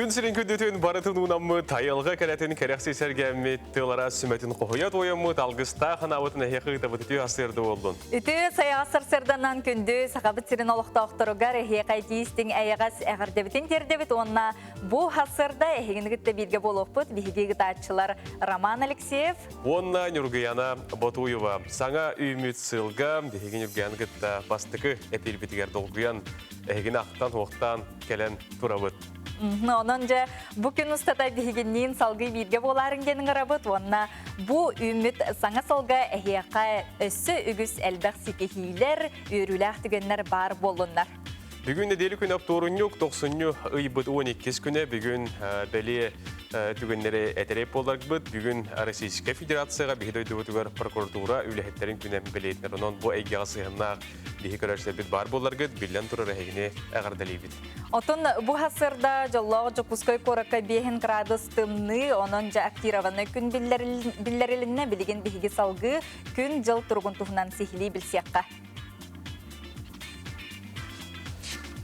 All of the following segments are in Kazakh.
Күн сирин күндетін барытын унаммы, тайылға кәләтін кәрәқсі сәргәммет, тылара сүмәтін қоғыят ойаммы, талғыста қанауытын әйеқі табытыты асырды олдың. Үті саяғасыр сырданан күнді сақабыт сирин олықта оқтырығар әйеқай дейістің әйеғас әғірдебітін тердебіт, онына бұ хасырда әйегінігітті бірге болуқпыт, бігеге гытачылар Роман Алексеев. Онна Нюргияна Ботуева, саңа үміт сылға, бігеген үргенігітті бастықы әпелбетігер долғыян, әйеген ақтан оқтан кәлән тұрабыт. Онын жа бүкін ұстата бігеннен салғы бірге боларын денің арабыт, онына бұ үміт саңа салға әйеқа өссі үгіс әлбәқ секехейлер, өріләқ түгенлер бар болынлар. Бүгін неделі күн аптуырын yok, 90-ны ұйбыт 12 күні бүгін бәлі түгенлері әтереп боларық бұд. Бүгін Российская Федерацияға бігеді өтігер прокуратура үліхеттерін күнен білетінер. Онын бұл әйгеға сығынақ бігі көрәрсер бұд бар боларғыд, білден тұрар әйгіне әғардалей бұд. Отын бұ хасырда жоллағы жүпускай қораққа 5 градус тымны, онын жа актированы күн білдеріліне білген бігі салғы күн жыл тұрғын тұғынан сихили білсеққа.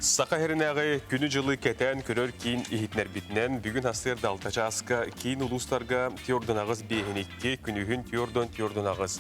Сақа херінәғі күні жылы кәтән көрір кейін ихітнер бітінен бүгін асырды алтачасқа кейін ұлыстарға теордың ағыз бейхенекке күнігін теордың ағыз.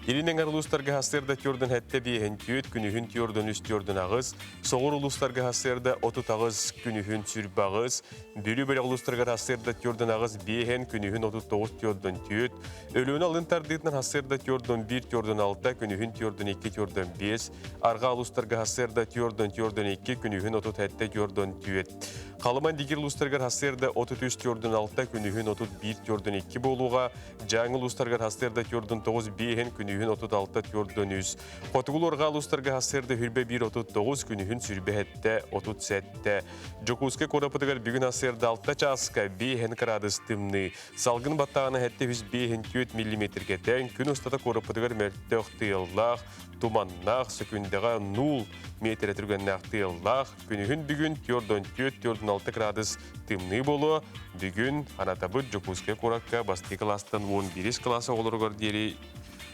Елінен ұлыстарға асырды теордың әтті бейхен түйет күнігін теордың үст теордың ағыз. Соғыр ұлыстарға асырды отут ағыз күнігін сүріп ағыз. Бөлі ұлыстарға асырды теордың ағыз бейхен күнігін отут тоғыз теордың түйет. Өліуін алын тардығынан асырды теордың 1 теордың 6 күнігін теордың 2 теордың 5. Арға ұлыстарға асырды теордың 2 күнігін отут әтті теордың түйет. Қалыман дегер ұлыстарға асырды 33 теордың 6 күнігін отут 1 теордың 2 болуға. Жаңыл ұлыстарға асырды теордың 9 бейхен күнігін 36 теордың 3. Қотығыл орға ұлыстарға асырды хүрбе 1-39 күнігін сүрбе әтті 37. Жокузке қорапыдығар бүгін асырды 6 часқа бейхен градус тымны. Салғын баттағаны әтті 105 мм тән күн ұстата қорапыдығар мәртті ұқтиыллақ, туманнақ, сөкіндіға 0 метр әтіргеннақ тиыллақ. Күнігін бүгін теордың 4-6 градус тымны болу. Бүгін анатабыд Жокузке қораққа басты кластан 11 класы олырғыр дері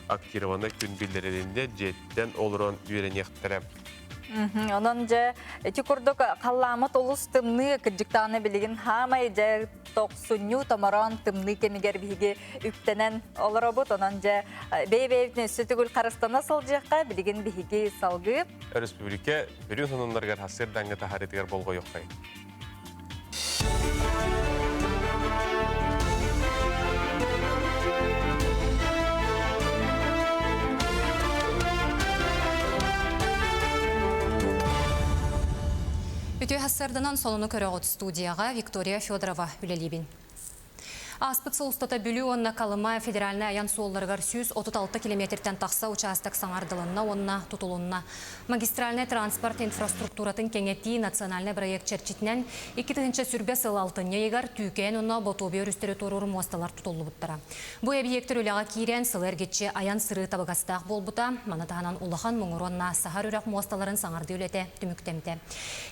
актированы күн білдерелінде жеттен олырын үйренектірі. Онын жа түкірдік қаламыт олыс тымны күджіктаны білігін хамай жа 90 тамаран тымны кемегер бігі үптенен олыр обыт. Онын жа бей-бейбітін сүтігіл қарыстана сал жаққа білігін бігі салғы. Республика бүрін сонынларғар хасыр даңғы тахаритігер болғы yoqтай. Үтө хассарданан солуну көрөгөт студияға Виктория Федорова үлелебин. Аспыт солустата бүлі онна Калыма федеральный аян суолларғар 136 километртен тақса участок саңардылынна онна тутулунна. Магистральный транспорт инфраструктуратын кеңетті национальный проект черчитнен 2-тігінші сүрбе сыл алтыне егар түйкен онна ботобе өрістері торур мосталар тутулу бұттара. Бұ объекттер үліға кейрен сыл әргетче аян сыры табығастақ болбыта, манатағанан улахан мұңыронна сахар үрек мосталарын саңарды үлеті түміктемді.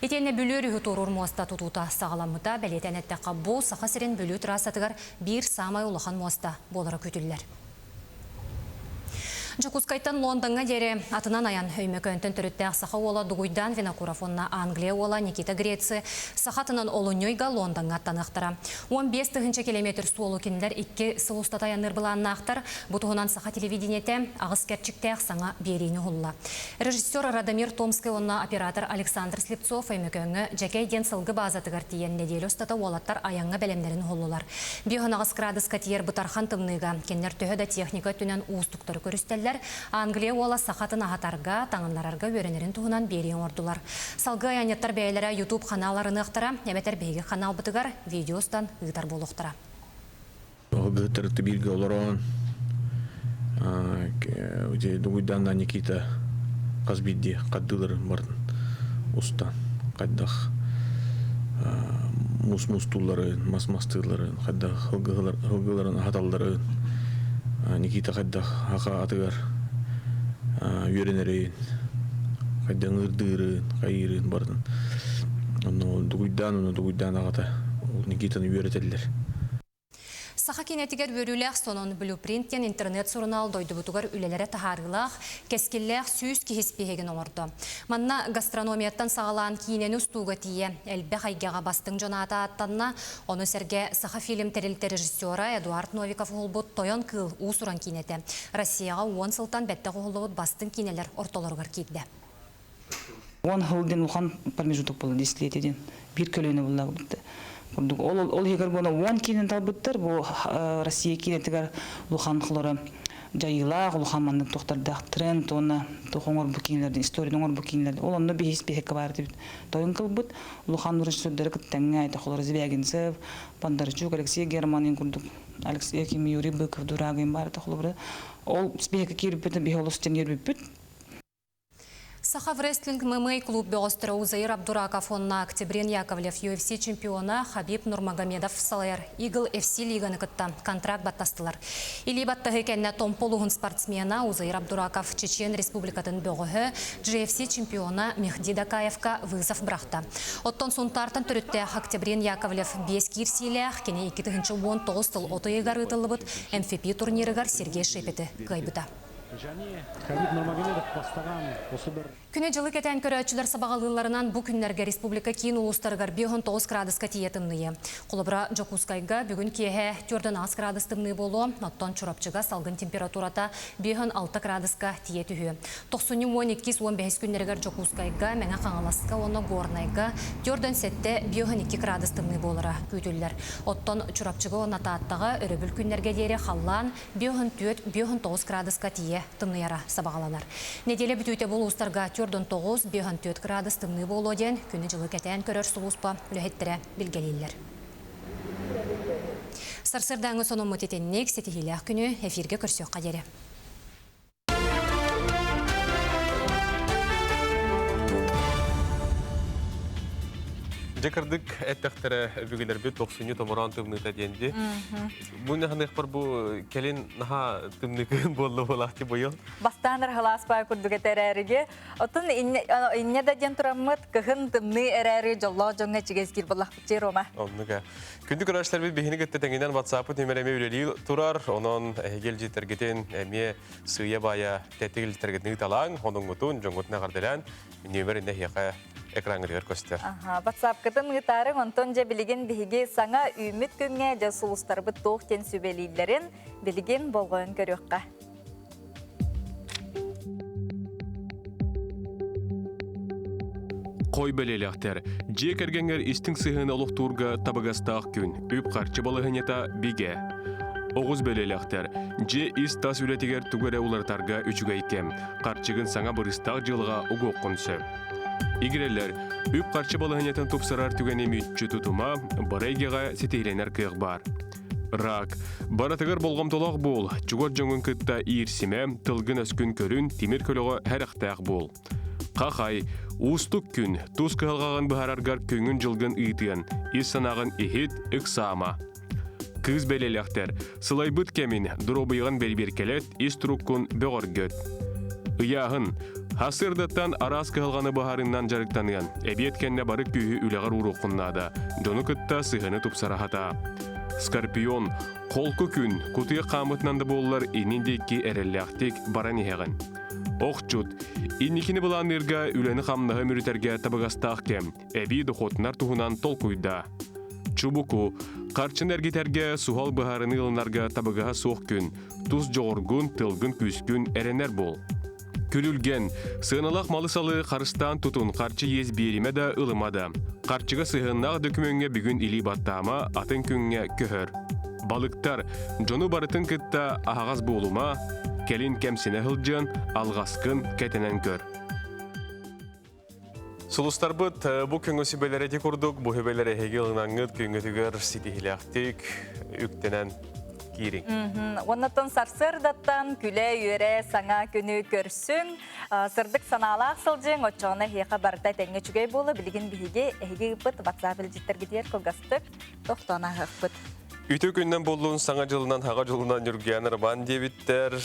Етені бүлі үрігі торур моста тутута сағаламыта бәлетен әттіққа бұл сақа сірен бүлі трасатығар bir самай улахан моста болары көтілілер. Жокускайтан Лондонға дере атынан аян өймекөнтін түрітті ақсақа ола Дугуйдан Винокурафонна Англия ола Никита Греция сақатынан Олуньойға Лондонға аттанықтыра. 15 километр суолу кенілер 2 сылустата аяныр бұланын ақтар, бұтығынан сақа телевидениеті ағыз кәрчікті ақсаңа берейіні ғылла. Режиссер Радомир Томский онна оператор Александр Слепцов өймекөнгі жәкей ден сылғы базатығар тиен неделі ұстата олаттар аяңға бәлемдерін ғылылар. Бейхонағыз градус катиер бұтархан тымныға кенлер төхеді техника түнен уыстықтары көрістелі Англия ола сақатын ағатарға, таңынларарға өренерін туғынан берең ордылар. Салғы аяңеттар бәйлері YouTube каналарын ұқтыра, әмәтер бәйгі канал бұтығар видеостан ұйтар болуқтыра. Бұтырты бірге оларан, Дугуйдан Никита қазбейді қаддылар бардың ұстан, қайдақ мұс-мұстуларын, мас-мастыларын, қайдақ ғылғыларын ағаталдарын, Никита қайдақ аға атығар үйренерейін, қайдан ұрдығырын, қайырын бардың. Дугуйдан ағата Никитаны үйретелілер. Саха кинетигер бөрүләк сонун блюпринттен интернет сурунал дойдубутугар үлелere тахарылах, кескилләк сүйіз кихиспехеген олорду. Манна гастрономияттан сағалан киінен устуга тие, әлбе хайгаға бастың жоната аттанна, оны серге Саха фильм терилте режиссера Эдуард Новиков олбут тойон кыл усуран кинете. Россияға 10 сылтан бәтті қолуыт бастың кинелер ортолоргар кейді. 10 жылден улхан промежуток болды, 10 летеден. Bir kölöne bulla bitti. Ol heger bona 10 kinen talbıttır. Bu Россия кинетигер улхан хлора жайыла, улхан манны тоқтардақ тренд, оны тоқоңор bu кинелерден, историядоңор bu кинелерден. Ол онны бейіс бейхекке бар деп. Тойын кылбыт, улхан режиссерлері кіттәңе айта хлора Звягинцев, Бондарчук, Алексей Германин курдук. Алексей Ким, Юрий Быков, Дурагин бар хлора. Ол бейхекке киріп бітті, бейхолостен ербіп біт. Саха в рестлинг ММА клуб Беостро Узаир Абдураков онна Октябрин Яковлев UFC чемпиона Хабиб Нурмагомедов Салайр Игл FC лиганы кытта контракт баттастылар. Или баттығы кәнне томполуғын спортсмена Узаир Абдураков Чечен Республикатын бөғығы GFC чемпиона Мехди Дакаевка вызов брахта. Оттон сунтартан түрітті Октябрин Яковлев 5 кирсилях, кене 2019 тыл отойығар ұтылыбыт МФП турнирығар Сергей Шепеті кайбыта. Күне жылы кетен көрәтшілер сабағалыларынан бұл күнлерге республика кейін ұлыстарғар 19 градуска тиетімныя. Құлыбыра Жокускайға бүгін кеге 4-10 градус тымны болу, оттон чурапчыға салғын температурата 5-6 градуска тиетігі. 90-12-15 күнлергер Жокускайға, мәңі қаңаласқа, оны горнайға 4-7-5-2 градус тымны болыра көйтілдер. Оттон чурапчыға оны тааттаға өрөбіл күнлерге дері қаллан 5-9 градуска тие тымныяра сабағаланар. Неделе бүтүйте бұл ұстарға 4-9-5-4 градус тымны болу ден күні жылы кәтен көрір сұлуспа үліхеттірі білгелейлер. Сарсырдаңы соның мұтетеннек сетихилях күні эфирге көрсек қадері. Жекірдік әттіқтірі бүгілер бет 90 томыран тымныта денді. Бұны қандай қпар бұл кәлін наға тымныкі болы болақты бойыл? Бастаныр халаспай күрдік әтәрәріге. Отын инне да ден тұрамыд кіхін тымны әрәрі жолла жоңға чигезгер болақ бітчер ома. Онныға. Күнді көрәшілер бет бейіні кітті тәңінен WhatsApp-ы темереме үлелі тұрар. Онын әгел жетергетен әме сүйе бая тәтігіл жетергетіні талаң. Оның ұтын жоңғытына қардылан нөмірінде еқа экранғырығыр көстер. WhatsApp кытын ғытарын онтон жа білген бігі саңа үміт күнге жа сұлыстарбы тоқтен сөбелейлерін білген болғын көріққа. Қой бәлеліқтер, жек әргенер істің сығын олық турға табығастақ күн, үп қарчы балығынета биге. Оғыз бәлеліқтер, же іс тас үлетігер түгірі ұлартарға үчігі екем, қарчығын саңа бұрыстақ жылға ұғы оқынсы. Игрелер, үп қарчы балығынетін тұпсарар түгені мүтчі тұтыма, барайгеға сетейленер күйіқ бар. Рак, баратығыр болғам толақ бол, чуғар жоңын күтті иірсіме, тылғын өскін көрін, темір көліға әріқтәқ бол. Қақай, ұстық күн, тұз қығылғаған бұхарарғар көңін жылғын ұйтыын, ес санағын ехет үксама. Кыз бәлеліқтер, сылай бұт кәмін, дұробыйған бәлберкелет, ес тұрыққын бөғір гөт. Ұяғын, Хасырдаттан арас кығылғаны бағарынан жарықтаныған, әбет кәнне барық күйі үліғар ұрыққыннада, жоны күтті сығыны тұпсарахата. Скорпион, қолқы күн, күтіе қамытнанды болылар еніндекі әрелләқтек баран еғін. Оқчут, инникені бұлан ерге үләні қамнығы мүрітерге табығастақ кәм, әбей дұқотынар тұғынан тол құйда. Чубуку, қарчын әргетерге суғал бағарыны ылынарға табығаға соқ күн, тұз жоғыргын, тылгын күскүн әренер бол. Күлілген, сығыналық малысалы қарыстан тұтын қарчы ез беріме да ылымада. Қарчыға сығыннақ дөкіменге бүгін илі баттама атын күнге көхір. Балықтар, жону барытын кітті ағаз болума, кәлін кәмсіне ғылжын, алғасқын кәтінен көр. Сұлыстар бұд, бұл күнгі сөбелері де көрдік, бұл сөбелері әге ғынаңғыд күнгі түгер сетихіліқтік үктенен кирин. Оннаттан сарсырдаттан күле үйере саңа күні көрсің. Сырдық саналақ сылжың, отчоғына хеқа барда тәңе чүгей болы, білген бігі әйге бұд, WhatsApp білжеттергедер көгістік, тоқтана ғық бұд. Үті күннен болуын саңа жылынан, хаға жылынан үрген ұрбан дебіттер.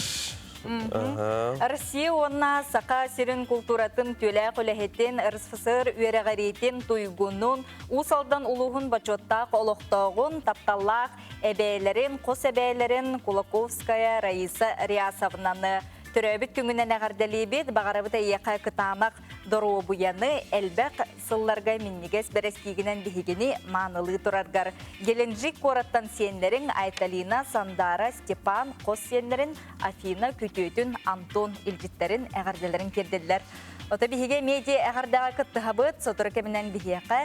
Россия онна сақа сирин культуратын төлә құләхеттен РСФСР үйерәғаретін туйгунун усалдан улуғын бачоттақ олықтағын тапталлақ әбәйлерін, қос әбәйлерін Кулаковская Раиса Риясовнаны түрәбіт күңінен әғарделейбет бағарабыта еқа кытамақ дұру бұяны әлбәқ сылларға миннегес бәрәскегінен бігігені манылы тұраргар. Геленджик қораттан сенлерін Айталина, Сандара, Степан, қос сенлерін Афина, Күтөтін, Антон, Илжиттерін әғарделерін керделер. Ота бігіге медиа әғардаға күттіғабыт, сотыры кәмінен бігеқі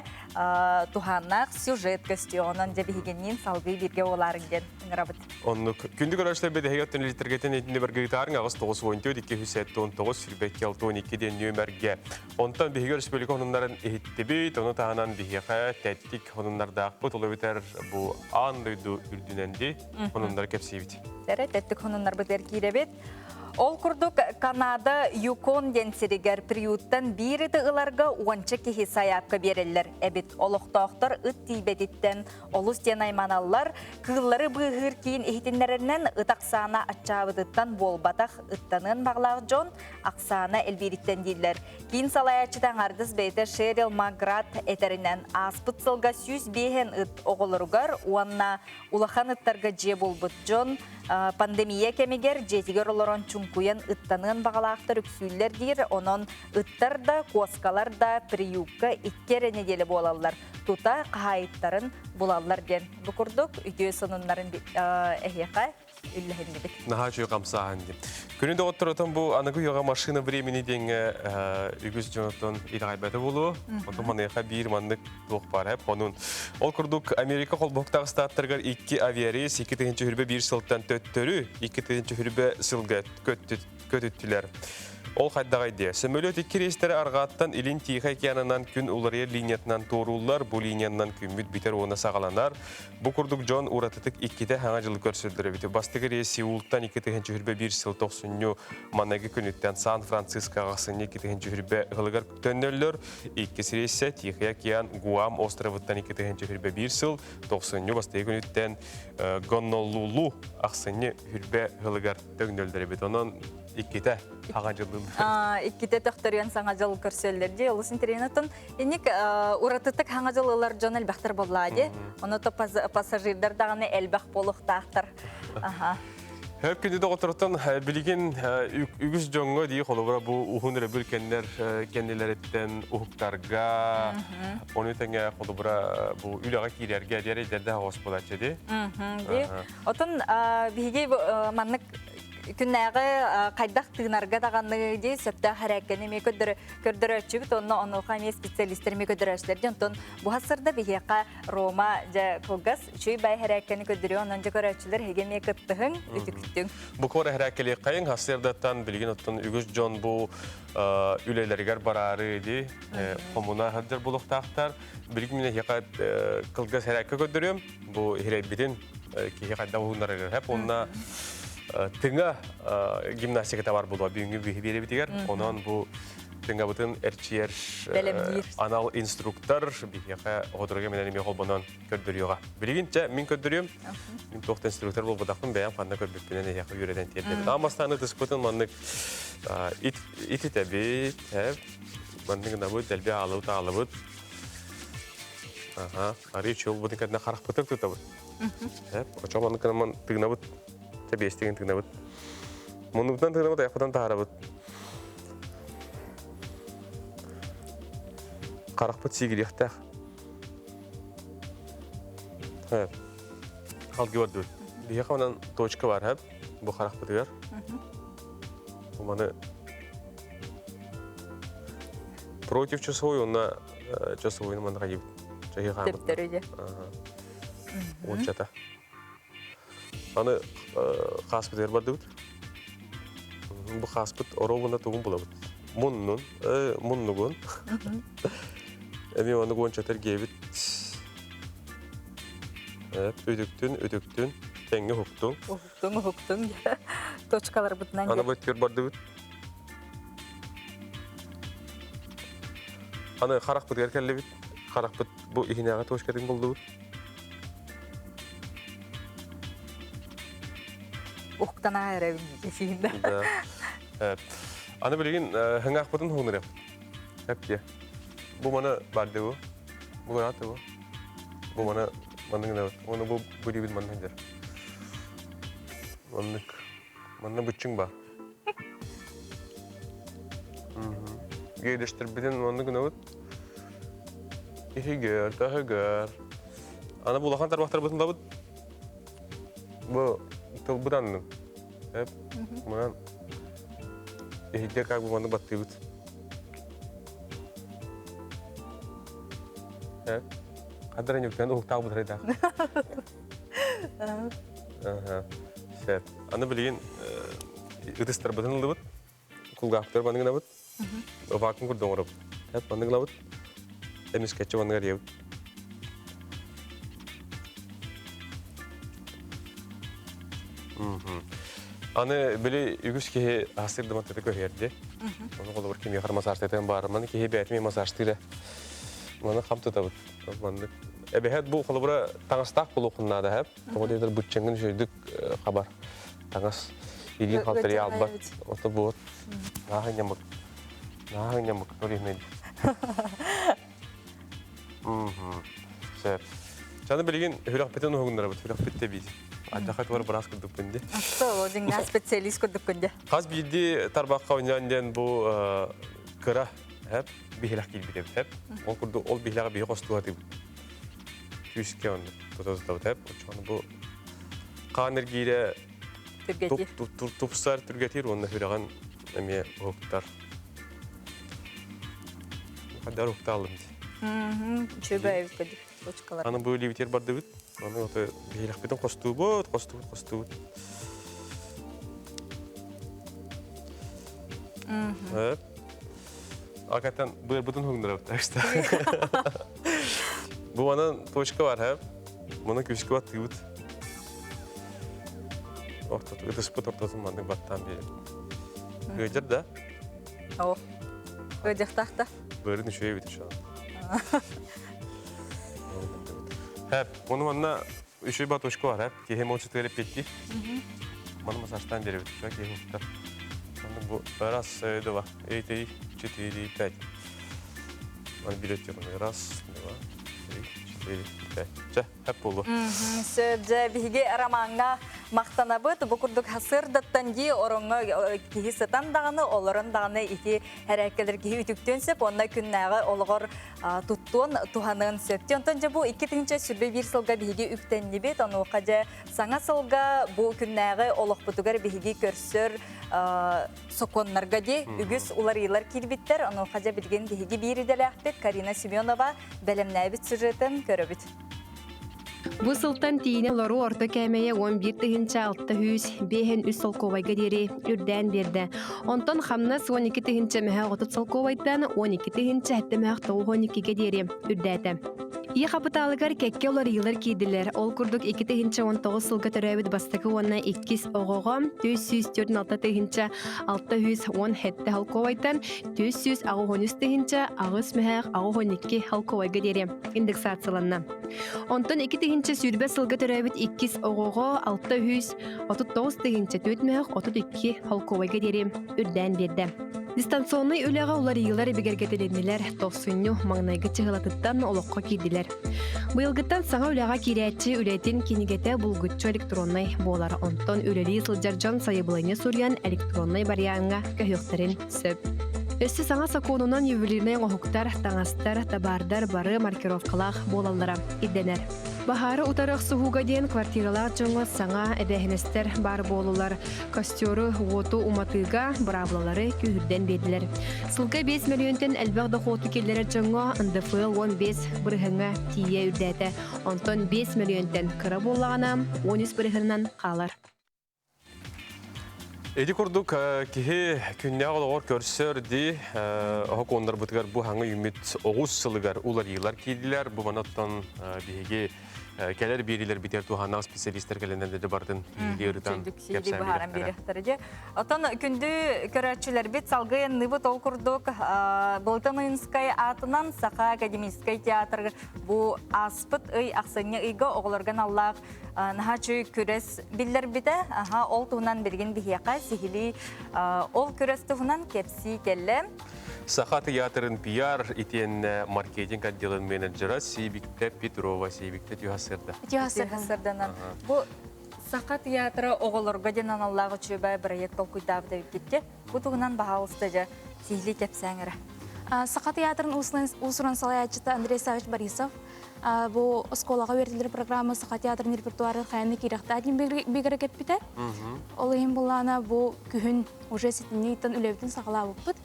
туханнақ сюжет костюонын жа бігігеннен салғы бірге оларыңден ұңырабыт. Онны күнді көрәшілер беді әйеттен литергетін етінде бірге гитарын ағыз 9-14, 2-19, Сирбек 12-ден нөмерге. Онтан бігіге республика онынларын ехеттебейт, оны тағынан бігеқі тәттік онынларда ақпыт олы бітер бұл андойду үрдіненде онынлары кәпсейбет. Тәттік онынлар бітер кейребет. Ол күрдік Канада Юкон денсерігер приюттан биреті ұларға уанчы кехи саяпқа берелер. Әбет олықтақтар үт тейбедеттен олыс ден айманалар кыллары бұғыр кейін ехетінлерінен ұтақсана атчабыдыттан болбатақ ұттанын бағлағы жон ақсана әлберіттен дейлер. Кейін салаячыдан ардыз бейті Шерил Маград әтерінен аспыт сылға 100 бейхен ұт оғылырғар уанна улахан ұттарға же болбыт жон пандемия кемегер жетігер оларын чункуян ыттанын бағалақтар үксүйлер дейір, онын ыттар да, коскалар да приюкка иккері неделі болалар. Тута қайыттарын болалар ден. Бұқырдық үйде сонынларын әйеқа үлләхенді бет. Наға жүй қамсағанды. Күнінде отыратын бұл анығы үйеға машина времени денге үгіз жонатын илғайбәті болу. Онды манайға бір мандық тоқ бар әп. Ол күрдік Америка қолбоқтағы статтырғар 2 авиарейс 2-тігінші хүрбе 1 сылттан төттөрі, 2-тігінші хүрбе сылға көтіттілер. Ол қайдағайды. Сөмөлі өтекке рейстері арғаттан илин тиіға киянынан күн улария линиятынан торулар, бұл линиянынан күмміт бітер оны сағаланар. Бұл күрдік Джон ұратытық 2-те хаңа жылы көрсөлдірі біті. Бастығы рейс Сеултан 2-тігінші хүрбе 1 сыл 90 маннағы күніттен Сан-Франциско ғасыны 2-тігінші хүрбе ғылығар төннөллер. 2 рейсі тиіға киян Гуам островыттан 2-тігінші хүрбе 1 сыл 90 бастығы күніттен Гонолулу ақсыны хүрбе ғылығар төннөлдірі біті. Оның 2-те хаңа жылы. 2-те төқтөрген саңа жыл көрсөлдерде. Олысын теренетін. Енек ұратытық хаңа жылылар жон әлбәқтір болады. Оны то пассажирдар дағаны әлбәқ болуқтақтыр. Хөп күнді отырттан білген үгіз жоңғы дейі қолы бұра бұл ұғын әрі бір кәнелереттен ұғықтарға, оны тәңе қолы бұра бұл үліға кейлерге дәрді ағыз болады жеді. Отын біге маннық күннәғы қайдақ тығынарға дағаны де сөпті әрәккені ме көрдірі өтшігіт, оны қаме специалистері ме көрдірі өтшілерді. Онтын бұғасырда бігеқа Рома жа қылғас үшөй бай әрәккені көрдірі, онын жа көрі өтшілер хеге ме күттіғын үтікіттің. Бұл көр әрәккелі қайын хасырдаттан білген оттын үгіз жон бұл үлелергер барары еді, қомуна ғадыр бұлықтақтар. Білген мене хеқа қылғас әрәкке көрдірім, бұл херебетін кейі қайда ұғындар әгер. Тыңа гимнастика товар болуа бүйінгі бері бітігер. Онан бұл тыңа бұтын әрчер анал инструктор бейхеқа ғодырға менен еме қолбынан көрдіріуға. Білеген, мен көрдіріуім. Мен тоқты инструктор бол бұдақпын бәйім қанда көрбекпенен еқі үйреден тердеді. Амастаны тұспытын маннық ити тәбет, маннығында бұд, дәлбе алыбыд. Арый чол бұдың кәдіне қарақ бұтық тұта бұд. Оча маннықынан тығына бұд. Бестеген тігіне бұд. Мұндықтан тігіне бұд, аяқпадан тағара бұд. Қарақ бұд сигір еқтәқ. Алғы барды бұд. Бейе қамынан точка бар, бұл қарақ бұдығар. Бұл маны против часовой, онна часовойны маны қайып. Тептеруде. От жата. Аны қаспыдер барды бұд. Бұл қаспыд оровына тұғын бұла бұд. Мұннығын. Әме оны ғон чатар кебіт. Өдіктін, тәңі хуқтың. Хуқтың. Точкалар бұдынан. Аны бұд көр барды бұд. Аны қарақ бұд кәркәлі бұд. Қарақ бұд бұл ихінеға точкадың болды бұд. уктана эребин эфигинде. Да. Аны билген хыңак бутун хуңныр. Хепте. Бу мана барды бу. Бу раты бу. Бу мана мандыгына. Оны бу бирибит мандыгыр. Мандык. Манда бутчуң ба. Гейдештер биден мандыгына бут. Ихигер, тахыгер. Аны булахан тарбактар бутун бабыт. Бу тылбыданның. Хеп. Мынан ихигер как бы мандык баттыбыт. Хеп. Кадырын юктан уктагы бутырайда. Ага. Хеп. Аны билген ыдыстар бутын ылдыбыт. Кулгаптар мандыгына бут. Вакуум курдун орып. Хеп мандыгына бут. Эмис кетче мандыгар ебит. Аны биле үгүс ке асырды матты көрерди. Оны колор кеме кармасар тетен бар. Маны ке бетме масаштыра. Маны камтыта бут. Маны эбехет бу колора таңастак бул окуннада хеп. Тодедер бутчеңин жөйдүк хабар. Таңас илин халтыры албат. Ото бут. Нахынямык. Нахынямык торимед. Сеп. Жаны билген хүрак бетен огундара бут. Хүрак бетте биди. Адахат бар брас кылдык бенде. Астоо жеңна специалист көрдүк көнде. Каз биди тарбакка ойнанден бу кыра хеп бихилак килбидеп хеп. Ол курду ол бихилага бии костуаты. Күскө он тотозда хеп. Очону бу канергире Түргети. тупсар түргетир онда хүраган эме октар. Кадар окталым. Чөбөйүп көрдүк. Точкалар. Аны бу ливитер барды бит. Аны ото бихилак бетен костубут. Хеп. Акатан бу бутун хугнара так что. Бу анан точка бар хеп. Муну күскө бат тыбыт. Охто ыдыс потортосын мандык баттан бери. Өдер да? О. Өдөхтахта. Бөрүн үшөй бит ошо. Хеп, муну манна үшөй бат точка бар хеп. Кехем 14 петти. Муну масаштан бери бит. Ошо кехем. Муну бу раз, два, 3, 4, 5. Муну билетер. Раз, два, 3, 4, 5. Жа, хеп болду. Сөбже биге раманга мактанабыт бу курдук хасырдаттан ди оронго киһи сытан даганы олорон даганы ити хәрәкәтләр киһи үтүктөнсөп онда күннәгә олгор туттун туханын сөптен тонҗа бу 2-нче сүрбе бир сылга биге үктәнне бит аны каҗа саңа сылга бу күннәгә олох бутугар биге көрсөр соконнарга ди үгүс улар йылар кирбиттер аны каҗа билген биге бириделәхтет Карина Семенова белемнәбит сюжетен көрөбүт. Бу сылтан тиіне лору орто кәмәйе 11 тыгынча 600 бейхен үс солковайга дери үрдән берді. Онтон хамнас 12 тыгынча мәхә отыт солковайдан 12 тыгынча әтті мәхә 12-ге дери үрдәді. Ие қапыталығар кәкке олар йылар кейділер. Ол күрдік 2 тыгынча 19 сылға төрәбіт бастықы онна 2 оғыға 446 тыгынча 610 әтті халковайдан 413 тыгынча ағыз мәхә 12 халковайга дери индексацияланна. Онтон 2 тыгынча сүрбе сылга төрәбит 2 оғыға 639 тыгынча 432 халковайга дери үрдән берді. Дистанционный үләға улар йылар бигергетеленнелер тосунню маңнайга чыгылатыттан олоққа кийдилер. Быйылгыттан саңа үләға кирәтчи үләтин кинигете булгутчу электронный болар. Онтон үләли сылжаржан сайыбылыны сурян электронный барьянга көһөктәрен сөп. Өссі саңа саконунан ювелирнай оғуктар, таңастар, табардар бары маркировкалақ болалара идденер. Бахары утарық суғуға дейін квартиралар жоңы саңа әбәхінестер бар болулар. Костері оту уматыға браблалары күйірден беділер. Сылға 5 миллионтен әлбәғді қоты келдері жоңы НДФЛ 15 бірғыңа тие үрдәті. Онтон 5 миллионтен кірі болағына 13 бірғынан қалар. Эди курдук кихи күннәгә олор көрсөр ди хокондар бутгар бу хаңы юмит огус сылыгар улар йылар кидилер бу манаттан биге келер бирилер битер тухана специалисттер келенден де бардын илерден кепсәмилер. Отон күндү көрәчүләр бит салгын ныбы тол курдук Болтаминская атынан Саха академический театр бу аспыт ый аксыны ыйга огларган Аллах наха чүй күрес биллер биде, ол туһунан билген бихияка сихили ол күрес туһунан кепси келле. Саха театрын пиар итен маркетинг отделын менеджера Сибикте Петрова Сибикте Тюхасырда. Тюхасырдан. Бу Саха театры оголорго денан Аллахы чөбай проект ол куйдабыда кетти. Бу туһунан баһалыстыжа сихили кепсәңере. Саха театрын усуран салаячыты Андрей Савич Борисов. Бу осколага вердилер программа Саха театрын репертуары хаяны кирахта один бигере кетпите. Ол эм булана бу күһүн уже ситинитен үлебитин сагала буппут.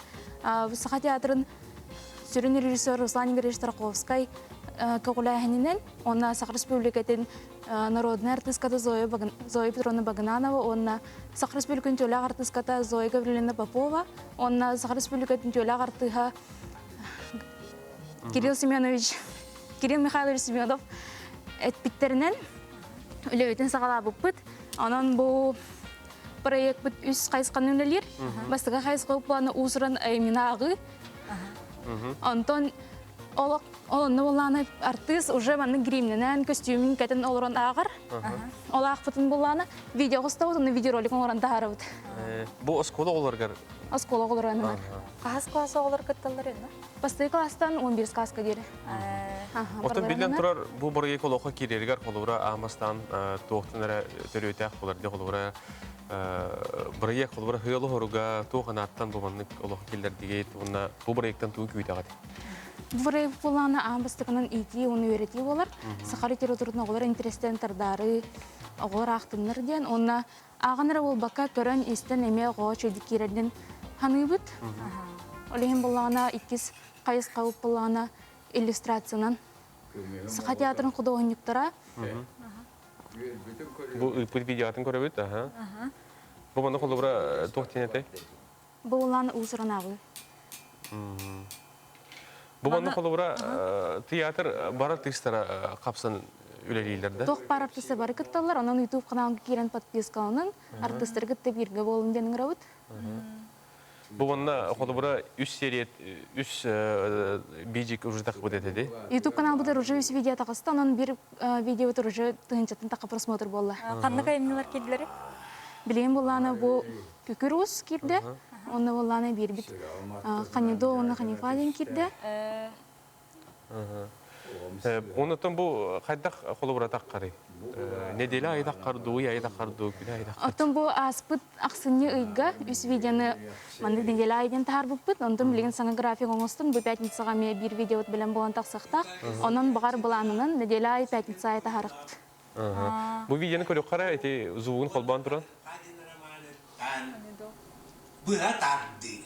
Саха театрын сүрүн режиссер Руслан Игоревич Тарковский Кагулайханинен, он Саха Республикатын народная артистката Зоя Петровна Багананова, он Саха Республикатын тёляк артистката Зоя Гавриловна Попова, он Саха Республикатын тёляк артиха Кирилл Михайлович Семенов этпиттеринен үлебитин сагала буппут. Анан бу проект бит үс кайскан үнелер. Бастыга кайскы планы усуран минагы. Антон Олонны боланы артист уже манны гримненен костюмин кетен олорон агар. Ола акпытын боланы видео кыстабыт, оны видеоролик оңоран таарабыт. Бу оскола оларгар. Оскола олораны бар. Кахас классы олар кытталар енді? Басты класстан 11 класска кері. Отон билен турар бу проект олоха кирергар холура амастан тоқтынара төрөтәк боларды холура проект холура хыялы хоруга тоқанаттан болманнык олоха келдер диге туна бу проекттан туу күйтагат. Вырай буланы амбастыгынан ити оны өйрәти болар. Сахар литератураны олар интерестен тардары, олар ақтыныр ден. Онна ағаныр ол бака көрін истен эме оға чөйді керерден ханыбыт. Олеген болағына иккіз қайыз қауып болағына иллюстрациянан. Саха театрын құды оңюктара. Бу видеотын көрөбүт, Бу маны холура тоқтенетай? Бұл оланы ұсыран ағы. Бу маны холура театр бар артисттара капсын үлелейлерді? Тоқ бар артисты бары кытталар, онын YouTube каналын керен подпискалының артисттар кытты бірге болын денің рауыт. Бу маны холура үс сериет, үс бейджик уже так будет эти? YouTube канал бұдар уже үс видео тақысты, онын бір видео тұр уже тұғынчатын тақы просмотр болды. Қанны кайымнылар келділері? Білейін боланы бұл күкір ұс керді, оны боланы бір біт қанидо, оны қанифаден керді. Онытын бұл қайдақ холура таққары? Неделі айдақ қарду, айдақ қарду, күні айдақ қарду? Отын бұл аспыт ақсыны ұйға, үс видеоны манды неделі айден тағар бұппыт, онтын білген саңа график оңыстын, бұл пятницаға ме бір видео білен болан тақсақтақ, онын бағар бұланының неделі ай пятница ай тағарықтыр. Бұл видеоны көрек қара, әте зуығын қолбан тұран? Бұға тарды.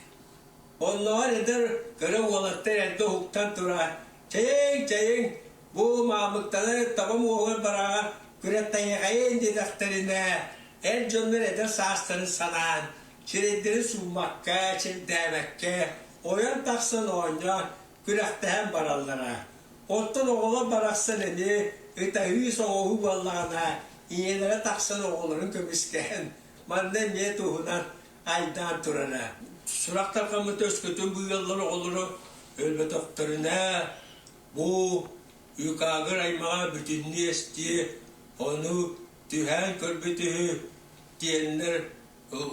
Onlar edir, göre olaktır, elde huktan tura. Çayın, bu mamıktaları tamam oğlan bara, güretten yakayın dediklerine, el canlar edir sağıstırın sanan, çiredleri sunmakka, çiredemekke, oyan taksın oyna, güretten barallara. Ottan oğlan baraksın eni, ötehüyüs oğu ballağına, iyelere taksın oğlanın kömüsken, mannen ye tuğunan aydan turana. Suraktar kamı töskütün bu yılları olur, ölme doktoruna, bu yukarı aymağa bütünlüğü esti, onu tühen körbütüğü diyenler,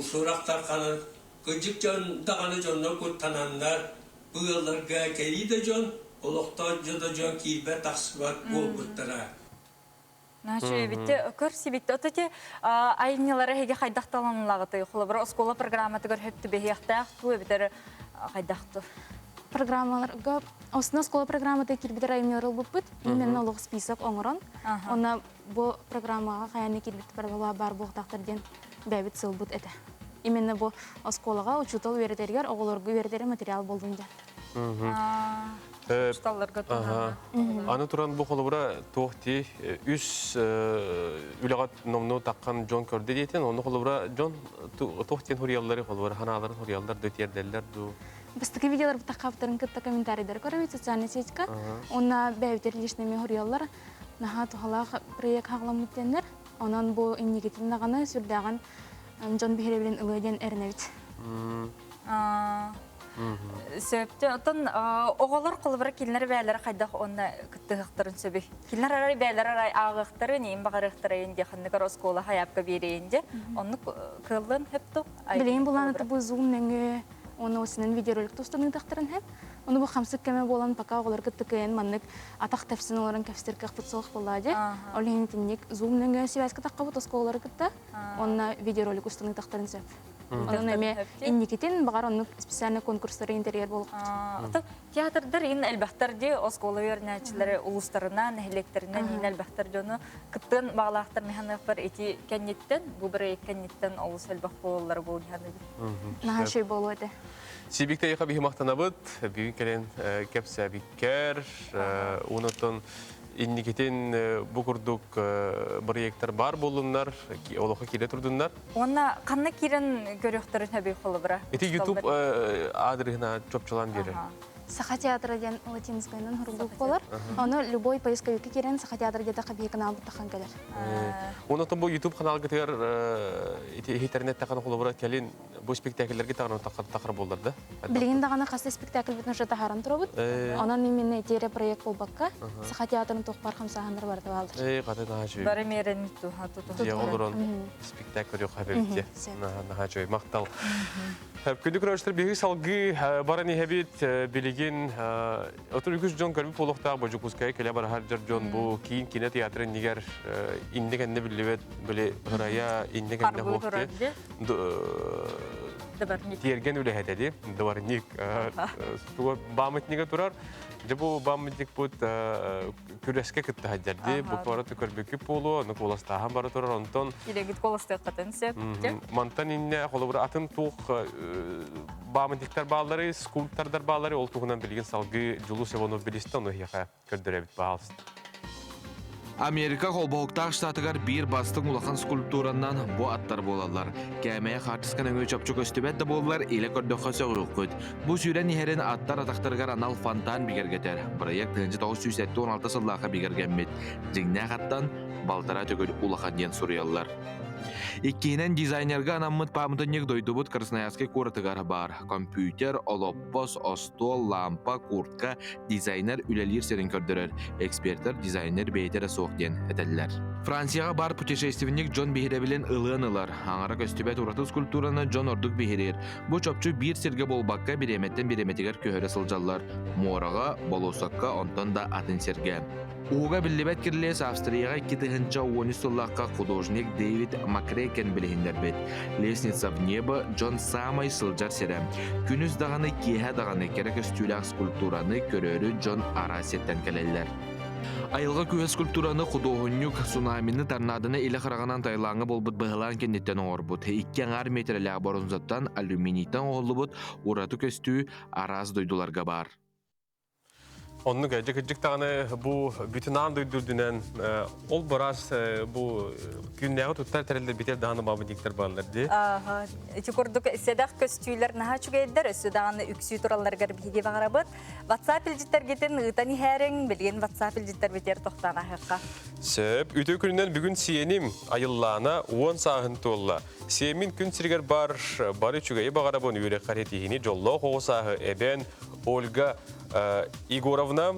suraktar kanı, gıcık can dağını canına kurtananlar, bu yıllar geri de can, olukta da can kilbe taksıvat bol buttara. Наша битте көрси битте ототе айнялары хеге хайдахталанлагыты холобра оскола программаты гөр хөптү бехяхтах туу битер хайдахту Программаларга осна школа программаты кирбитер айнялары буппыт, именно олық список оңырон. Она бу программага хаяны кирбит бар буқтақтырден бәбит сылбыт эте. Именно бу осколага учутал веретергер оголоргу веретери материал болдунда. Шталларга туна. Аны туран бу холобра тоқти үс үләгат номну таққан жон көрді дейтен, оны холобра жон тоқтен хурияллары холобра ханаларын хурияллар дөтерделлер ду. Бастыки видеолар тақаптарын кытта комментарийдер көрөбүт социальный сетька. Онна бәбитер лишнеме хурияллар наха тухалах проект хагламыттенер. Онан бу иннигетин наганы сүрдаган жон бихере билен ылыден эрнебит. Сөптө отон оголор кылбыра килнер бәләре кайдак онна кыттыктырын сөбү. Килнер арай бәләре арай агыктыры нем багырыктыры инде ханныгар оскола хаябка беренде. Онны кылын хепту. Билейин буланы бу Zoom неңе оны осынын видеоролик тустаны тактырын хеп. Оны бу хамсык кеме болан пока оголор кыттыкын маннык атак тапсын оларын кәфстерге кытсылык булады. Олен тинник Zoom неңе связка такка осколары кытта. Онна видеоролик устаны тактырын сөп. Onun eme innikiten bagar onun spesialne konkursları interior bolup. Teatrdır in elbahtar di oskola öğrencileri uluslarından ehlekterinden in elbahtar onu kıttın bağlahtır mehanlık var eti kennetten bu bir kennetten olus elbah bolları bol yani. Naha şey boluyordu. Sibikte yaka bir mahtanabıt, büyük gelen kepse biker, unutun İnniketen bu kurduk projektler var bulunlar, olaha kire turdunlar. Ona kanna kiren görüyorlar tabii kolubra. Eti YouTube adresine çok çalan biri. Саха театры ден латинскайнан хурулук болар. Аны любой поисковикке кирен Саха театры деда кабий канал буттахан келер. Онотон bu YouTube kanal gıtır internet takan kolubra kelin bu spektaküllerge takan takar bollar da. Билигин дагана касты спектакль бутун жата харан турабыт. Анан именно тере проект болбакка Саха театрын тохпар хамсахандар барды балдыр. Ката нахачы. Бары мерен ту хату. Ya olurun spektakül yok habibti. Nahachı maktal. Күндік рөштер бегі салғы бараны хәбет білеген отыр үкіз жон көрбі полуқта бұжы күскай келе бар харджар жон бұл кейін кино театрын негер иннек әнне білівет білі ғырая иннек әнне хоқты терген өлі әдеді дұварник бамытнеге тұрар бұл бамытник бұд күреске күтті хаджарды бұл қуары түкірбі күп болу оны қоластағын бары тұрар онтон Kiregit kolastı qatın sep. Mantan inne қолыбыр атын туқ бамытниктер bağları, скульптордар bağları ол туғынан білген салғы жылу севону білісті оны хеқа көрдіребіт bağалсын. Amerika Kolboğuktağ ştatıgar bir bastın ulaqan skulpturandan bu attar bolallar. Kämeye xartıskan öngü çapçuk östübet de bollar ile kördöqqa söğüqüd. Bu süren iherin attar ataqtırgar anal fantan bigergeter. Proyekt 1916 sıllaqa bigergenmit. Jingna qattan baltara tögül ulaqan yen suriyallar. İkkinen dizaynerga anamıt pamıtınık doydubut Krasnoyarskay kuratıgar bar. Kompüter, oloppos, ostol, lampa, kurtka, dizayner ülelir serin kördürür. Ekspertler dizayner beytere soğukden edeller. Fransiyaya bar putешественник John Bihirebilin ılığın ılar. Ağara köstübet uratı skulpturanı John Orduk bihirir. Bu çöpçü bir serge bolbakka bir emetten bir emetiger köhöre sıljallar. Moraga, bolosakka, ondan da atın serge. Uğga billibet kirles Avstriyaga 2010 yıllıqqa художник David McCracken bilehinler bet. Lestnitsa в небо John samay sıljar serem. Günüz dağını kihe dağını kerek östülak skulpturanı körörü John Araset'ten keleller. Ayılga köhe skulpturanı художник tsunamini tornadını ile qırağanan taylağı bolbut bıhılan kennetten oğurbut. 2 metrelak borunzattan aluminiytan oğulubut uratı köstü araz doydularga bar. Onu gecik tane bu bütün an duydurdunan ol biraz bu günleri tutar terelde biter dağını babadikler bağlardı. Aha, çukurduk sedak köstüler naha çugaydır. Sudan üksü turallar garbihi bağırabıt. WhatsApp ilcitler geten ıtani hereng bilgen WhatsApp ilcitler biter tohtana haqqa. Söp, ütü gününden bugün siyenim ayıllağına 10 sağıntı olla. Siyemin gün sirger bari çugayı bağırabın yürek karetihini jollo hoğusağı eben Olga Igorovna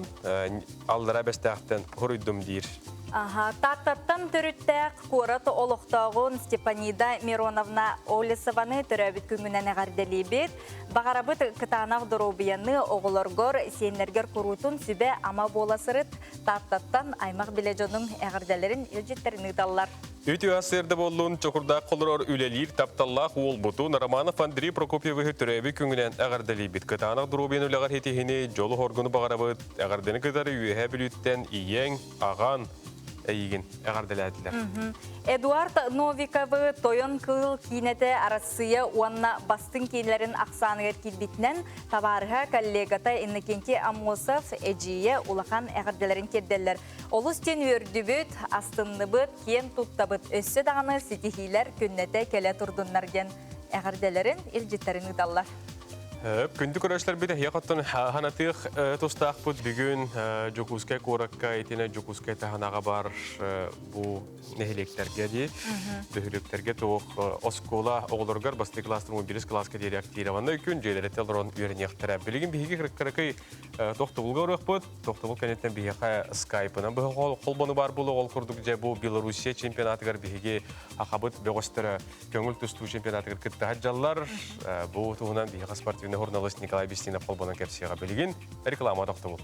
aldıra bestağıttan horuydum deyir. Aha, tartartan törüttəq kurat oluqtağın Stepanida Mironovna Olisovanı törəbit küngünən əğardəlibir. Bağarabıt kıtanaq durubiyanı oğulorgor senerger kurutun sübə ama bolasırıt tartartan aymaq bilejonun əğardələrin ilcitlərini dallar. Ütü asırda bolluğun çokurda kolor ülelir taptallaq ol butu Naramanov Andrei Prokopyev'ı törəbi küngünən əğardəlibir. Kıtanaq durubiyanı üləğar hetihini jolu horgunu bağarabıt əğardəni kıdarı üyəhə bilütten iyen, ağan, Эйген, әғарделәділер. Эдуард Новиковы тойон кыл кинете арасыя уанна бастың кейлерін ақсанығыр келбетінен табарыға коллегата Иннокентий Амосов әжие улақан әғарделерін керделер. Олыс тен өрдібіт, астынныбыт, кен туттабыт өссі дағаны сетихилер күннете келе тұрдынларген әғарделерін елжеттерін ұдалар. Күнді көрәшілер біді яқыттың ханатық тұстақ бұд бүгін Жокускай қораққа етіне Жокускай тағанаға бар бұл нәхелектерге де, бүхілектерге тоқ оскола оғылырғар басты кластың 11 классқа дейі активанны күн жейлері телдерон үйеріне ектірі. Білігін бейге қырыққарықай тоқтығылға ұрық бұд, тоқтығыл кәнеттен бейге скайпынан бұл қолбаны бар бұл оғыл құрдық жа бұл Белоруссия чемпионатығар бейге ақабыт беғыстыры көңіл тұсту чемпионатығар күтті хаджалар бұл туғынан бейге спортивный журналист Николай Бестинов қолбанын кәпсияға білген реклама тоқты бұл.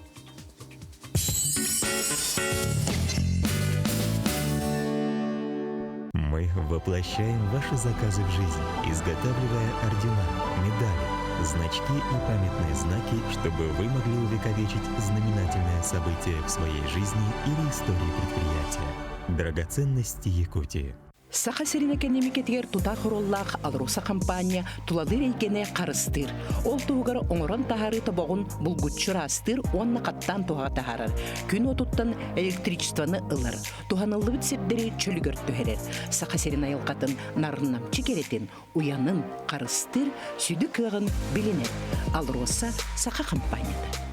Мы воплощаем ваши заказы в жизнь, изготавливая ордена, медали, значки и памятные знаки, чтобы вы могли увековечить знаменательное событие в своей жизни или истории предприятия. Драгоценности Якутии. Саха серинекенемикетигер тутар хороллах алруса компания туладыр эйкене карыстыр. Ол тугар оңорон тахары табогун булгутчурастыр, онна каттан туга тахарар. Күн отуттан электричествоны ылар. Туханыллы битсепдери чөлүгөр төһерер. Саха серин айылкатын нарыннамчы керетин, уянын карыстыр, сүдү кыгын билинет. Алруса Саха компанияда.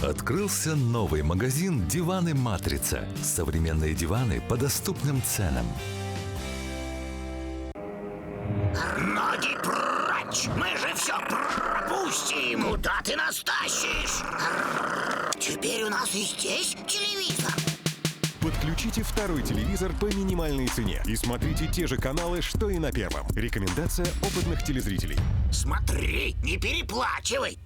Открылся новый магазин «Диваны Матрица». Современные диваны по доступным ценам. Ноги прочь! Мы же все пропустим! Куда ты нас тащишь? Теперь у нас и здесь телевизор. Подключите второй телевизор по минимальной цене и смотрите те же каналы, что и на первом. Рекомендация опытных телезрителей. Смотри, не переплачивай!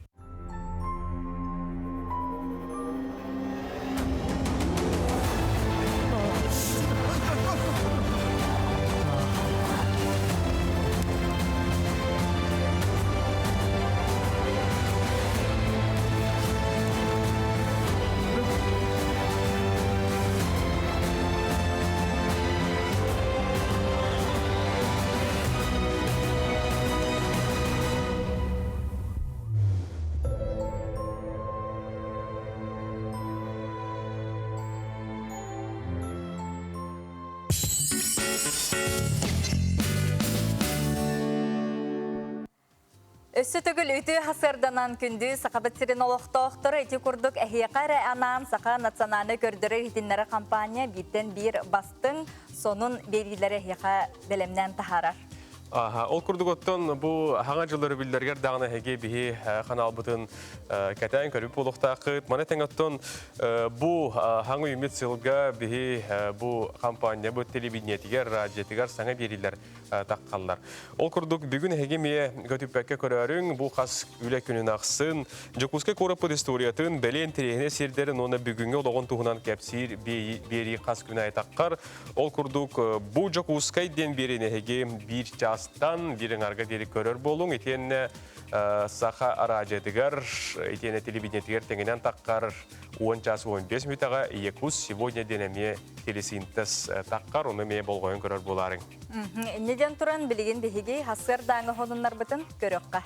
Өссі түгіл үті хасырданан күнді сақабыт сирен олықтоқтыры еті күрдік әхеқары анан сақа националы көрдірі хитинлері компания биттен бір бастың сонун берилері әхеқа білімнен тахарар. Ол күрдік оттон бұл хаңа жылары білдергер дағына әге бігі қанал бұтын кәтәйін көріп олықтақыт. Маны тәңіттон бұл хаңы үмет сылға бігі бұл компания, бұл телевидениетігер, радиетігер саңа берилер таққалар. Ол күрдік бүгін әге мие көтіппәкке көрәрің бұл қас үлі күнін ақсын. Жокускай қорапыд историятын бәлен терехіне сердерін оны бүгінгі олығын туғынан кәпсір бері қас күні айтаққар. Ол күрдік бұл Жокускай ден беріне әге бір астан бирин арга дери көрөр болуң этенне саха аражедигер этенне телевидениетигер теңинен таккар 10 час 15 минутага Якус сегодня денеме телесинтез таккар уну ме болгоюн көрөр боларың. Неден туран билигин биһиги хасыр даңы хонуннар бытын көрөкка.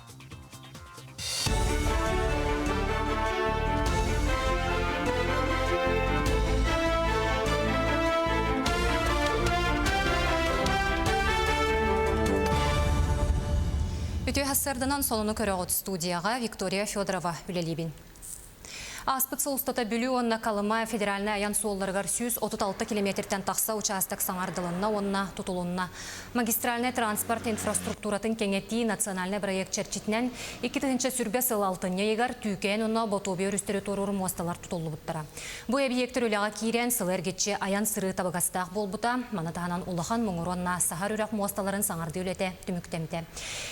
Үтө хассарданан солуну көрөгөт студияга Виктория Федорова үлелибин. Аспыт солустата бүлі онна Калыма федеральный аян суолларыгар 136 километртен тақса участок саңардылынна онна тутулунна. Магистральный транспорт инфраструктуратын кеңети национальный проект черчитнен 2-нче сүрбе сылалтыня егар түйкен онна ботобе өрістері торур мосталар тутулу буттара. Бу объекттер үліға кирен сылыргетче аян сыры табагастақ болбута, манатағанан улахан мұңыронна сахар үрек мосталарын саңарды үлете түміктемте.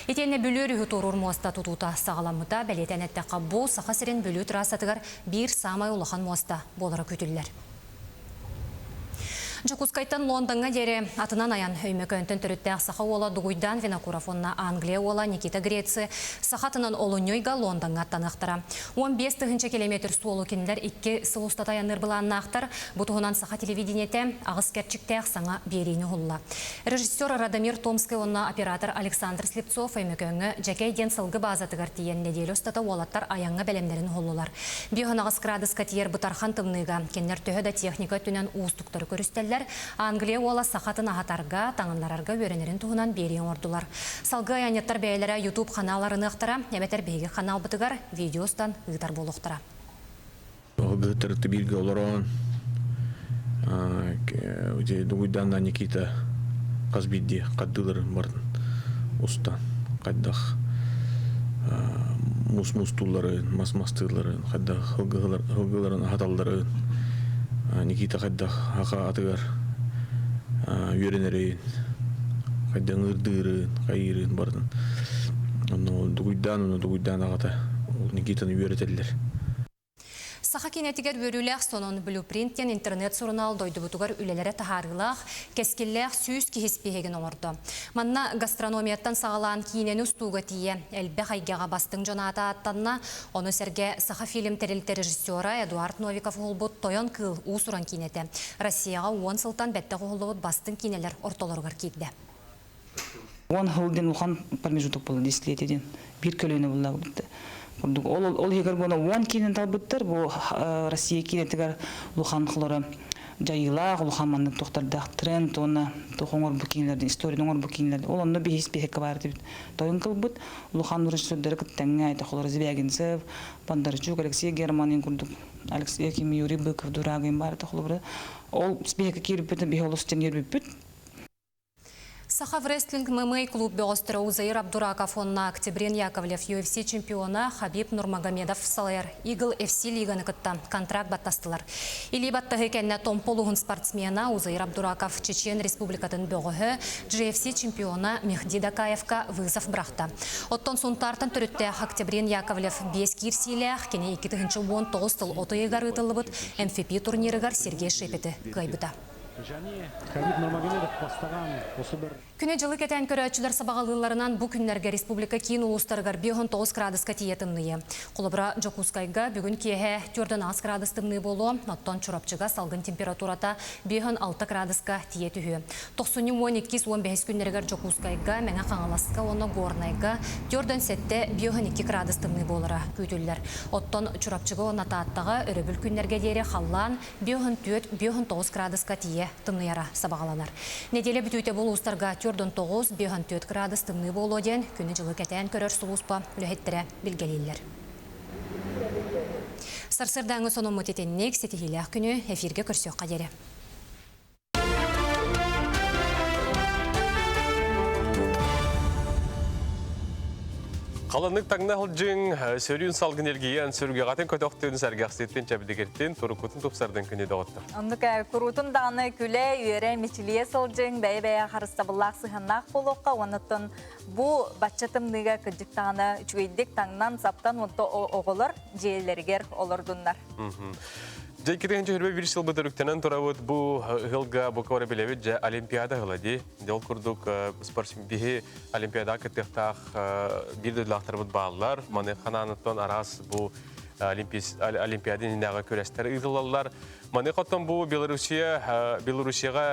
Етенне бүлі үрігі торур моста тутута сағаламыта, бәлетен әттіққа бұл сақасырен бүлі трассатығар bir самай улахан моста болары көтілілер. Жокускайтан Лондонга дере атынан аян өймекөнтін түріттәқ саха ола Дугуйдан Винокурафонна Англия ола Никита Греция сахатынан Олуньойга Лондонга аттанықтыра. 15 километр суолу кендер 2 сылустата аяныр бұланын ақтар, бұтығынан саха телевидениете ағыз кәрчіктәқ саңа берейіні ғулла. Режиссер Радомир Томский онна оператор Александр Слепцов өймекөнгі жәкей ден сылғы базатығар тиен неделі ұстата олаттар аянға бәлемдерін ғуллылар. Бүйіғын ағыз крадыс катиер бұтархан тымныға кендер төхі да техника түнен уыстықтары көрістелі киһитэллер Англия уола сахатын ахатарга, таңынларарга өренерин туһунан бериен ордулар. Салгы аянеттар бәйләре YouTube каналларын ыктара, эбетер беги канал бытыгар видеостан ыгытар болуктара. Гытырты бирге олорон дугуйдан Никита Казбидди каддылар барын уста кайдах мус тулларын, мастыларын, кайдах хылгыларын ахаталларын Никита кайдах хака атыгар үйренерин кайдан ырдырын, кайырын барын дугуйдан агата Никитаны үйретелдер. Саха кинетигер бөрүләк сонун блюпринттен интернет сурунал дойдубутугар үлелере тахарылах, кескилләк сүүс кихиспехеген оңорду. Манна гастрономияттан сағалан киінен устуга тие, әлбе хайгаға бастың жоната аттанна, оны серге саха фильм терилте режиссера Эдуард Новиков олбут тойон кыл уусуран кинете. Россияға 10 сылтан бәтті қолуыт бастың кинелер ортолоргар кейді. 10 жылден улхан промежуток болды, десятилетиеден. Bir kölöne bullag bitti. Ol heger bona 10 kinen talbıttır. Bu Россия кинетигер улхан хлора жайыла, улхан маннык тоқтардақ тренд, оны тоқоңор bu кинелерден, историядоңор bu кинелерден. Ол онны бейіс бейхекке бар деп. Тойын кылбыт, улхан режиссердері кіттәңе айты, хлора Зибягинцев, Бондарчук, Алексей Германин күрдік. Алексей Аким, Юрий Быков, Дурагин бар, хлора. Ол бейхекке керіп бітін, бейхе олыстен ербіп біт. Саха врестлинг ММА клуб Беостро Узаир Абдураков онна Октябрин Яковлев UFC чемпиона Хабиб Нурмагомедов Салайр Игл FC лиганы кытта контракт баттастылар. Или баттағы кәнне томполуғын спортсмена Узаир Абдураков Чечен Республикатын бөғығы GFC чемпиона Мехди Дакаевка вызов брахта. Оттон сунтартан түрітті Октябрин Яковлев 5 кирсилях, кене 2-19 тыл отойығар ұтылыбыт MVP турнирығар Сергей Шепеті гайбыта. Күне жылы кетен көрәтшілер сабағалыларынан бұ күнлерге республика кейін ұлыстарғар 19 градуска тиетімныя. Құлыбыра Жокускайға бүгін кеге 4-10 градустымны болу, оттон чурапчыға салғын температурата 5-6 градуска тиетігі. 90-12-15 күнлергер Жокускайға, мәңі қаңаласқа, оны Горнайға 4-7-5-2 градустымны болыра көйтілдер. Оттон чурапчыға оны тааттаға өрөбіл күнлерге дері қаллан 5-9 градуска тие тымныяра сабағаланар. Неделе бүтүйте бұл ұстарға 4-9-5-4 градус тымны болу ден күні жылы кәтән көрір сұлуспа үліхеттірі білгелейлер. Сарсырдаңы соның мұтетеннек сетихилях күні эфирге көрсек қадері. Қаланық таңна ғылжың сөрін салғын елгейен сөрге ғатын көтіқтен сәргәқсеттен чәбідігерттен тұрықытын тұпсардың күні дауытты. Ондық күрутын дағыны күлі үйері метілие сылжың бәй-бәй қарыстабыллақ сығыннақ болуққа, оныттың бұл батчатымныға күджік тағыны үшвейдік таңнан саптан онты оғылыр жейлергер олырдыңдар. Жайкетен жүрбе бір сыл бұтырықтенен тұрауыд бұл ғылға бұқавары білевет жа Олимпиада ғылади. Дел күрдік спортсмен бігі Олимпиада күттіқтақ бірділақтар бұд бағылар. Маны қананықтан арас бұл Олимпиадын инағы көрестер ұйғылалар. Маны қоттан бұл Белорусияға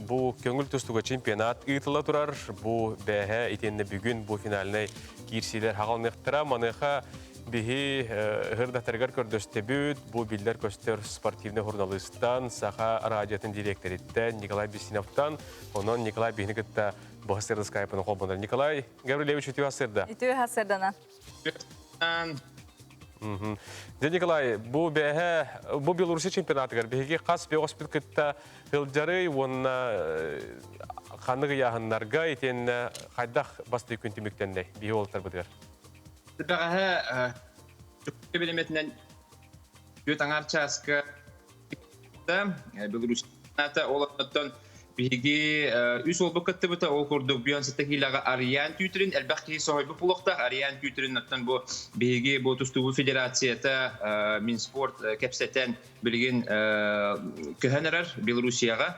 бұл көңіл түстігі чемпионат ұйғыла тұрар. Бұл бәйі етеніне бүгін бұл финаліне кирсилер хағалмықтыра. Маныға Биһи ғырдақтарғар көрдөсті бүт, бұл білдер көстер спортивны журналистан, саха радиотын директориттен Николай Бесиновтан, онын Николай Бехникітті бұғыстырды скайпыны қолбындар. Николай Гаврилевич, үтіу асырды? Үтіу асырдына. Николай, бұл Белорусия чемпионатығар, бігі қас беғоспит күтті ғылджары, оны қанығы яғынларға етен қайдақ басты күнтіміктенде бігі олықтар бұдығар? Тепер біліметінен өт аңарчасқа Белорусията олаттан бігі үс олбы күтті бұта ол көрдік бүйен сеттекіліға Ариан түйтерін, әлбәқки соғайбы бұлықтақ Ариан түйтерін өттен бұл бігі бұл тұстығы федерацията Минспорт кәпсеттен білген көхенерер Белорусияға.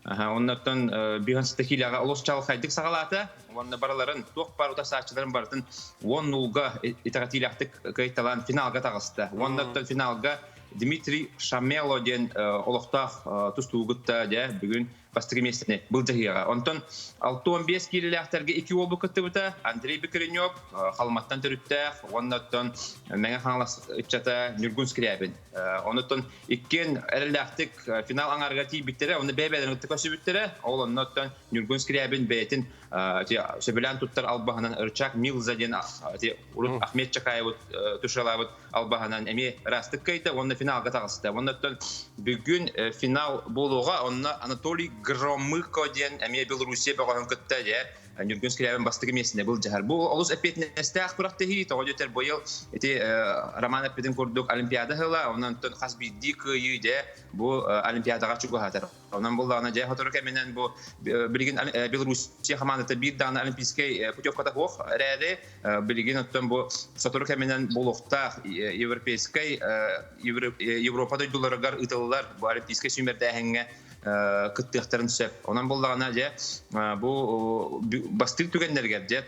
Оннаттан бүйен сеттекіліға олыс чалық қайдық сағалаты. Онны бараларын, тоқ бар ұта сақчыларын бардың 10-0-ға итағатилақтық қайтталан финалға тағысты. Оннаттан финалға Дмитрий Шамело ден олықтақ тұстуғытта бүгін бастыры местіне бұл жағыға. Онтон 6-15 келелерге 2 олбы күттібіті Андрей Бекренев қалматтан түріттәқ, оннаттан мәңі қаңлас үтчата Нюргун Скрябин. Оннаттан ikкен әріләқтік финал аңарға тей біттері, оны бәйбәден үтті көсі біттері, ол оннаттан Нюргун Скрябин бәйтін сөбілән тұттар албағынан ұрчақ Милзаден Урут Ахмет Чакаевыт тұшалабыт албағынан әме растық кайты, онны финалға тағысты. Оннаттан бүгін финал болуға, онны Анатолий Громыко ден әме Белоруссия бағаған күтті де Нюргун Скрябин бастығы месіне бұл жағар. Бұл олыс әпетіне әстәқ құрақты хей, тоғыдетер бойыл Роман әпетін көрдік Олимпиада ғыла, оннан түн қас бейді көйі де бұл Олимпиадаға чүгі ғатыр. Онан бұл дағына жай ғатыры кәменен бұл білген Белоруссия қамандыты бір дағына Олимпийский путевката хоқ рәді, білген өттен бұл сатыры кәменен бұл оқтақ Европейский, Европада дүларығар ұтылылар бұл Олимпийский сүймерді әңге кыттықтарын сөп. Онан болдағына же бұл бастық түгендерге же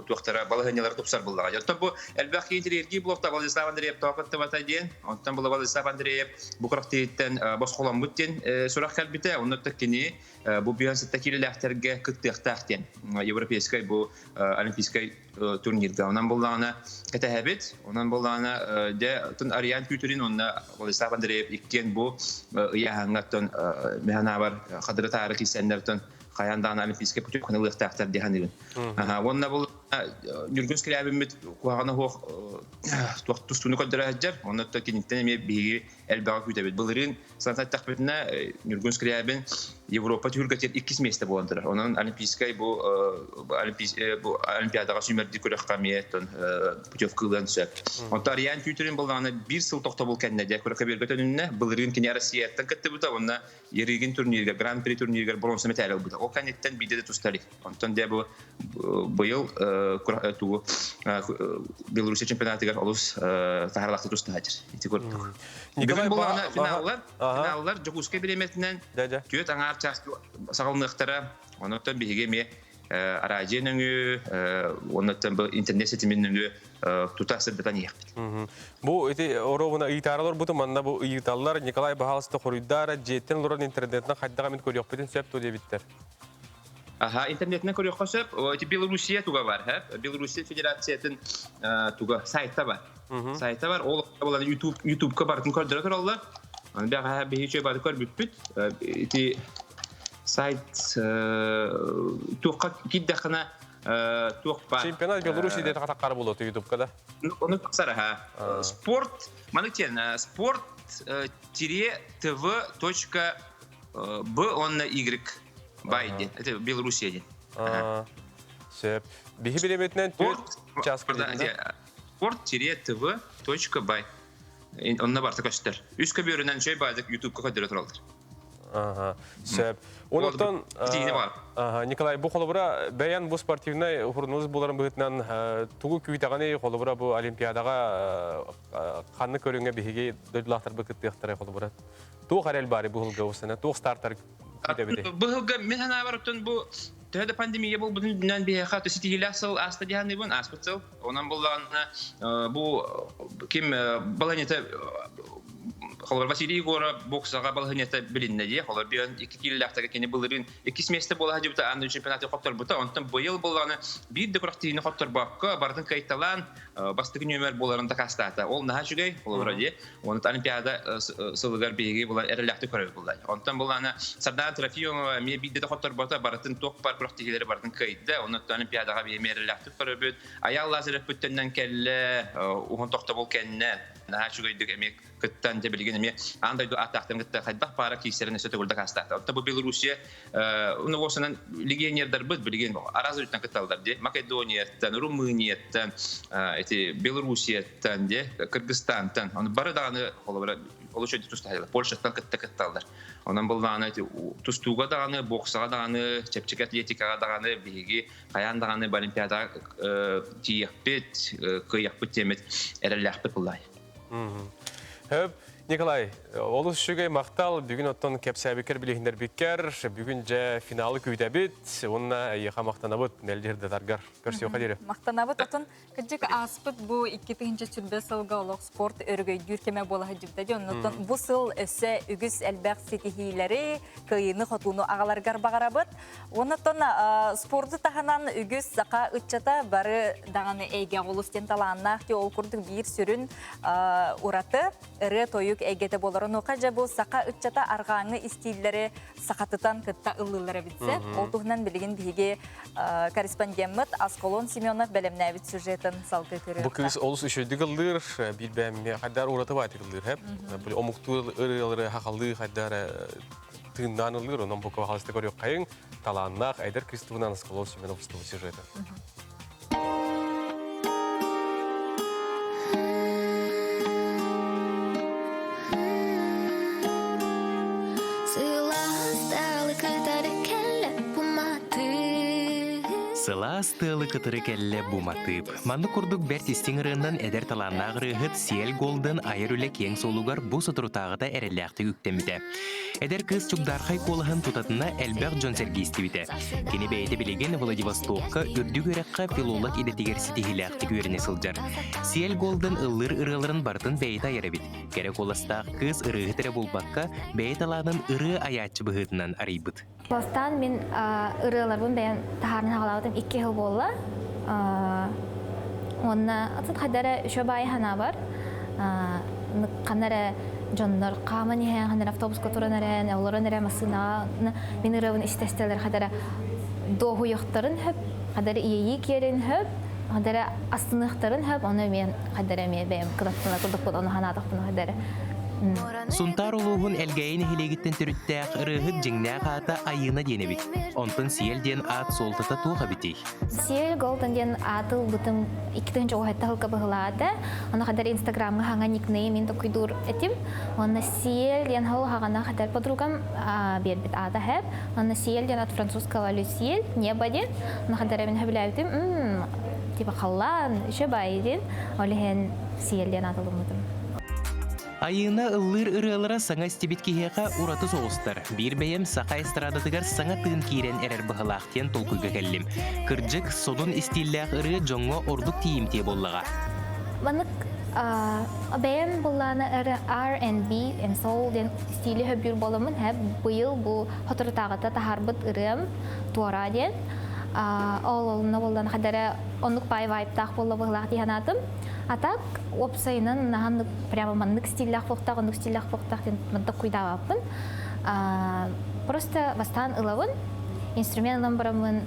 туақтара балығынелер тұпсар болдыға. Жаттан бұл әлбәқ кейінтірерге бұлықта Владислав Андреев тауқытты бата ден. Онтан бұл Владислав Андреев бұл қырақтейттен бос қолан бұттен сұрақ кәлбіті. Оннаттық кені бұл бүйансытта келеләқтерге кыттықтақтен. Европейский бұл Олимпийский турнирге. Онан болдағына кәтәхәбет. Онан болдағына де түн Ариан Күйтерин, онна Владислав Андреев ikкен бұл яғаңаттан механа бар қадыры тарихи сәндерден қаяндағын Олимпийский путевканы ұлықтақтар деген егін. Онна бұл Нюргун Скрябин бет қуағаны хоқ тұстуыны көндірі әджер, оннатта кенеттен әме бейге әлбәға көйтәбет. Бұлырын санаттақ бетіне Нюргун Скрябин Европа түргетер 2 месте боландыр. Оның Олимпийский бұл Олимпиадаға сүймерді көрек қамиеттен путевкылдан сөп. Онта Ариан Күйтерин болғаны 1 сыл тоқта бұл кәніне де көрек бергетін үніне бұлырын кене Россияттан кәтті бұта, онына ереген турнирге, Гран-при турнирге бронсы металл бұта. Ол кәнеттен бейді де тұстары. Онтан де бұл бұйыл Белоруссия чемпионатыгар олус тахарлақты тұстағадыр. Бүгін болғаны финаллар Жокускай береметінен түйет аңар сағылнықтары, онықтан бейге ме аражен өңі, онықтан интернет сетімен өңі тұтасы бұтан еқпеді. Бұл оровына ұйтаралар бұты манда бұл ұйталар Николай Бахалысты қорыйдары жеттен лоран интернетіне қайдаға мен көрек бітін сөп төде біттер. Интернетіне көрек қосып, Белоруссия туға бар. Белоруссия Федерациятын туға сайта бар. Сайта бар, ол YouTube-қа бардың көрдірі тұралды. Бәға бейче барды көр бүт-бүт. Сайт туққа киддақына туқ бар. Чемпионат Белоруссия дейті қатаққары болды YouTube-қа да? Оны тақсары, спорт, манықтен, sport.tv.b Байден, это Белоруссия. Сөп. Бейгі білеметінен төт час кірдетінде? sport.tv.by. Онына барты көстер. Үз көберінен жай байдық YouTube-қа көдері тұралдар. Сөп. Онықтан, Николай, бұл қолыбыра бәян бұл спортивнай ұқырыныз боларын бұғытынан тұғы күйтағаны қолыбыра бұл Олимпиадаға қанны көріңе бейге дөйділақтар бұқытты еқтірай қолыбыра. Туғы қарел бары бұғылға осына, туғы стартар Бұғылға мен ғана барыптан бұл тәді пандемия бұл бұдың дүнен бейіға төсеті еләсіл аста дегенде бұн аспытсыл. Онан болғаны бұл кем баланеті Холор Василий Егора боксаға балғынеті білінді де. Холор бүйін 2 келеләқтігі кені бұлырын 2 месті болға де бұта андың чемпионаты қоптар бұта. Онтан бұйыл болғаны бір декорақтығыны қоптар баққа бардың кайтталан бастығы нөмір боларында қастаты. Ол наға жүгей, олар де. Оны Олимпиада сылығар бейге болар әріләқті көрі болай. Онтан болғаны Сардан Трофимова ме бір де қоптар бұта бардың тоқ бар құрақтығылары бардың кайтты. Оны Олимпиадаға бейме әріләқті көрі бұд. Аял лазырық бүттенден кәлі ұғын тоқта бол кәнінен. Наға жүгейдік әмек күттен де білген әме андайды аттақтың күтті қайдақ бары кейсеріне сөті көрді қастақты. Онта бұл Белоруссия, оны осынан легионердар бұд білген аразы үттен күтталдар де. Македонияттан, Румынияттан, Белоруссияттан де, Кыргызстантан. Оны бары дағаны олы шөйді тұстағылар. Польшаттан күтті-күтталдар. Онан бұл дағаны тұстуға дағаны, боксаға дағаны, чепчек атлетикаға дағаны, бейге қаян дағаны, Олимпиадаға тиекпет, күйекпет темет, әріләқпет бұлай. Николай, олус шүгей мақтал бүгін оттон кепсәбекер білігіндер бекер, бүгін жа финалы күйдәбіт, онына еқа мақтанабыт, нәлдерді таргар. Көрсі оқа дері? Мақтанабыт отын кіджік аспыт бұл 2-тігінші сүрбе сылға олық спорт өргөй дүркеме болағы жүбді. Онытын бұл сыл өсі үгіз әлбәқ сетихилері күйіні қотуыны ағаларғар бағарабыт. Онытын спорты тағанан үгіз сақа үтчата бары дағаны әйге олыстен таланнақ те ол күрдің бір сүрін ұраты ұры тойық әйгеті боларын оқа бұл сақа үтчата арғаңы истейлері сақатытан күтті ұлылары бітсе. Ол тұғынан білген біге корреспондент Асколон Семенов бәлемнәвіт сюжетін салғы көрі. Бұл күйіс олыс үшөйді қылдыр, бір бәміне қайдар ұраты байды қылдыр. Бұл омықту ұрылары хақалды қайдар тыңнан ұлыр, онан бұл көғалысты көрек қайын таланнақ әйдер Кристуынан Асколон Семенов ұстығы сюжеті. Сыла астылы кытыры кәлі буматып. Манды күрдік бәр тестің ұрыннан әдер таланнақ рығыт сиел голдын айыр үлек ең солуғар бұ сұтырутағыда әреліяқты үктемді. Әдер кыз чүкдарқай қолығын тұтатына әлбәқ Джон Сергейсті біті. Кені бәйті білеген Владивостокқа үрді көрекқа филолог идетігер сетихиліяқты көріне сылжар. Сиел голдын ылыр ырыларын бартын бәйті айыры біт. Керек оластақ кыз ырығытыры болбаққа бәйт аланын ыры аячы бұғытынан арайбыт. Бастан мен ырыларбын бәйін тахарын ағалаудым 2 жыл болды. Онна атыт қайдары үші бай хана бар. Қанары жондар қамын ехен, қанары автобусқа тұрын әрен, оларын әрен масына, мен ырывын істестелер қайдары доғу еқтарын хөп, қайдары иеyi керін хөп, қайдары астынықтарын хөп, оны мен қайдары мен бәйім қыдақтына күрдік бұл, оны ханадықтына қайдары. Сунтар улуғын әлгәйін хелегіттен түріттәқ ұрығыт жеңнәқ ата айына денебік. Онтын сиел ден ат солтыта туға бітей. Сиел голдын ден атыл бұтым 2-тің жоғайтта хылқа бұғылады. Оны қадар инстаграмға хаңа никней мен тұқыйдур әтім. Оны сиел ден хыл хағана қадар подругам бербет ата хэп. Оны сиел ден ат французского Люсиел, неба ден. Оны қадар әмін хөбіләвітім, типа қаллан, үші бай ден. Олеген сиел ден атылым бұтым. Айына ыллыр ырылара саңа стебет кихеға ураты соғыстар. Bir бәйім сақа эстрадатыгар саңа тыын кейрен әрер бұғылақтен толкуға кәлім. Кырджык содун истилләқ ыры жоңға ордук тиімте боллаға. Манық бәйім бұлланы әрі R&B and Soul ден стилі хөбір болымын. Әп бұйыл бұл хотыртағыта тахарбыт ырым туара ден. Ол олына болдан қадары онлық бай вайптақ болла бұғылақ дейханатым. Атак опсайынан нағанлық прямо манлық стилях боқтақ, онлық стилях боқтақ ден мындық күйдағаппын. Просто бастан ылавын, инструментын барамын,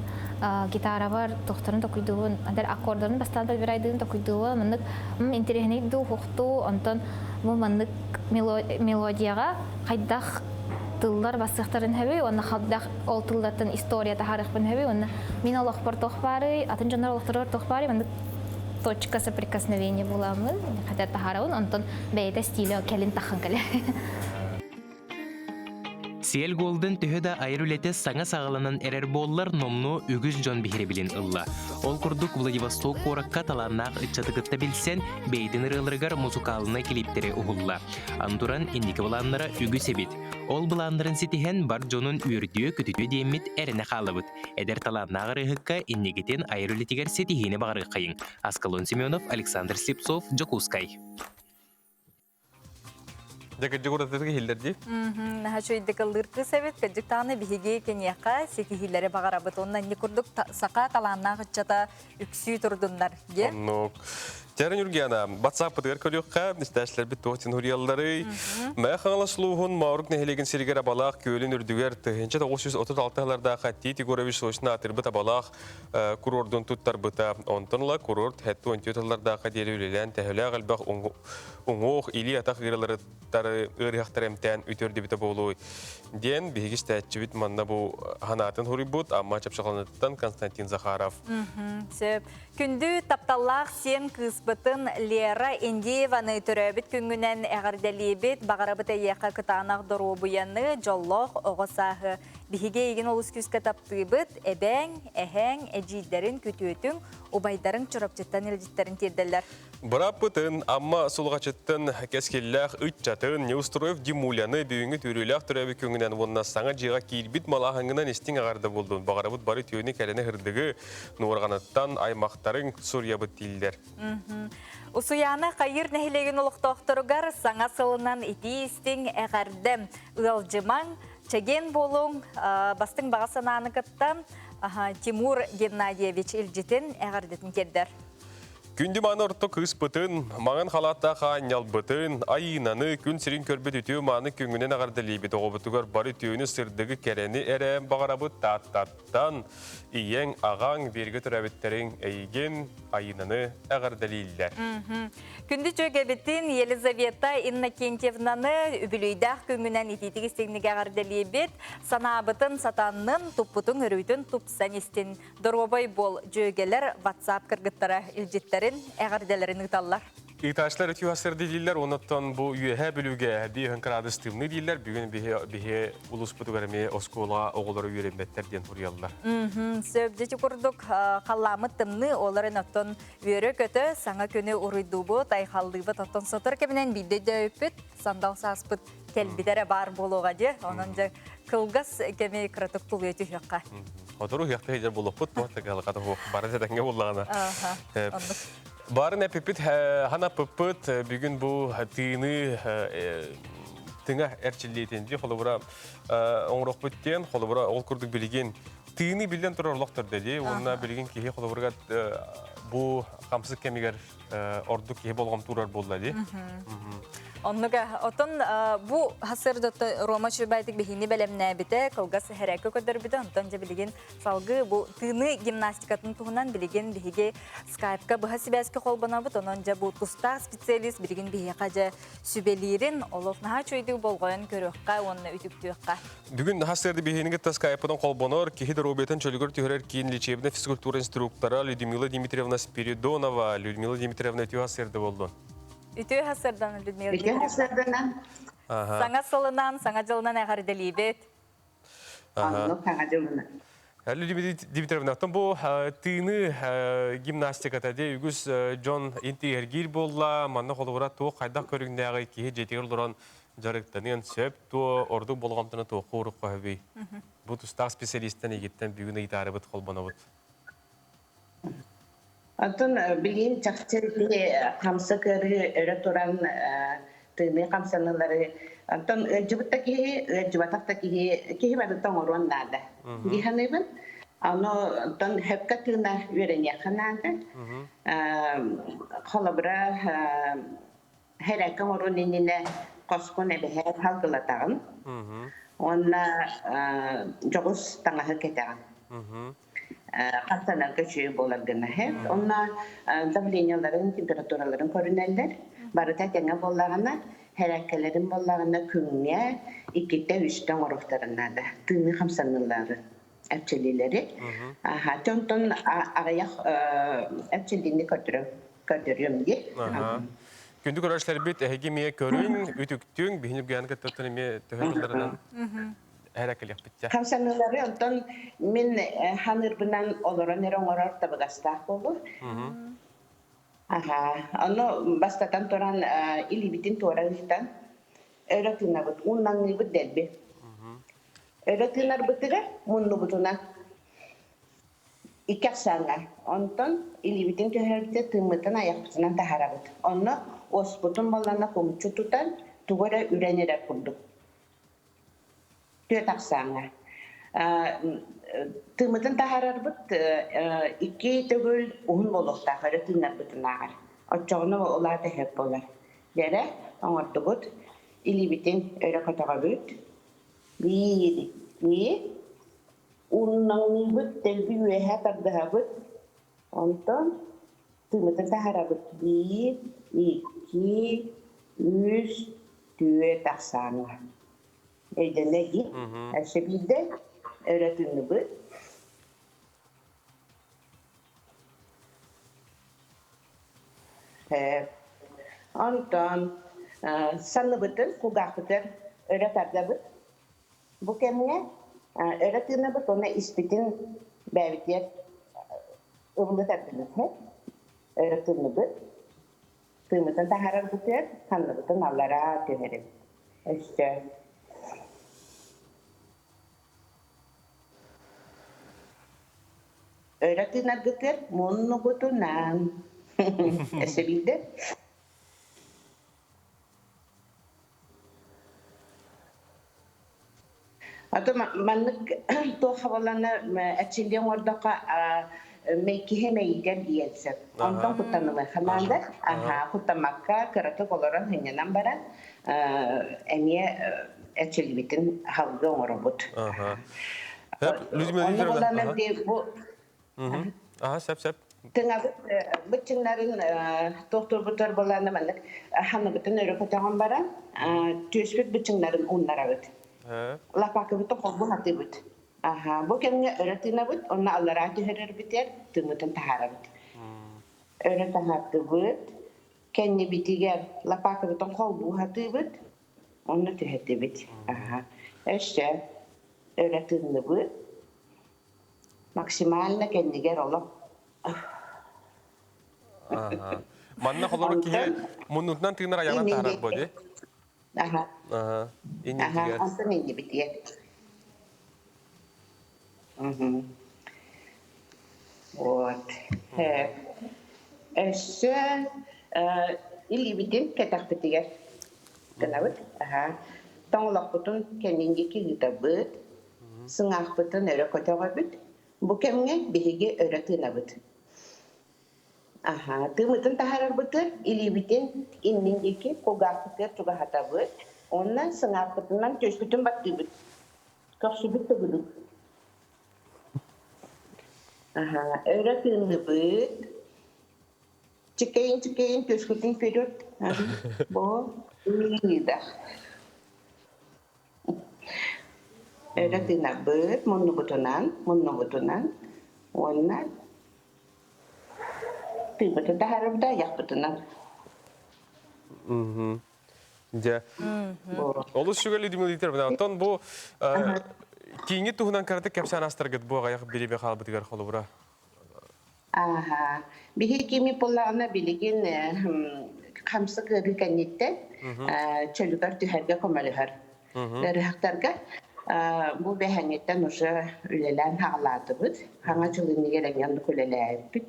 гитара бар, тоқтарын токуйдуын, аккордарын бастан бәлбірайдығын токуйдуын, мындық интерегінейді хоқту, онтан бұл мындық мелодияға қайдақ тыллар басықтарын хөбі, оны қалдақ ол тылдатын историята харықпын хөбі, оны мен олық бар тоқ бары, атын жанар олықтырыр тоқ бары, мындық точка соприкосновения буламын, хотя тахарауын, онтон бәйті стилі кәлін тақын кәлі. Сиел голдын түхіда айрулеті саңа сағаланан әрер боллар номну үгіз жон бихире білін ылла. Ол күрдік Владивосток қораққа таланнақ үтчатығытта білсен, бейдің ырылырғар музыкалына келіптері ұғылла. Андуран иннекі бұланлара үгіз ebit. Ол бұланларын сетихен бар жонын үйірдіе күтіті деймет әріне қалыбыт. Әдер таланнақ ырығыққа иннегетен айрулетігер сетихені бағыры қайын. Аскалон Семенов, Александр Слепцов, Джокускай. Дәкәджі ғұраттығы хелдерді? Нәхәші өйдік ұлыр қыз әбет, кәджік тағыны бігеге кәнеяқа сетихилері бағарабыт. Оннан не күрдік сақа таланна ғытчата үксүй тұрдындар. Тәрін үргена, батсақ бұтығар көліққа, істәшілер біт тоғытын ұриялары. Мәй қаңылашылуғын мауырық нәхелеген сергер абалақ көлін үрдігер 1936-ларда қатти Тигорович соғышына атырбыт абалақ курордың тұттар бұта. Онтынла курорд хәтті 17-ларда қадері үлелен тәхілі ғалбақ оңоқ или атақ ғыралары ұрияқтар әмтән үтерді біті болуы. Ден бігіш тәтчі біт манна бұл ғанатын хұры бұд, амма чапшақланыттан Константин Захаров. Күнді тапталлақ сен кызбытын Лера Индееваны түрәбіт күнгінен әғардәлебет бағарабыт әйеқа кытанақ дұру бұяны жоллоқ оғысағы. Біхіге еген олыс күзгі таптыбыт әбәң, әхәң, әжиддерін күтуетің убайдарын чурапчыттан илжиттерин кирделлер. Бұраппытын, амма сұлғачыттын кәскелләқ үтчатын, Неустроев Димуляны бүйіңі түріләқ түрәбі көңінен онна саңа жиға кейлбіт малағыңынан істің ағарды болдың. Бағарабыт бары түйені кәріні хырдығы нуарғанаттан аймақтарын Сурьябыт дейілдер. Усуяны қайыр нәхілеген ұлықтақтырығар саңа сылынан ити істің әғардым ұлжымаң, чәген болуң бастың бағасананы кыттан Тимур Геннадьевич илжетін әғардетін кердер. Күнді маны ұртты қыз бұтын, маған қалатта қаңял бұтын, айынаны күн сірін көрбет үтеу маны күңінен ағарды лейбет оғыбытығар бары түйіні сырдығы кәрені әрәм бағарабы таттаттан, иен ағаң бергі түрәбеттерін әйген айынаны ағарды лейлер. Күнді жөгебетін Елизавета Иннокентьевнаны үбілейдақ күңінен итетігі стегніге ағарды лейбет, санабытын сатанның тұппытың үрійтін тұпсан естен. Дұрбай бол жөгелер WhatsApp кіргіттара үлжеттерін әғарделерін ұталар. Иташлар өтеу асыр дейлер, онаттан бұл үйе білуге бейін қырады стымны дейлер, бүгін бейе ұлыс бұтығарыме оскола оғылары үйеренбеттерден ұриялар. Сөбдеті күрдік қаламы тымны оларын оттан үйері көті саңа көні ұрыйду бұт, айқалды бұт, оттан сотыр кемінен бейді дөйіппіт, сандал саспыт келбідері бар болуға де, онын же кылгас кеме кратык тулы өтü хаққа. Отыру хақта хейдер болып бұт, мұхта қалғады хоқ, бары дәдәңге болағына. Барын әпіпіт, хана пыппыт, бүгін бұл тыйыны тыңа әрчілейтенде, қолы бұра оңырақ бүттен, қолы бұра ол күрдік білген тыйыны білден тұрар ұлықтыр дәде, онына білген кейі қолы бұрға бұл қамсыз кемегер ордық кейі болғам тұрар болды дәде. Оннуга, отон бу хасырдыты Рома Чубайтык бихини белемне бите, кылгас херәкі көдір бите, онтон же білеген салғы бу тыны гимнастикатын туғынан білеген бихиге скайпка бұха сибәскі қолбана бұт, онон же бу туста специалист білеген бихи қажа сүбелерін олықнаға чөйдіг болғайын көріққа, онына үтіктіққа. Бүгін хасырды бихиніңі скайпадан қолбанар, кейді робетен чөлігір түйірер кейін лечебіне физкультура инструктора Людмила Дмитриевна Спиридонова, Людмила Дмитриевна өтеу хасырды болды. Үтіу хасырдан, Людмила Дмитриевна. Саңа сылынан, саңа жылынан әғар делейбет. Людмила Дмитриевна, бұл тыйны гимнастиката де үгіз Джон Инти Ергил болла, манна қолығыра туық қайдақ көрігіндегі кейі жетегір дұран жарықтанын сөп туы орды болғамтыны туық қорық қойбей. Бұл тұстақ специалисттен егеттен бүгін итары бұт қолбана бұт. Антон билин чакчырды камсы көрү өрө туран тыны камсаналары Антон жыбыттаки жыбатактаки бардыктан оруандады. Диханыбын аны Антон хепкатына үйренье ханады. Холобра херекем орунине коскон эбе халгылатагын. Онна жогус таңа кетагын. Қатанар көчөй болар гына хеп. Онна давленияларын, температураларын көрүнелдер. Бары тәтеңе боллагана, хәрәкәләрен боллагана күнгә 2-3 орыктарынады. Тыны хамсанылары, әпчелиләре. Тонтон аяк әпчелинне көтөрөм ди. Күндү көрәшләр бит әгеме көрүн, үтүктүң, бихинеп гәнгә тотынме төгәлләреннән. Хамсанылары онтон мен ханырбынан олорон эроңорор табыгастаах болу. Аны бастатан туран илибитин туарагыстан өрөтүнә бут, уннаңны бут делби. Өрөтүнәр бутыга мунну бутуна. Икәсәңә. Онтон илибитин төһәрдә тымытын аяктынан тахарабыт. Аны оспутун баллана комчу тутан тугара үрәнерә курдук. Төтаксаңа. Тымытын тахарар бут 2 төгөл уһун болохта хары тынар бутунагар. Оччоны оларды хеп болар. Дере оңорду бут илибитин өрө катага бут. Бири. Уннаңны бут телби үһә тардыга бут. Онтон тымытын тахарар бут 1, 2, 3 төтаксаңа. Eydennegi, şekilde öğretildi bu. Ondan sanlı bütün, kugakıtır, öğretirdi bu. Bu kemine öğretildi bu, ona ispitin bevdiye ıvılı terdiniz hep. Öğretimli bu. Tığımızın taharar biter, kanlıbıtın allara tüherim. İşte. Öğretimler biter, munnu butunan. Esebildi. Atau manlık to havalarına açılıyor orada meykihe meygen diyelsin. Ondan kutanımı hamanda, kutamakka kırıtı olarak hınyanan baran emiye açılbitin havlu orabut. Onu bulanır diye bu. Sep. Tengah bütçünlerin doktor butar bulanır manlık hanı bütün örüpüten baran tüyüspük bütçünlerin onlara bit. Lapakı bütün kolbu hatı bit. Bu kendine öğretine bit, ona Allah'a tüherir biter, tümüten tahara bit. Öğreten hatı bit, kendi bitiger, lapakı bütün kolbu hatı bit, onu tüheti bit. İşte öğretine bit, maksimalne kendi ger olup. Manna kolor ki munutnan tığınar ayağına taharar bodi. Anton ini bitiger. Вот. İşte ili bitin ketak bitiger. Kenapa? Tolak putun kendingi kita bit, sengah putun era kota bit. Bu kemge bihige öğretine bit. Tümütün taharar betul, ili bitin indingi ki kogak biter juga hata bit. Ondan sengah putunan terus putun batu bit. Kapsu bit tu öğretine bit. Cikein terus putun perut. Bu ini dah. Öğretine bit, munnu butunan. Ondan tümütün taharar bida yak butunan. Ja. Olus şügel idimil iter bana. Ton bu kiyingi tuhunan karate kapsan astargıt bu ayak biri bir hal bitigar xolubra. Bihi kimi pollarına biligin kamsa kırı kanite çölükar tüherge komalıhar. Rıhaktarga bu behanyetten uşa ülelen hağladı bud. Hanga çılığını gelen yandı kuleler bud.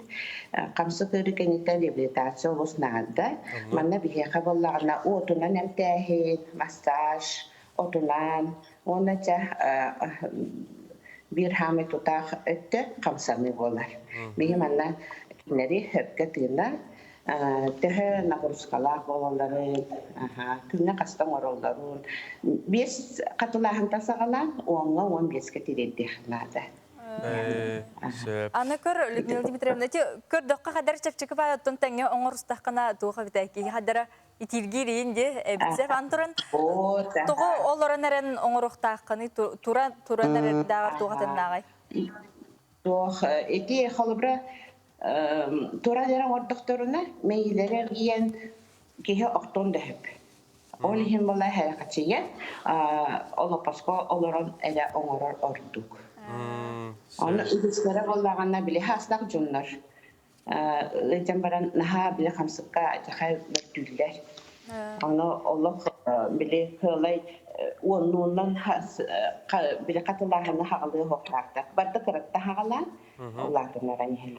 Kamsa kırı kanite rehabilitasyon olsnada. Manna bihi kaballarına otunan emtehin, masaj, otunan. Ona ca bir hame tutak ötte kamsami bolar. Bihi manna neri hepketinde tehe nakuruskalah bolaların, künne kastan orolların. Biz katılahan tasakalan, oğanla oğan biz ketirildi hanada. Ana kör Людмила Дмитриевна, kör dokka kadar çapçıkı bayatın tenge oңорустахкана туха bitaki hadara itilgiriin de bitsef anturun togo oloran eren oңоруктахканы тура нерен дагар тугатын нагай. Toch eti halbra tura neren var doktoruna meylere giyen kihe okton dehep. Olihim vallahi harakatiye ola pasko oloran ele oңорор orduk. Onu üstüne vallahi bile hastak junlar. Lecembaran naha bile kamsıkka acayip betüller. Onu Allah bile hölay onundan bile katılarına hağlığı hokrakta. Barda kırıkta hağlan Allah'tan arayın.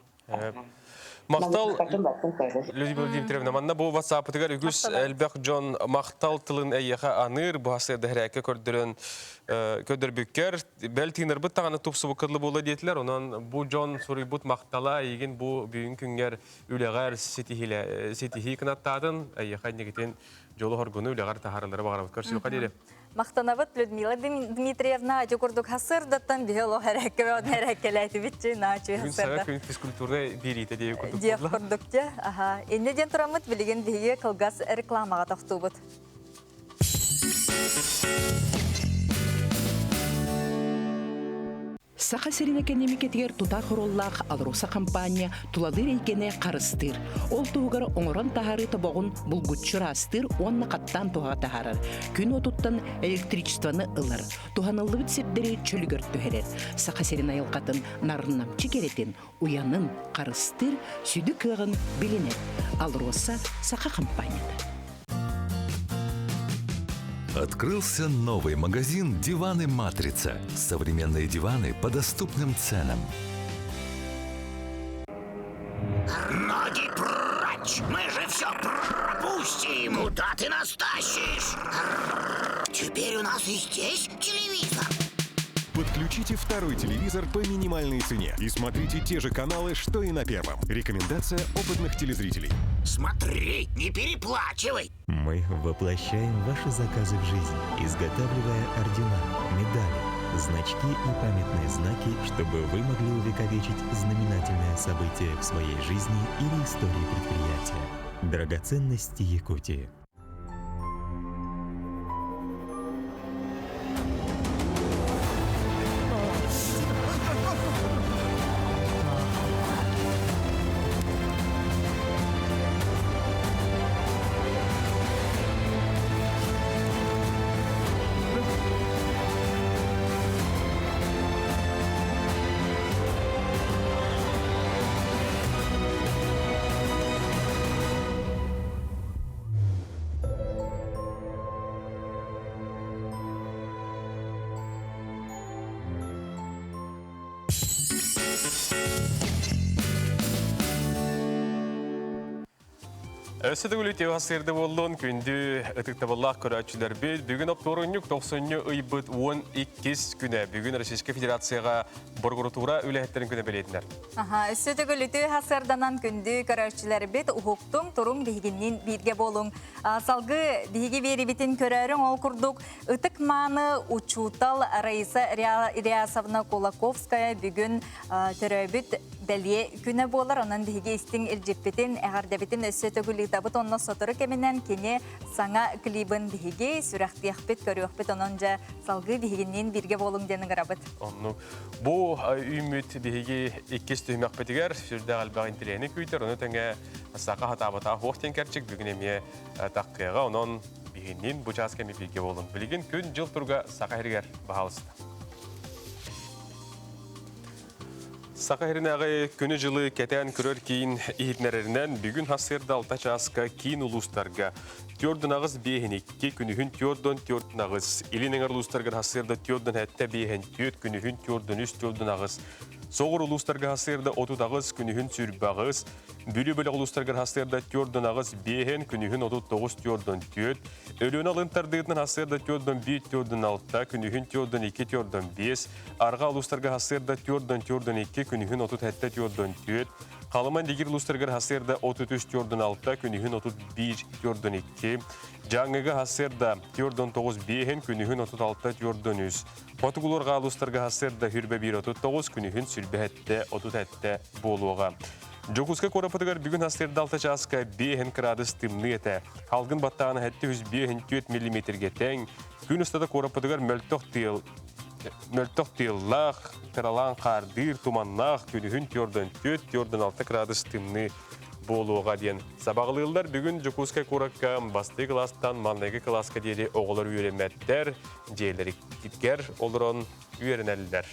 Maqtal Людмила Дмитриевна, manna bu WhatsApp tigar ügüs elbaq John maqtal tılın ayyaqa anır bu hasırda herake kördür bükker bel tinir bit tağını tupsu bu kırlı bola diyetler onun bu John suri but maqtala egin bu büyün künger ülegar sitihi kınattadın ayyaqa negitin jolu horgunu ülegar taharları bağırabıt körsülü qadiri. Мақтанабыт Людмила Дмитриевна ачы курдук хасырдаттан бихело хәрәкәләйті битчі начы хасырда. Күн сара күн физкультурны берейті дейі курдук болла. Дейі курдук те. Еннеден тұрамыт білеген дейі қылғас рекламаға тақту бұд. Саха серине кенемикетигер тутар хороллах алруса компания туладыр эйкене карыстыр. Ол тугар оңорон тахары табогун булгутчурастыр, онна каттан туга тахарар. Күн отуттан электричествоны ылыр. Туханылы битсепдери чөлгөр төһерер. Саха серине айылкатын нарыннамчы керетин, уянын карыстыр, сүдү кыгын билинет. Алруса Саха компанияда. Открылся новый магазин «Диваны Матрица». Современные диваны по доступным ценам. Ноги прочь! Мы же все пропустим! Куда ты нас тащишь? Теперь у нас и здесь телевизор. Подключите второй телевизор по минимальной цене и смотрите те же каналы, что и на первом. Рекомендация опытных телезрителей. Смотри, не переплачивай! Мы воплощаем ваши заказы в жизнь, изготавливая ордена, медали, значки и памятные знаки, чтобы вы могли увековечить знаменательное событие в своей жизни или истории предприятия. Драгоценности Якутии. Өсіді өліте ғасырды болуын күнді ұтықтабыллақ көрәтшілер бел. Бүгін апторынюк 90-ні ұйбыт 12 күні. Бүгін Российская Федерацияға бұрғырытура өләхеттерін күні білетінер. Өсіді өліте ғасырданан күнді көрәтшілер бет ұхуқтың тұрың бейгіннен бірге болуң. Салғы бейге бері бетін көрәрің ол күрдік. Үтік маны учутал Раиса Риасовна Кулаковская бүгін түрәбіт бәлие күні болар. Онын бейге істің үлжіппетін әғардабетін өсіді табыт онна сотыры кемінен кене саңа клибын бейге сүрәқтияқпет көріқпет онынжа салғы бейгінен бірге болың денің ғырабыт. Бұл үміт бейге еккес түймәқ бетігер сүрді ғалбақ интелейні көйтер. Оны тәңе сақа хатабыта хоқтен кәрчік бүгін еме таққиға онын бейгінен бұчас кәмі бірге болың. Білген күн жыл тұрға сақа әргер бағалысты. Сақа әрінәғі күні жылы кәтән көрер кейін ихітнәрерінен бүгін хасырды алта часқа кейін ұлыстарға. Тёрдын ағыз бейхінекке күнігін тёрдын ағыз. Илінің ұлыстарға хасырды тёрдын әтті бейхін тёт күнігін тёрдын үст тёрдын ағыз. Соғыр ұлыстарға хасырды отут ағыз күнігін сүрбі ағыз. Бүлі-бүлі ұлыстарға хасырды тёрдын ағыз бейхін күнігін отут тоғыз тёрдын тёт. Өлін алынтардығын хасырды тёрдын бейт тёрдын алта күнігін тёрдын 2 тёрдын 5. Арға ұлыстарға хасырды тёрдын 2 күнігін отут әтті тёрдын тёт. Қалыман дегір ұлыстарға хасырды 33 тёрдын 6 күнігін отут 1 тёрдын 2. Жаңығы хасырды тёрдын 9 бейхін күнігін отут 6 тёрдын 3. Потугуларға ұлыстарға хасырды хүрбе 1 отут 9 күнігін сүрбе әтті отут әтті болуға. Жокуска корапытыгар бүгін хасырды 6 часқа 5 градус тымны еті. Халғын баттағаны әтті 105 мм-ге тәң. Күн ұстада корапытыгар мөлтоқ тыйллақ, тыралан қардыр, туманнақ, күнігін тёрдын 6 градус тымны болуға дейін. Сабағылылар бүгін Жокуска коракка басты класстан малнайғы класска дейі оғылар үйреметтер, жейлері кеткер олырын үйерінәлілер.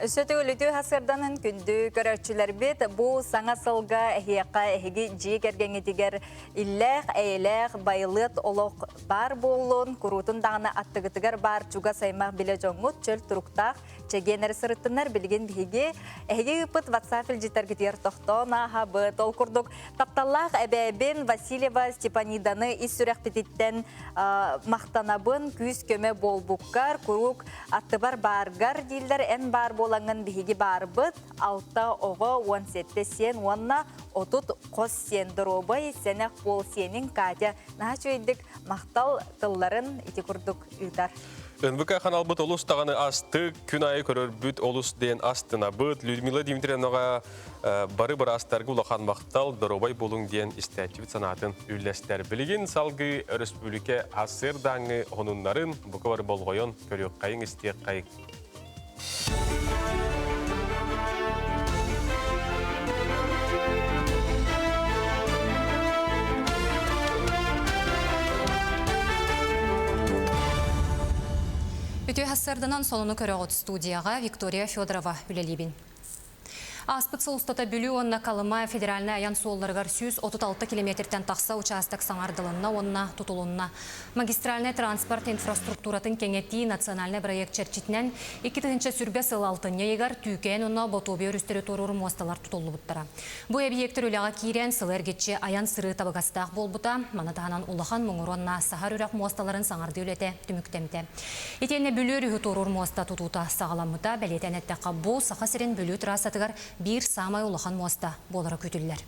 Өсөті өліті хасырданын күнді көрәтшілер бет, бұл саңа сылға әхияқа әхігі жиек әргенетігер илләқ, әйләқ, байлыт, олық бар болуын, күрутын дағына аттығытығар бар чуға саймақ біле жоңғыт, чөл тұрықтақ, чәгенер сұрыттынар білген бігі әхігі үпіт ватсафил житар кетер тоқтон аға бұт, ол күрдік тапталлақ әбәбін Васильева Степаниданы ис сүрәқ пететтен мақтанабын күз көмі бол бұққар, күрік аттыбар баргар дейілдер ән бар болаңын бігі бар бұт, 6 оғы 17 сен, онна 30 қос сен дұробай, сенек бол сенің кәде. Наға чөйдік мақтал тылларын ете күрдік үйдар. НВК қанал бұт олыс тағаны асты, күн айы көрір бүт олыс ден астына бұт. Людмила Дмитриевнаға бары-бары астарғы ұлақан мақтал дұробай болың ден истәтчівіт санатын үлләстер. Білген салғы республика асырдаңы онынларын бұқы бар болғойын көрек қайын істек қайық. Үтіе хассырдынан сонуны көріғыт студияға Виктория Федорова үлелебін. Аспытсы ұстата бүлі онна Калымай федеральный аян суолларғар 136 километртен тақса участок саңардылынна онна тұтылынна. Магистральный транспорт инфраструктуратын кеңетті национальный проект черчитнен 2-ші сүрбе сыл алтын егар түйкен онна ботобе өрістері торур мосталар тұтылы бұттара. Бұл объекттер үліға кейрен сыл әргетші аян сыры табығастақ бол бұта, манатағанан улахан мұңыронна сахар үрәк мосталарын саңарды үлеті түміктемді. Етенне бүлі үрі торур моста тұтута сағаламыта бәлетен әттіққа бұл сақа сірен бүлі тұрасатығар bir самай улахан моста болары көтілілер.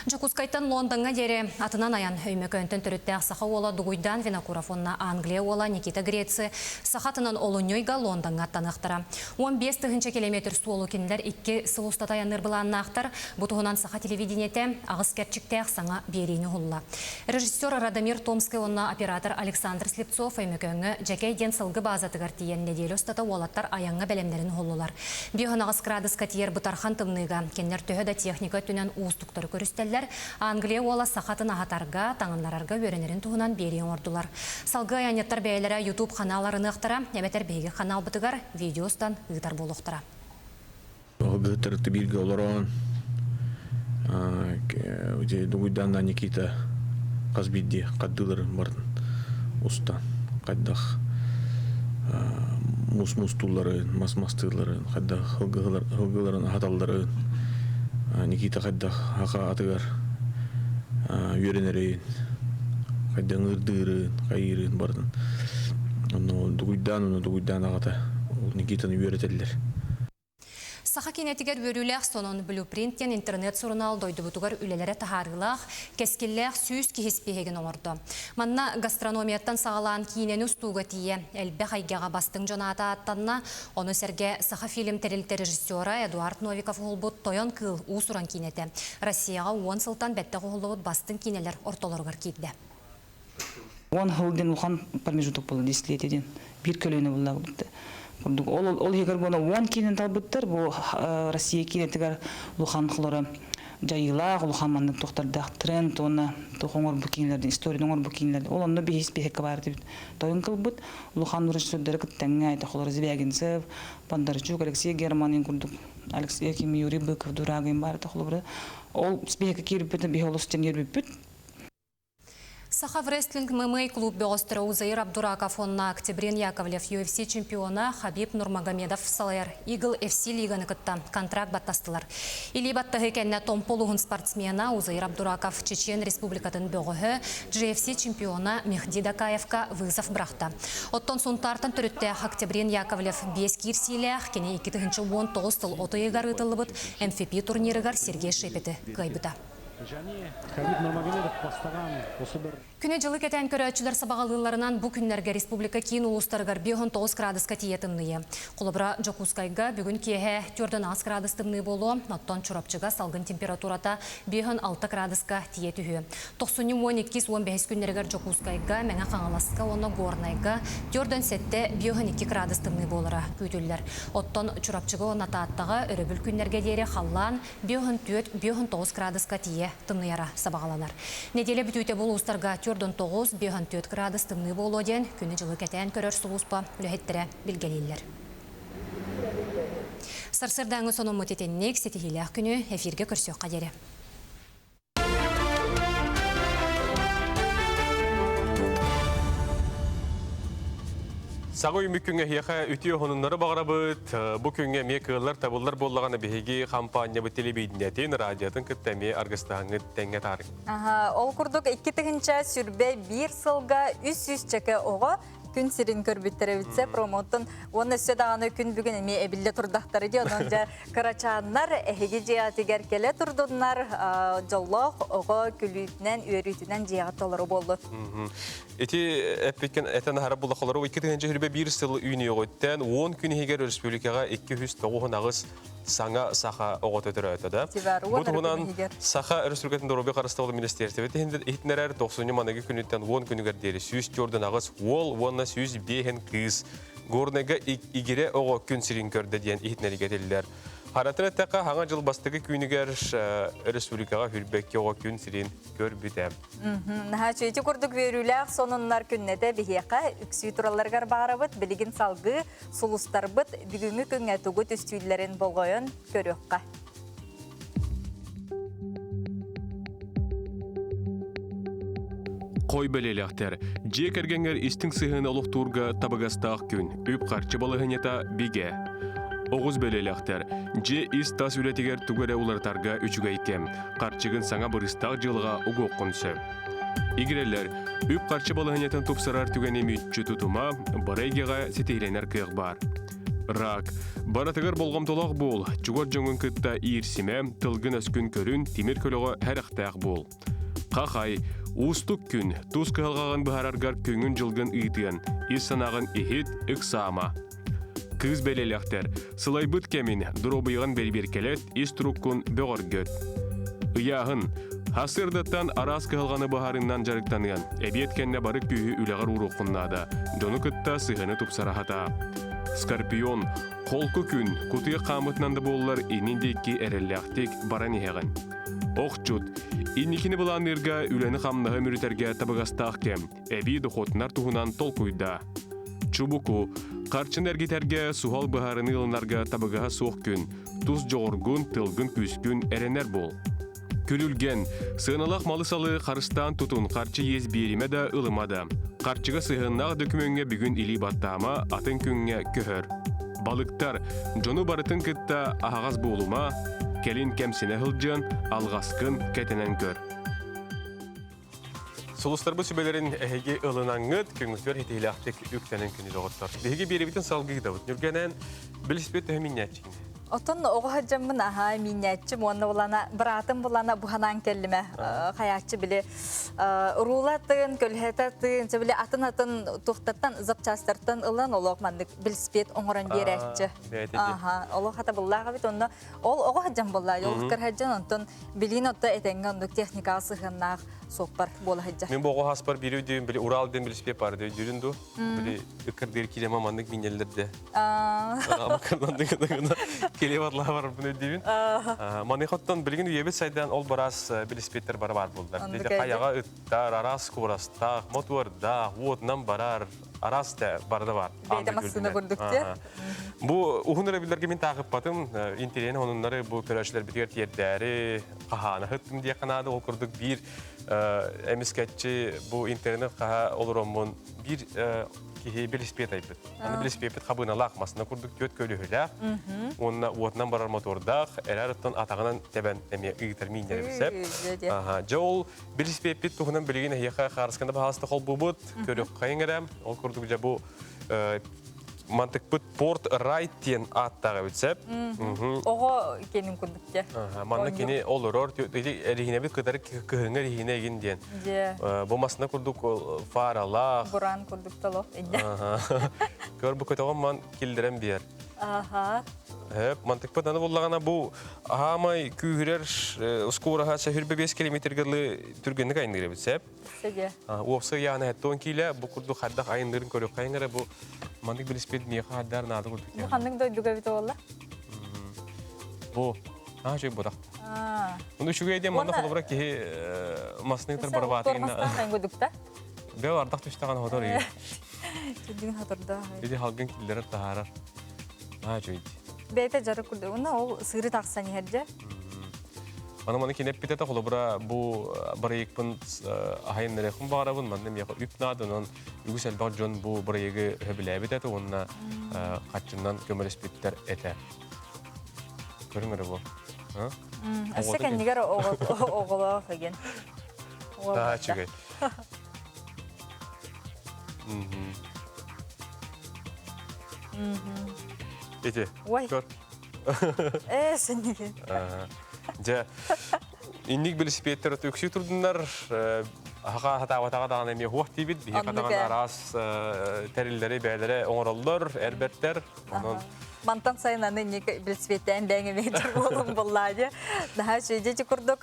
Жокускайтан Лондонға дере атынан аян өймекөнтін түрітті ақсақа ола Дугуйдан Винокурафонна Англия ола Никита Греция сақатынан Олоньойға Лондонға аттанықтыра. 15 километр суолу кендер 2 сыл ұстатаяныр бұланын ақтар, бұтығынан сақа телевидениеті ағыз кәрчікті ақсаңа берейіні ғылла. Режиссер Радомир Томский онна оператор Александр Слепцов өймекөңі жәкей ден сылғы базатығар тиен неделі ұстата олаттар аяңға бәлемдерін ғыллылар. Бейхін ағыз крадысқа тиер бұтархан тымныға кендер төхі да техника түнен уыстықтары көрістелі Англия ола сақатын ағатарға, таңынларарға өренерін туғынан берейін ордулар. Салғы аяңеттар бәйлері YouTube каналарын ұқтыра, әмәтер бейгі канал бұтығар видеостан ұғытар болуқтыра. Бұғытыр түбілгі оларауын Дугуйданна Никита қазбейді қаддылар бардың ұстан, қайдақ мұс-мұстуларын, мас-мастыларын, қайдақ ғылғыларын ағаталарын Никита қайдақ аға атығар үйренерейін, қайдан ұрдырын, қайырын бардың. Дугуйдан ағата Никитаны үйретелілер. Саха кинетигер бөрүләк сонун блюпринттен интернет сурунал дойду бутугар үлелере тахарылах, кескилләк сүйс кихиспехеген оңорду. Манна гастрономияттан сағалан киінен устуға тие, әлбе хайгаға бастың жоната аттанна, оны сәрге саха фильм терилті режиссера Эдуард Новиков олбут тойон кыл усуран кинеті. Россияға 10 сылтан бәтті олбут бастың кинелер ортолорғар кейді. 10 жылден ұлған промежуток болды, 10 летеден. Bir көлөне бұллағы бұтты. Ол егер бұны 10 кейінен талбыттыр, бұл Россия кейінетігер ұлған қылыры жайылақ, ұлған маңның тоқтардақ тренд, оны тоқоңыр бұл кейінлерден, историяның оңыр бұл кейінлерден. Ол онды бейіс бейхекке бары деп тойын қыл бұд. Ұлған режиссердері күттәңі айта қылыры Звягинцев, Бондарчук, Алексей Германин күрдік, Алексей Юрий Быков, Дурагин бары тақылы ол бейхекке кейіріп бітін бейхе олыстен ербіп бүт. Сахав рестлинг ММА клуб Беостро Узаир Абдураков онна Октябрин Яковлев UFC чемпиона Хабиб Нурмагомедов Салайр Игл FC лиганы кытта контракт баттастылар. Или баттығы кәнне томполуғын спортсмена Узаир Абдураков Чечен Республикатын бөғығы GFC чемпиона Мехди Дакаевка вызов брахта. Оттон сунтартын түрітті Октябрин Яковлев 5 кирсилях, кене 2-19 тыл оты егарытылы бұд МФП турнирыгар Сергей Шепеті гайбыда. Күне жылы кетен көрәтшілер сабағалыларынан бұл күнлерге республика кейін ұлыстарығар 5-9 градусқа тиетімние. Қолыбыра Жокускайға бүгін кеге 4-10 градустымны болу, оттон чурапчыға салғын температурата 5-6 градусқа тиетігі. 90-12-15 күнлерігер Жокускайға, мәңі қаңаласқа, оны Горнайға 4-7-5-2 градустымны болыра көйтілдер. Оттон чурапчыға оны тааттаға өрібіл күнлерге дере қаллан 5-9 градусқа тие тымныяра сабағаланар. Неделе бүтүйте бұл ұстарға 4-9-5-4 градус тымны болу ден күні жылы кәтен көрір сұлуспа үліхеттірі білгелейлер. Сарсырдаңы соның мұтетеннек сетихилях күні эфирге көрсек қадері. Сағы үміккіңе хияқа үтіе ғынынлары бағарабыд, бұл күнге мекілер табылар болағаны бейге кампания бұл телебейдінетен радиотын күттәме арғыстағыңы тәңе тарық. Ол күрдік 2-тігінші сүрбе 1 сылға 300 чеке оға күн сирин көрбіттері бітсе промотын. Оны сөдағаны күн бүгін әме әбілі тұрдақтары де, онынша қарачанлар әхеге жиятығар келе тұрдынлар жоллақ оға күлітінен, үйерітінен жият олары болды. Эти әппеткен әтін әрі бұлақ олары 2-тігінші сүрбе 1 сыл үйіне өттен 10 күн егер республикаға 209 ағыз саңа саха оғыт өтірі өтеді. Бұтығынан саха республикатын дұрубе қарыстауылы министерстеветі ехтінерер 90 манығы күніттен 10 күнігер дері сүйіз көрдің ағыз ол, онына сүйіз бейхен кыз. Горнайға игере оғы күн сирин көрді дейін ехтінері кетелілер. Харатын әттәққа хаңа жыл бастығы күнігер республикаға хүрбәкке оға күн сирен көр бүтәм. Наха чөйті күрдік веруләқ сонынлар күннеті бігеқа үксүй тураларғар бағарабыт, білігін салғы, сұлыстар бұт, бүгінгі күнге түгіт үстүйлерін болғойын көріққа. Қой бәлеләқтер, жек әргенгер істің сығын олық турға табығастақ күн, үп қарчы балығынета биге. Оғыз бәлеләқтер, же іс тас үлетігер түгәрі улартарға үчігі екем, қарчығын саңа бұрыстақ жылға ұғы құнсы. Игерелер, үп қарчы балығынетін тұпсырар түгәне мүтчі тұтыма, барайгеға сетейленер күйіқ бар. Рак, баратығыр болғам толақ бол, чуғар жоңын күтті иірсіме, тылғын өскін көрін, темір көліға әріқтәқ бол. Қақай, Устук күн, туз кығылғаған бұхарарғар көңін жылғын ұйтыған, ес санағын ехет үксама. Кыз бәлеләқтер, сылай бұт кәмін, дұробыйған бәлберкелет, ес тұруккун бөғір гөт. Ұяғын, хасырдаттан арас кығылғаны бұхарынан жарықтаныған, әбет кәнне барық күйі үләғар ұруққыннады, доны күтті сығыны тұпсарахата. Скорпион, қолқы күн, күтіге қамытнанды болылар еніндекі әрелләқтек баран ехеғын. Оқчут, инникini бұланырға үләні қамнағы мүрітерге табығастақ кем, әбі дұқотынар тұғынан тол құйда. Чубуку, қарчын әргетерге суғал бұхарыны ылынарға табығаға соқ күн, тұз жоғыргун, тылгын күскүн әренер бол. Күлілген, сығынылақ малы салы қарыстан тұтын қарчы ез беріме да ылымады. Қарчыға сығыннақ дөкіменге бүгін илі баттама атын күнге көхір. Балықтар, жону барытын кітті ағағаз болума, Келин кәмсіне ғылжын, алғасқын кәтінен көр. Сұлыстарбы сөбелерін әйге ылынаңыд, көңістер хетейлі ақтек үктенен күні доғыттар. Беге бері бітін салғы ғыдауыт. Нүргенен біліспет өйі миннәтчіңді. Отон оға жамын аға миннәтчі, мұны болана, біратым болана бұханан келіме, қаячы біле, рулатын, көлхетатын, сөбіле атын-атын тұқтаттан, запчастартан ылан олық мандық біліспет оңырын берәтчі. Олық хата бұллаға бет, ол оға жам бұлла, олық кірхәджан, онтон білін отты әтенгі ондық техникаға сығыннақ соқпар болы хәджа. Мен бұға хаспар беру дейін, білі Уралден біліспет бар дейін, жүрінду, білі үкірдер келема мандық минелерді. Келе барлаға бар бұны деймін. Манықоттан білген үйебет сайдан ол барас біліспеттер бар болдар. Дейді қаяға үттар, арас көрастақ, мотуарда, уотынан барар, арас да барды бар. Бейді масыны көрдіктер. Бұл ұғыныры білдерге мен тағып батым, интерені онынлары бұл көрәшілер бітер тердәрі, қағаны ғыттым дей қанады, ол көрдік бір әміскәтші бұл интерені қаға олырымын бір біліспет айбыт. Аны біліспет қабына лақмасына күрдік көт көлі хөлі. Онына уатынан барар мотордақ, әрәріттен атағынан тәбән әме ұйғытар мейіндері бісіп. Жол біліспет тұғынан білген әйеқа қарысқанда бағалысты қол бұбыт, көлі қайын әрәм. Ол күрдік жа бұл мантық бұт порт райттен аттаға өтсеп. Оғы кенің күрдікте. Манна кені ол ұрор, әрігіне біт қыдары күхіңі әрігіне еген ден. Болмасына күрдік фаралақ. Бұран күрдік тало. Көр бұл көтіған ман келдірен бер. Мантық бұт аны болағана бұл ағамай күйірер ұскуыраға сәхірбе 5 километргерлі түргенді қайындығыр өтсеп. Опсы яғына әтті кейлі бұл күрдік қаддақ айындырын көрік қайындыры бұл мандық біліспет меға аддарын ады күрдік. Бұл қандың дойдуға біті олы? Бұл, жөй бұдақ. Мұны үшіге еден манда қолы бұрақ кеге масыныңтар бары баты. Тормастан қайын көдікті? Бәу ардақ түштіған ходар үй. Түдігін ходарда. Еді халғын келдері тағарар. Жөйді. Бәйті жары күрді. Оны ол сыры тақсан ерде? Маны кенеп бітеті қолы бұра бұл бары екпін ағайын нәрекін бағарабын. Мандым еқі үпнадын, үгіс әлбақ жон бұл бары егі өбілі бітеті, онына қатшымнан көміріспеттер әті. Көріңірі бұл. Әсі кәнігер оғылы қеген. Да, чүгей. Эти, көр. Сәнеге. Жа, инник біліспеттер өксі тұрдыңдар, аға хатаға дағын әме хуақ дейбіт, бейі қатаған арас тәрілдері, бәлері оңыралылар, әрберттер. Мантан сайын аны білсветтен бәңі мейдір болым боллады. Daha şeyde kurduk,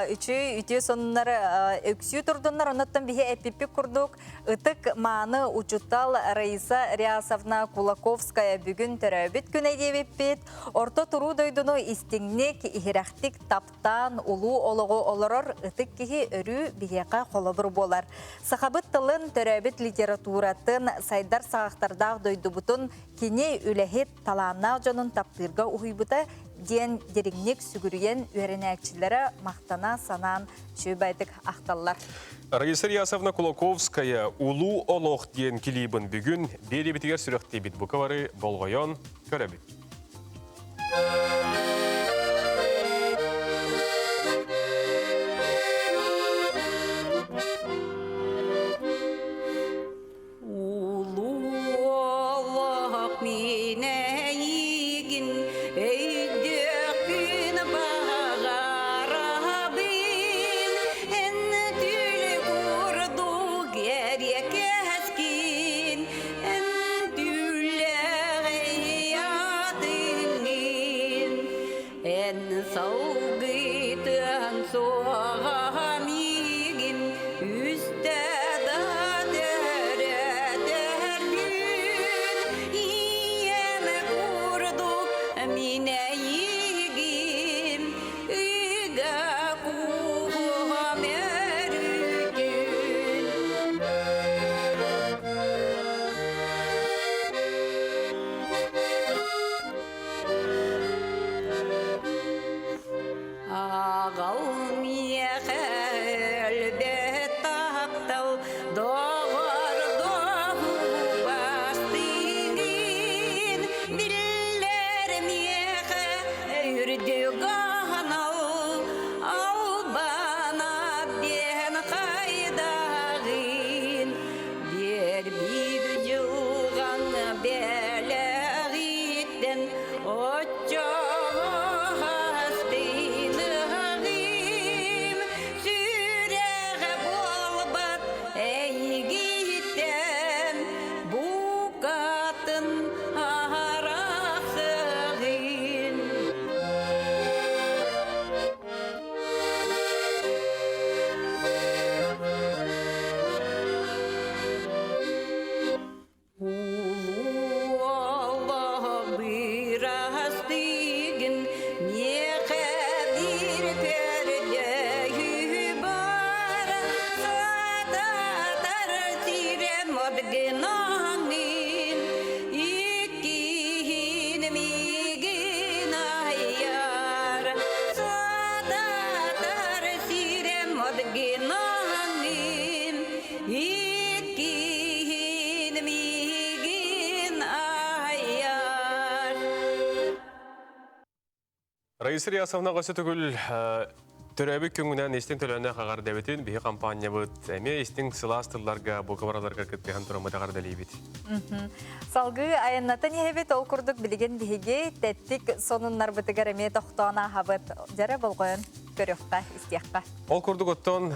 ütü sonunları öksü turdunlar, ondan bir epipik kurduk. Itık manı uçutal Raisa Riyasovna Kulakovskaya bugün teröbüt güne devipit. Orta turu doydunu istingnek, ihraktik taptan, ulu oluğu olurur, ıtık kihi örü biheka kolabur bolar. Sahabıt tılın teröbüt literaturatın saydar sağaktardağ doydu butun, kini ülehit talanna canın taptırga uhuybuta, diyen derinlik sügürüyen öğrenekçilere mahtana sanan şöbeydik ahtallar. Раиса Риясовна Кулаковская «Улу олох» диен килибін бүгін бері бітігер сүректе бит бұқавары болғайон көрәбіт. Раиса Риясовна қасы түгіл түрәбік көңінен естің төләне қағар дәбетін бейі компания бұд. Әме естің сыластырларға, бұқывараларға көтпеген тұрамыда қардалей бет. Салғы айыннатын ехебет ол күрдік білген бейге тәттік сонынлар бұтығар әме тоқтуана хабыт. Жәрі болғойын көріққа, істияққа. Ол күрдік оттон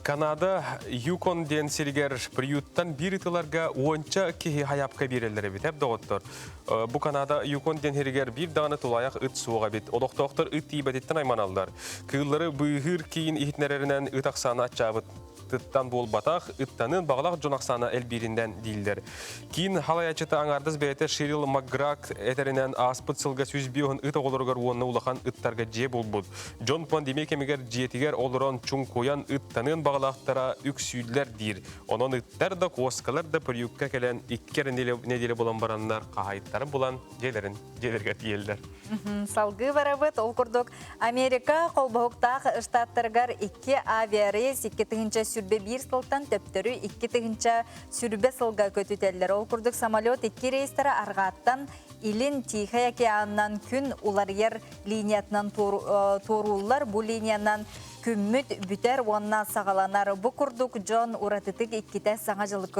Канада Юкон ден селгер приюттан бір итыларға онча кеге хаяпқа берелері бет. Әбді оттор. Бұ Канада Юкон ден хергер бір дағаны тұлаяқ үт суға бет. Одоқтоқтыр үт ибадеттен айманалдар. Кығылары бұйғыр кейін ихтнерерінен үт ақсаны атчабыт. Тыттан бол батақ, үттанын бағлақ жонақсаны әлберінден дейілдер. Кейін халаячыты аңардыз бәйті Шерил Макграк әтерінен аспыт сылға сүзбеуін үт оғылырғар уонны улақан үттарға же болбуд. Джон Пандемек емегер жетігер олыран чүн қоян үттанын бағлақтара үксүйділер дейір. Онын үттер да қоскалар да пүрюкка кәлен иккер неделі болан баранлар қағайттары болан желерге тиелдер. Салғы барабыт, ол күрдік Америка қолбауқтақ штаттарғар 2 авиарейс 2-тігінші сүрбе 1 сылтан төптөрү 2-тігінші сүрбе сылға көтүтелдер. Ол күрдік самолет 2 рейстері арғаттан Илин Тихий океаннан күн улар ер линиятынан торулар. Бұл линиянан күммүт бүтер онна сағаланар. Бұ күрдік Джон Уратытык 2-те саңа жылы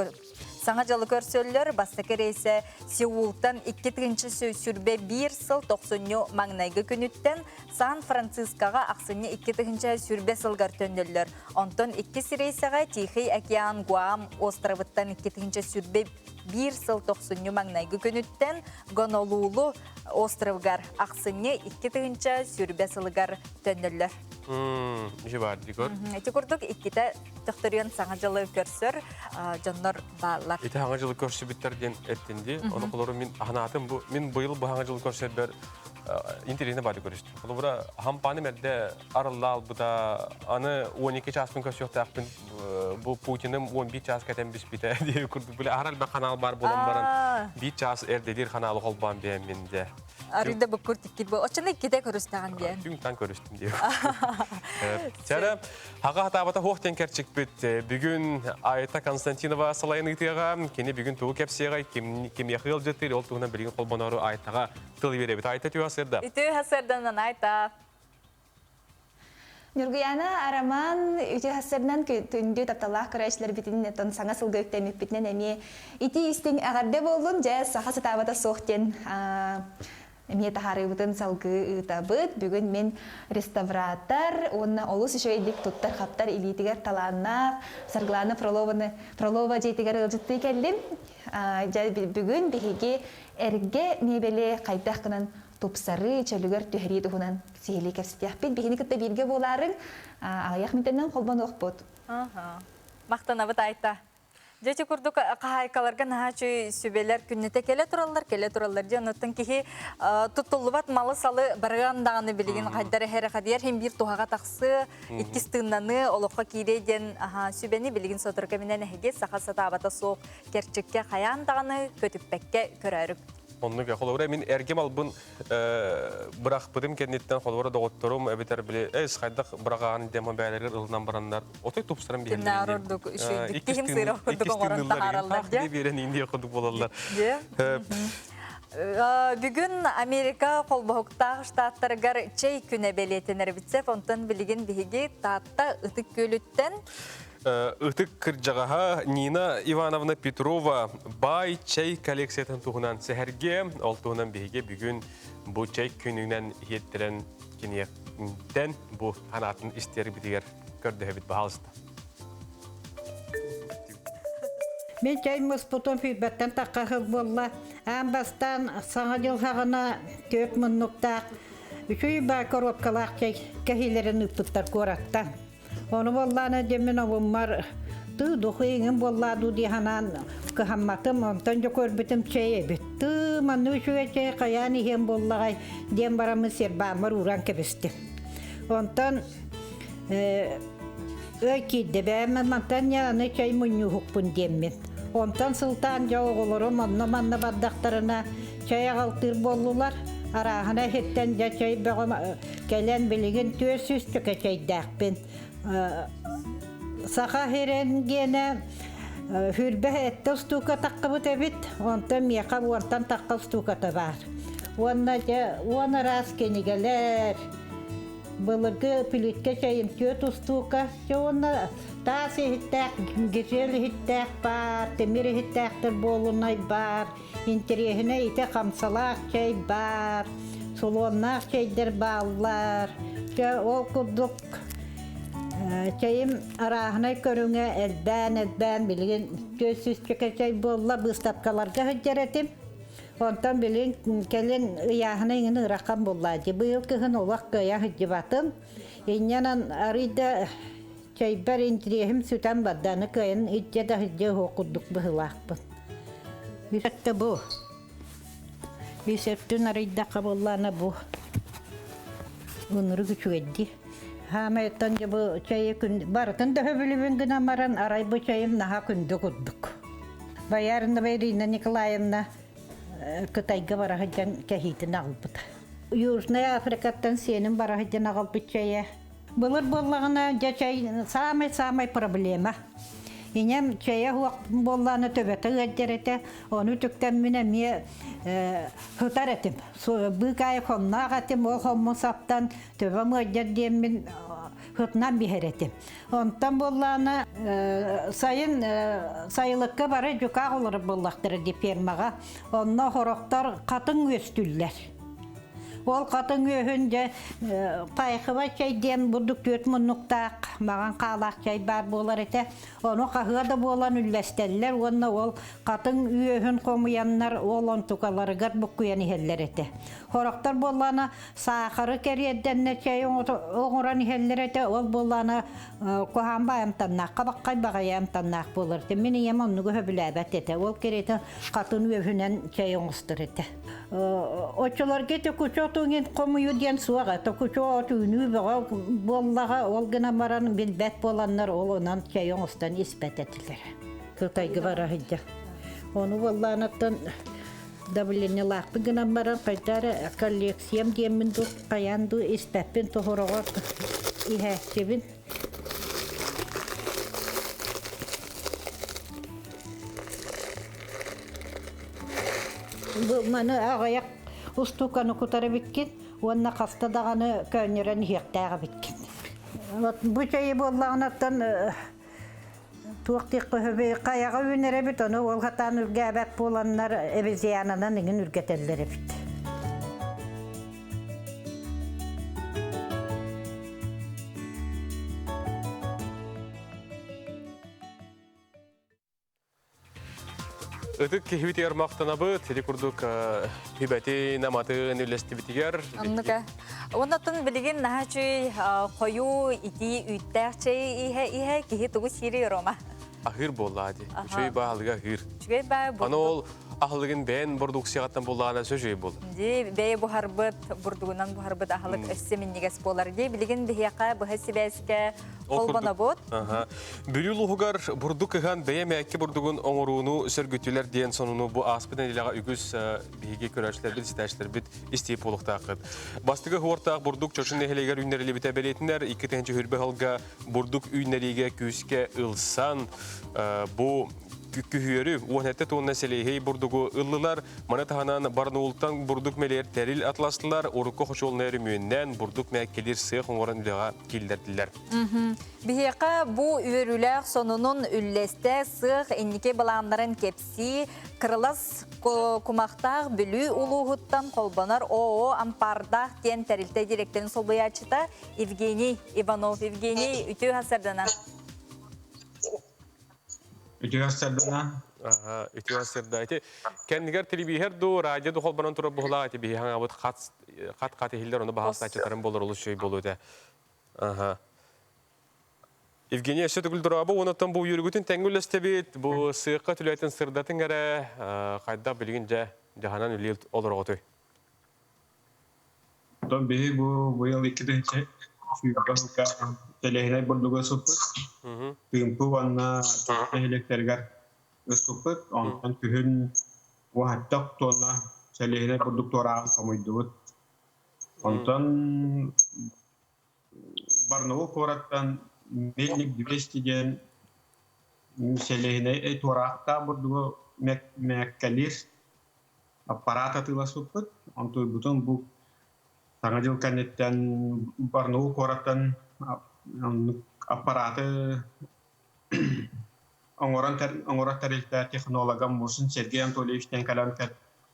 Саңа жалы көрсөллөр бастакы рейсе Сеултан 2-тігінші сүрбе 1 сыл 90 маңнайгы күніттен Сан-Францискаға ақсыны 2-тігінші сүрбе сылгар төнделлер. Онтон 2 рейсаға Тихий океан Гуам островыттан 2-тігінші сүрбе 1 сыл 90 маңнайгы күніттен Гонолулу островгар ақсыны 2-тігінші сүрбе сылгар төнделлер. Жибар дигор. Эти курдук 2-те төхтөрүн саңа жылы көрсөр, жоннор баалар. Эти саңа жылы көрсө биттерден эттинди. Оны колору мен аханатым бу мен быйыл бу саңа жылы көрсөр бер интересне барды көрүштүм. Колора хампаны мерде арылал буда аны 12 часпын көрсөктакпын. Бу Путиным 11 час кетен биспите деп курдук. Буле арал ба канал бар болом баран. 1 час эрдедир каналы холбан бем менде. Арыда бу куртик бу. Очны 2-те көрүстөгөн бен. Түнтан көрүштүм деп. Сәлем. Хаға хатабата хоқтен кәрчік бит. Бүгін Айта Константинова салайын ұйтыға, кені бүгін туы кәпсеға, кем яқыл жеттер, ол туғынан білген қолбанары Айтаға тылы бере бит. Айта түйі асырда? Түйі асырдан Айта. Нұргияна араман үті асырдан түнді тапталақ көрәшілер бітінен әтін саңа сылғы өктеміп бітінен әме. Ити істің әғарда болын, жә сақа сатабата соқтен Мне тахары бутын салгы ытабыт. Бүгін мен реставратор, онна олус еще едік туттар хаптар илитигер таланна, саргланы пролова жетигер ылжытты келдім. Бүгін бігеге әрге мебеле қайтаққынан топсары чөлігер төхері тұғынан сейлі кәпсітияқ бет. Бігені күтті берге боларын ағаяқ метеннен қолбан оқ бот. Мақтанабыт Айта. Жете курдук кахайкаларга нахачы сүбелер күннете келе тураллар жаныттан кихи тутулубат малы салы баргандаганы билген кайдары хере хадияр хем бир тухага таксы иккистыннаны олокка киреген сүбени билген сотурка менен эге саха сатабата соок керчекке каяндаганы көтүппекке көрөрүк. Оннуга холора мен эргем албын бирак быдым кеннеттен холора доготторум эбетер биле хайдак бираган дема бәйләр ылынан барандар. Отой тупсырым бен. Нарордук үшү ким сыйра курдук оңорон тахаралдар. Ди берен инде кудук болалар. Бүгүн Америка колбоктагы штаттаргар чей күнө белетенер битсе, фонтон билген биги татта ытык көлүттен Ытык кыржагаха Нина Ивановна Петрова бай чай коллекциятын туғынан сәхерге, ол туғынан бейге бүгін бұл чай күнінен еттірен кенеттен бұл қанатын істері бітігер көрді әбіт бағалысты. Мен чай мұспұтын фейбаттан таққақыл болла. Амбастан саңа жылғағына 4 мұннықтақ. Үші ба коробкалақ чай кәхейлерін үптіптар көраттан. Onu bollana demin avumlar dığı engin bolladı dihanan kıhammatım ondan çok örbetim çeye bitti manı şuya çeye kayani hem bollagay dem baramı serbamar uğran kebistim. Ondan öykü de ben mantan ya ne çay munyu hukpun demin. Ondan sultan jağolurum manna baddaktarına çaya kaltır bollular. Arahana hetten ja çay gelen bilgin 400 tüke çay dağpın. Sağa heren gene hürbe ette stuka takkabı tebit, ondan miyaka ondan takkab stuka tabar. Ona rast kenigeler, bılırgı pilitke çayın kötü stuka, ona tası hittak, güzel hittak bar, temiri hittaktır bolunay bar, interiyehine ite kamsalak çay bar, sulonnak çaydır bağlar, o kuduk. Çayım arahına körüne elben bilgin gözsüz çay bolla bıstapkalarga hıccaretim. Ondan bilin kelin ıyahına ingini rakam bolladı. Bu yıl kıhın olak kaya hıccibatım. İnyanan arıyda çay bar intiriyem süten baddanı kayın hıccada hıcca hokuduk bıhılakpın. Yürekte bu. Yüsektün arıyda kabollana bu. Onuru güçü eddi. Hametan bu çayı gün barıtın da höbülübün gün amaran aray bu çayım naha kündü kudduk. Bayarında Irina Nikolayevna Kıtayga barahıcan kehitin ağılbıda. Южная Африкаттан senin barahıcan ağılbıd çayı. Bulur bollağına çay samay problema. İnem çaya huak bollağını töbete gıccerete, onu tükten minemiye hıtar etim. Bu kayı konnağı etim, o hommu saptan töbem gıccer diyemin хытнан бихерети. Онтан болланы сайын сайылыкка бары жүка олары боллақтыры деп фермаға. Онна хороқтар қатын өстүллер. Ол қатын өйінде пайқыва чайден бұдық 4 мұнықтақ маған қалақ чай бар болар еті. Оны қағыда болан үлләстелілер. Оны ол қатын өйін қомыяннар ол онтукаларығар бұққуян ихеллер еті. Хорақтар боланы сақыры кередденне чай оңыран ихеллер еті. Ол боланы қоған байымтаннақ, қабаққай бағайымтаннақ болар еті. Мені ем онығы хөбіләбәт еті. Ол кереті қатын өйінен чай оңыстыр еті. Очылар кеті күчотуңен қомыю ден суаға, күчотуыны бұға боллаға ол гына маран бен бәт боланнар ол онан чай оңыстан еспәт етілер. Күтайғы бара хыджа. Оны болланаттан дабылені лақпы гына маран қайтары коллекциям демін дуқ қаянду еспәтпен тұғырыға ихәсебін. Маны ағаяқ ұстуканы күтары біткен, онына қаста дағаны көнерін хектаға біткен. Бұ чайы боллағынаттан туақтық қаяға өнері біт, оны ол қатан үрге әбәт боланлар әбізиянынан еңін үргетелері біт. Ытык кехвити ярмақтана бұд, теди күрдік хүбәті наматын үлесті бітігер. Анныға. Онатын білген нағачы қою ити үйттәк чай ihe кехи тұғы сирі рома. Ахыр болады. Үшөй бағылыға ахыр. Үшөй бағы болды. Аны ол ахылығын бән бұрдық сияғаттан болағына сөжөй болды. Бәй бұхарбыт, бұрдығынан бұхарбыт ахылық өссемін негес болар. Білген бігеқа бұхасы бәске қолбана бұд. Бүлі лұғығар бұрдық ұған бәйем әкке бұрдығын оңыруыну сөргүттілер дейін сонуну бұ аспыдан еліға үгіз бігі көрәшілер біл, сетәшілер біт істейіп олықтақыд. Бастығы ғортақ бұрдық чошын әхелегер үйнерілі біті бәлетінер, 2-тенші хүрбі халға бұрдық үйнеріге күске ылсан бұ күхүйері уанетті туынна селейхей бұрдығы ыллылар, мана тағанан барны ұлттан бұрдық мәлер тәріл атластылар, орыққа қошолын әрі мүйіннен бұрдық мәк келер сыйық оңыран үліға келдерділер. Бігеқа бұ үйерілер сонының үллесті сыйық енеке баландарын кепси, кырылас кумақтақ бүлі ұлығыттан қолбанар ООО Ампардақ тен тәрілті директорын солбаячыта Евгений Иванов. Евгений, үті ғасырдана. Үті ғасырдана. Үті ғасырда. Кәндігер телевизор ду, радио ду қолбанан тұрып бұғыла әті бейі ғаңа бұд қат елдер оны бағасы әчетарын болыр ұлы шөй болу өте. Евгений, әші түгіл дұрабы, онаттан бұл үйіргітін тәңгіл өстебет, бұл сыйыққа түләйтін сырдатын әрі қайда білген жағанан үлел олар оғытой. Одан бейі бұл ел 2-ден сүйіпқа телегінай бұрдығы сұппыт. Түйімпі ванна телектергер ұсыппыт. Онтан күхін уағаттақ тонна телегінай бұрдық торағын самойдығыт. Онтан барнығы қораттан Мельник 200-ден селегіне торақта бұрдығы мәккәлер аппарат атыла сұппыт. Онтой бұтын бұл таңа жыл кәнеттен барнығы қораттан аппараты оңырат тәрелті технологам мұсын Сергей Анатольевичтен кәлем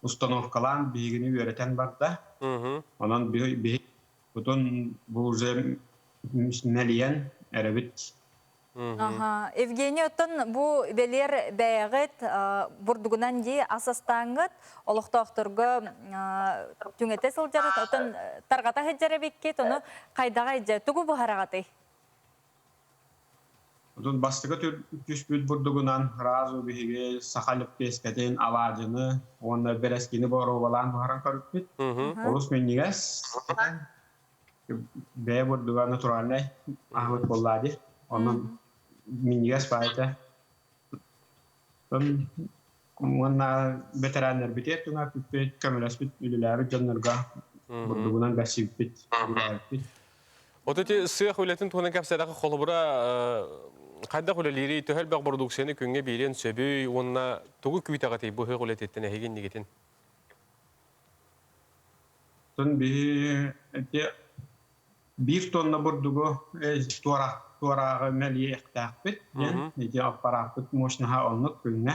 установкалан бейгіні өретен барды. Онан бұтын бұл уже мәлиян әрәбіт. Евгений, оттан бұл белер бәйғыт бұрдығынан де асастаңғыт, олықтақтырғы түңеті сылжарыт, оттан тарғата хеджары беккет, оны қайдаға хеджары, түгі бұхарағаты? Оттан бастығы түспіл бұрдығынан разу бейге сақалып кескетен алажыны, оны берескені бору балан бұхаран көріппет. Олыс мен негес, бәй бұрдыға натуральный ағыт болады. Onun miniyas bayta. Onlar veteranlar biter, tuna pipet kameras bit ülüleri canlarga burdugunan gasip bit. Oteti sıyaq ületin tuğunan kapsadaqı qolubura qadda quleleri töhel baq produksiyonu künge bilen söbü onna tuğu küytaqati bu hıq uletetten ehegen negetin. Tun bir 1 tonna burdugu tuarağı meliye ektakbit. Nece aparakbit moşnaha onluk günne.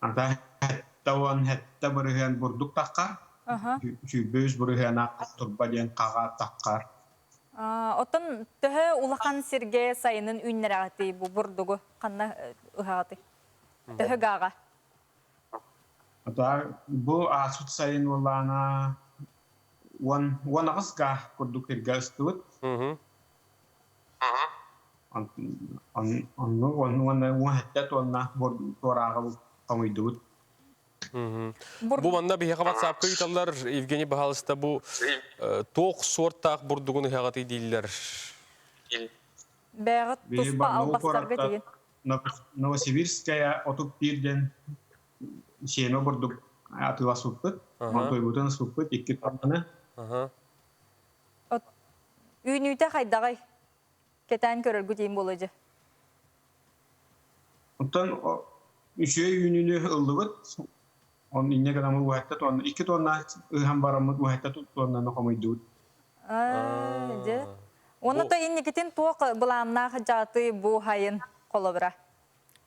Anta hetta bırıhan burduk takkar. Süböz bırıhan akkı turbaliyen kağa takkar. Otun töhö ulakan sirge sayının ünleri ağıtı bu burdugu kanna ağıtı. Töhö gağa. Ata bu asut sayın olana wan ağız gah kurduk irgal stut. Wan hatta tonna tuarağı kamuydut. Bu manda bir hakabat sapkı itallar Evgeni Bahalıs'ta bu toq sortaq burdugunu haqatı değiller. Bəğit tuspa albastarga деген. Novosibirskaya otup birden şeyme burduk atıla suput. Mantoybutun suput 2 tonna. Üynüte haydagay. Keten körölgü deyim bolacı. Ondan üçe yününü ıllıbıt. On inne kadar bu hatta tonna 2 tonna hem baramı bu hatta tonna no kamuydut. Onu da innikiten toq bulanna hajatı bu hayın kolobra.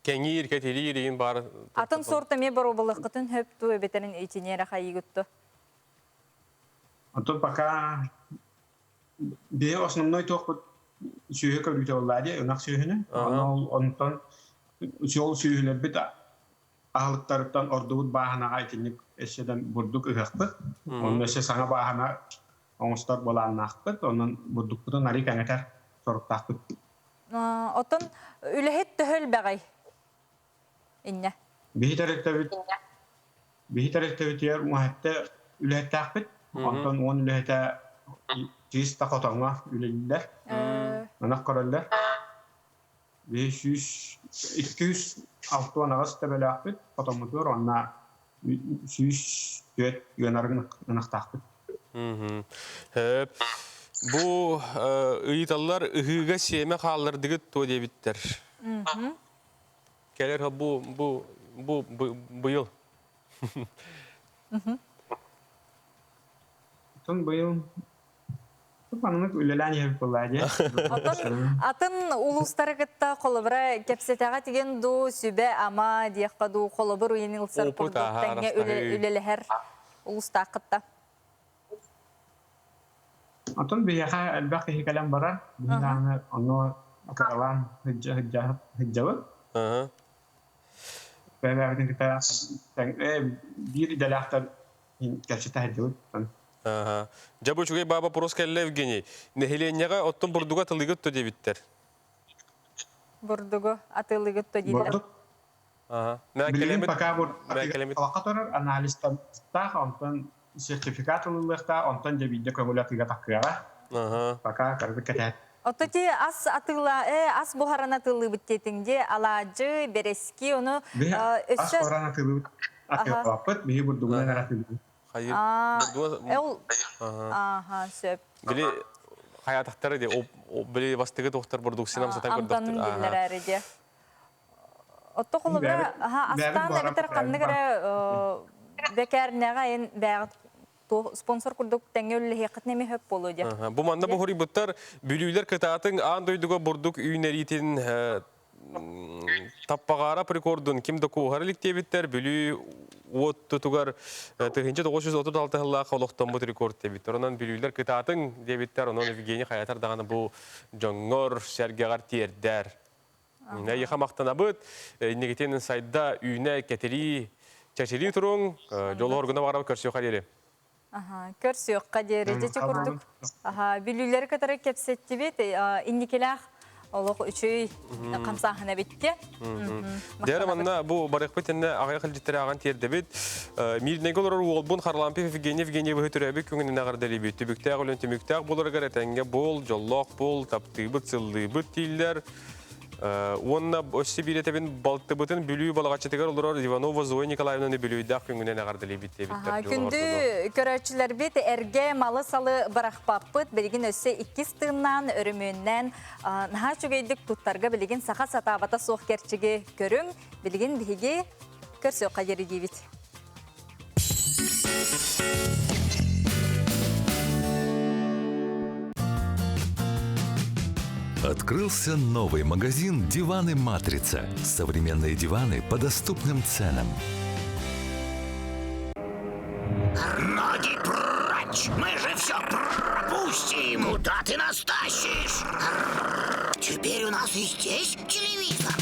Kengir keteli yeriğin bar. Atın sorta me baro balıqıtın höp tu beterin içinere hayı guttu. Антон пока бе основной тоқ сүйе көбүтө оллади өнак сүйөнү. Онтон жол сүйөлөр бит агылыктардан ордубут бааханага айтынып эшеден бурдук ыгакпыт. Онун эше саңа баахана оңустар болаанакпыт. Онун бурдуктун нари каңатар соруктакпыт. Отон үлехет төхөл багай. Инне. Бихитареттебит ер мухатта үлехеттакпыт. Ondan onun lehte çiğ takotanga üleliler. Anak kararlar. 500 200 altı anağız tebele akbet. Otomotor ona 100 4 yönarın anak takbet. Bu ıyıtallar ıhıga siyeme kallar digit to diye bitter. Keler ha bu yıl. Ton bayım. Tupanlık ülelen yer kolayca. Atın uluslararası kolabra kepsetağa tegen do sübe ama diyekka do kolabra uyinilsar produktenga üleleher ulustakıtta. Atın bir yaka elbette hikayen barar. Bilana onu akalan hicabı. Ve kita bir dalakta gerçekten hicabı. Жабу чугай баба Пороскелле Евгений. Нехиленняга оттон бурдуга тылыгыт то дебиттер. Бурдуга атылыгыт то дилер. Билген пока бур вакыторор анализтан та онтон сертификат улыкта онтон дебидде көмөлөтүгө таккыга. Пока карбыкет. Отти ас атыла ас бухарана тылы биттетинде алажы берески onu ас бухарана тылы атыппыт бии бурдуга наратылы. Hayır. Söp. Bili hayatları de o bili bastığı doktor burduk sinema zaten gördük. Antanın bilgileri de. Otto kolubra astan da biter kandı göre bekar nega en bağ sponsor kurduk tengölle hekit nemi höp boluja. Bu manda bu hori buttar bilüler kıtaatın an doyduga burduk üyneritin tappagara prekordun kim doku harlik tebitler bilü От тугар тыгынча 936 жылга колоктон бу рекорд дебиттер. Онан билүүлөр кытатын дебиттер, онон Евгений хаятар даганы бу жоңгор сергегар тиердер. Нәйе хамактанабыт, негетенин сайда үйнө кетери чачели туруң, жол органа барып көрсө кадери. Көрсө кадери жече курдук. Билүүлөр катары кепсеттибит, индикелах Олох üçüy kamsahına bitti. Diğer manna bu barıqpetinde ağaya kılcıtları ağan tiyerdebit. Mirnege olur olbun harlampi Evgeniy bu hötürebi küngünün ağırdali bitti. Büktağ olun tümüktağ bulur garetenge bol, jolloq bol, taptıbıt, sıllыбыт tiyiller. Onna össi bir etebin baltıbıtın bülüyü balagaçetegar olur. Ivanova Zoya Nikolaevna'nın bülüyü dağ küngünün ağırdali bitti. Kündü köröçüler bit erge malı salı baraqpapıt. Bilgin össi ikiz tığından, örümünden. Naha çügeydik tuttarga bilgin sağa satabata soğuk gerçeği görün. Bilgin bihigi körsü qajeri dibit. Открылся новый магазин «Диваны Матрица». Современные диваны по доступным ценам. Ноги прочь! Мы же все пропустим! Куда ты нас тащишь? Теперь у нас и здесь телевизор.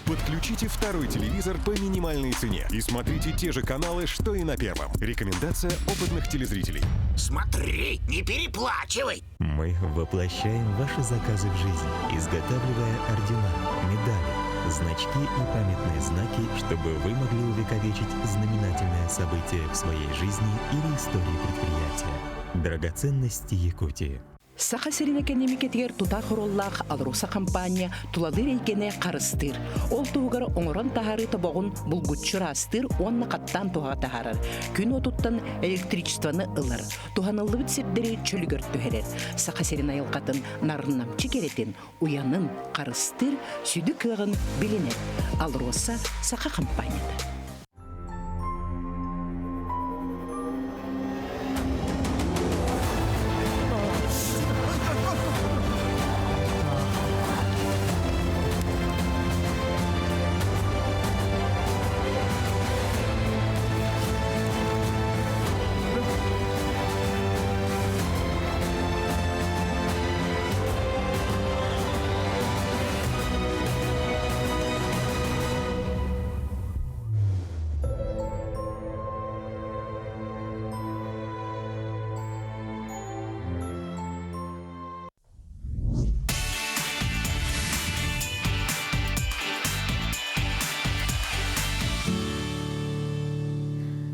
Подключите второй телевизор по минимальной цене и смотрите те же каналы, что и на первом. Рекомендация опытных телезрителей. Смотри, не переплачивай! Мы воплощаем ваши заказы в жизнь, изготавливая ордена, медали, значки и памятные знаки, чтобы вы могли увековечить знаменательное событие в своей жизни или истории предприятия. Драгоценности Якутии. Саха серинекенне микетигер тута хороллах алруса компания туладыр эйкене карыстыр. Ол тугар оңорон тахары тобогун булгутчурастыр, онна каттан туга тахарар. Күн отуттан электричествоны ылар. Туханыллы битсердери чөлүгөр төһерер. Саха серина йылкатын нарыннамчы керетин, уянын карыстыр, сүдү кыгын билинер. Алруса саха компанияда.